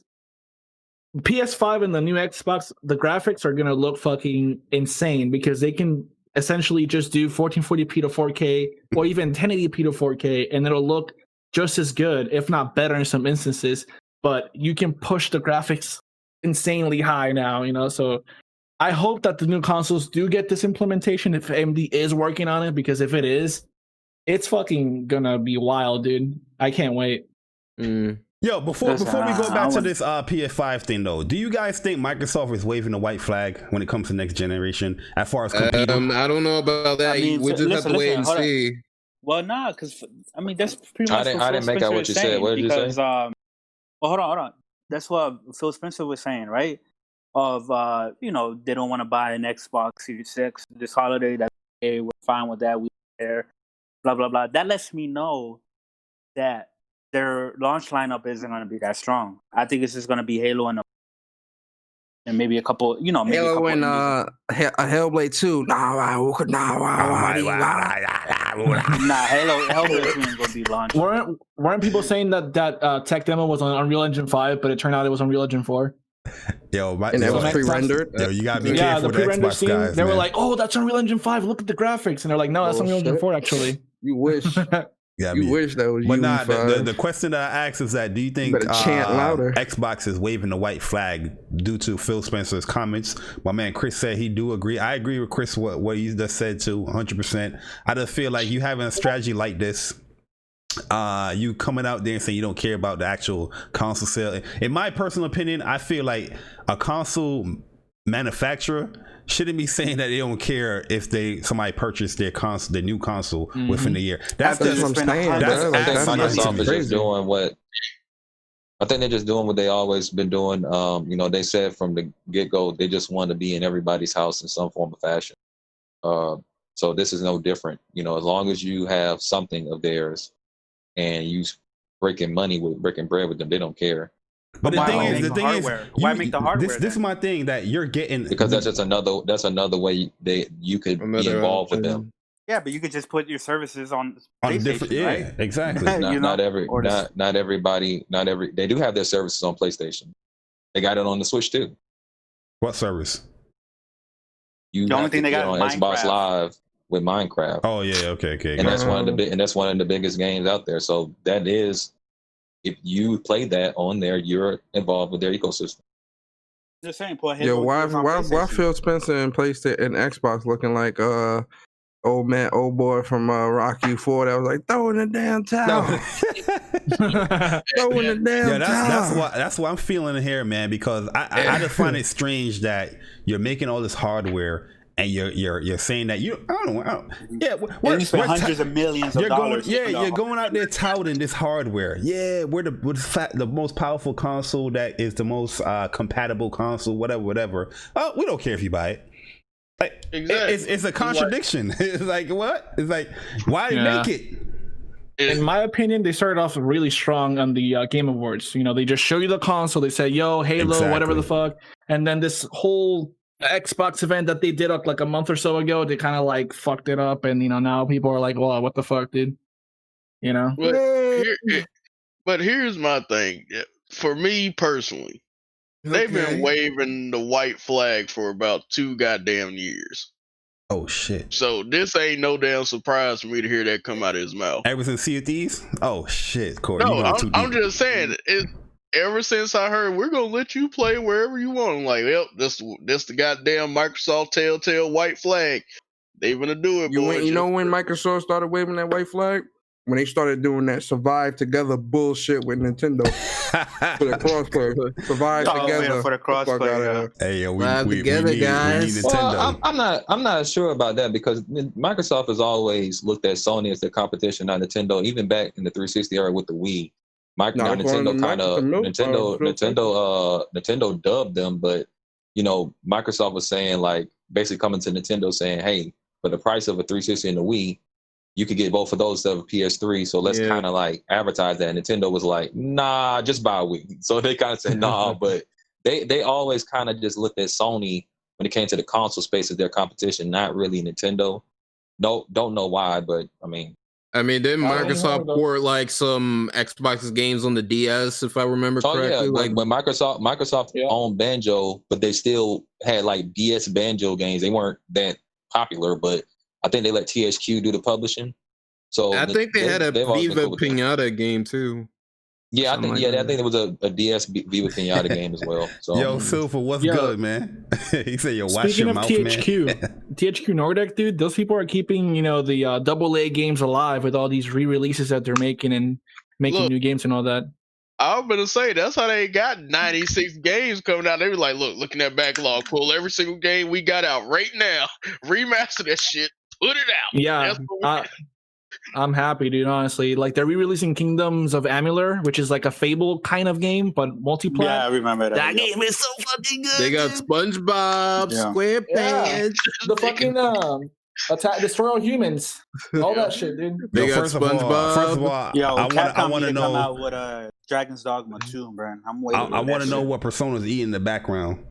PS5 and the new Xbox, the graphics are gonna look fucking insane because they can essentially just do 1440p to 4K or even 1080p to 4K, and it'll look just as good, if not better, in some instances. But you can push the graphics insanely high now, you know. So I hope that the new consoles do get this implementation if AMD is working on it, because if it is, it's fucking gonna be wild, dude. I can't wait. Yo, before we go back to this PS5 thing though, do you guys think Microsoft is waving the white flag when it comes to next generation as far as competing? I don't know about that. We just have to wait and see. Well, nah, because I mean that's pretty much. I didn't make out what you said. What did you say? Well, hold on. That's what Phil Spencer was saying, right? Of you know, they don't want to buy an Xbox Series 6 this holiday. That's okay. We're fine with that. We there. Blah blah blah. That lets me know that their launch lineup isn't going to be that strong. I think it's just going to be Halo and maybe a couple, you know, maybe Halo and a Hellblade 2. Hellblade 2 ain't going to be launched. Weren't people saying that tech demo was on Unreal Engine 5, but it turned out it was Unreal Engine 4? And it was pre-rendered. Yo, you gotta be careful. The pre-render scene. Guys, they were like, "Oh, that's Unreal Engine 5. Look at the graphics," and they're like, "No, that's Unreal Engine 4, actually." You wish. You wish that was. But nah, the question that I asked is that do you think Xbox is waving the white flag due to Phil Spencer's comments? My man Chris said he do agree. I agree with Chris what he just said too, 100%. I just feel like you having a strategy like this, you coming out there and saying you don't care about the actual console sale. In my personal opinion, I feel like a console manufacturer shouldn't be saying that they don't care if somebody purchased their new console within a year. That's what I'm saying. Microsoft is just doing what I think they're just doing what they always been doing. You know, they said from the get-go they just want to be in everybody's house in some form of fashion. So this is no different. You know, as long as you have something of theirs and you breaking bread with them, they don't care. But the thing is, why make the hardware? This is my thing that you're getting because that's just another way you could be involved with them. Yeah, but you could just put your services on different. Yeah, right? Exactly. Not everybody. They do have their services on PlayStation. They got it on the Switch too. What service? The only thing they got on Xbox Live with Minecraft. Oh yeah, okay. And that's one of the biggest games out there. So that is. If you play that on there, you're involved with their ecosystem. Just saying, put why Phil Spencer and PlayStation and Xbox looking like old boy from Rocky 4 that was like throwing the damn towel. Throwing the damn towel. That's what I'm feeling here, man. Because I just find it strange that you're making all this hardware. And you're saying that you you spend hundreds of millions of dollars. You're going out there touting this hardware. Yeah, we're the most powerful console that is the most compatible console. Whatever. Oh, we don't care if you buy it. Like, exactly. It's a contradiction. It's like what? It's like why make it? In my opinion, they started off really strong on the Game Awards. You know, they just show you the console. They say, "Yo, Halo, whatever the fuck," and then this whole Xbox event that they did up like a month or so ago, they kind of like fucked it up, and you know now people are like, "Well, what the fuck, dude?" You know. But here's my thing. For me personally, they've been waving the white flag for about 2 goddamn years. Oh shit! So this ain't no damn surprise for me to hear that come out of his mouth. Ever since Sea of Thieves? Oh shit, Corey. No, I'm just saying it. Ever since I heard we're gonna let you play wherever you want, I'm like, well, this the goddamn Microsoft telltale white flag. They gonna do it. You know when Microsoft started waving that white flag? When they started doing that survive together bullshit with Nintendo for the crossplay. Survive together for the crossplay. Hey, yo, we together, guys. We need Nintendo. Well, I'm not sure about that because Microsoft has always looked at Sony as their competition, not Nintendo. Even back in the 360 era with the Wii. Nintendo dubbed them, but you know, Microsoft was saying like basically coming to Nintendo saying, "Hey, for the price of a 360 and a Wii, you could get both of those instead of a PS3. So let's kind of like advertise that." And Nintendo was like, "Nah, just buy a Wii." So they kind of said, "Nah," but they always kind of just looked at Sony when it came to the console space as their competition, not really Nintendo. No, don't know why, but I mean, I mean, didn't Microsoft port like some Xbox games on the DS, if I remember correctly? Oh yeah, like when Microsoft owned Banjo, but they still had like DS Banjo games. They weren't that popular, but I think they let THQ do the publishing. So I think they had a Viva Pinata game too. Yeah, I think there was a DS Viva Pinata game as well. So yo, Silver, what's good, man? He said, "Yo, watch your mouth, THQ, man." THQ Nordic, dude, those people are keeping the AA games alive with all these re-releases that they're making and making new games and all that. I was gonna say that's how they got 96 games coming out. They were like, looking at backlog, pull every single game we got out right now, remaster that shit, put it out. Yeah, I'm happy, dude. Honestly, like they're re-releasing Kingdoms of Amalur, which is like a Fable kind of game, but multiplayer. Yeah, I remember that. That game is so fucking good. They got SpongeBob, SquarePants, the fucking attack, destroy all humans, all that shit, dude. They got SpongeBob. First of all, I want to know. Come out with Dragon's Dogma 2, bro. I'm waiting. I want to know what Persona's eating in the background.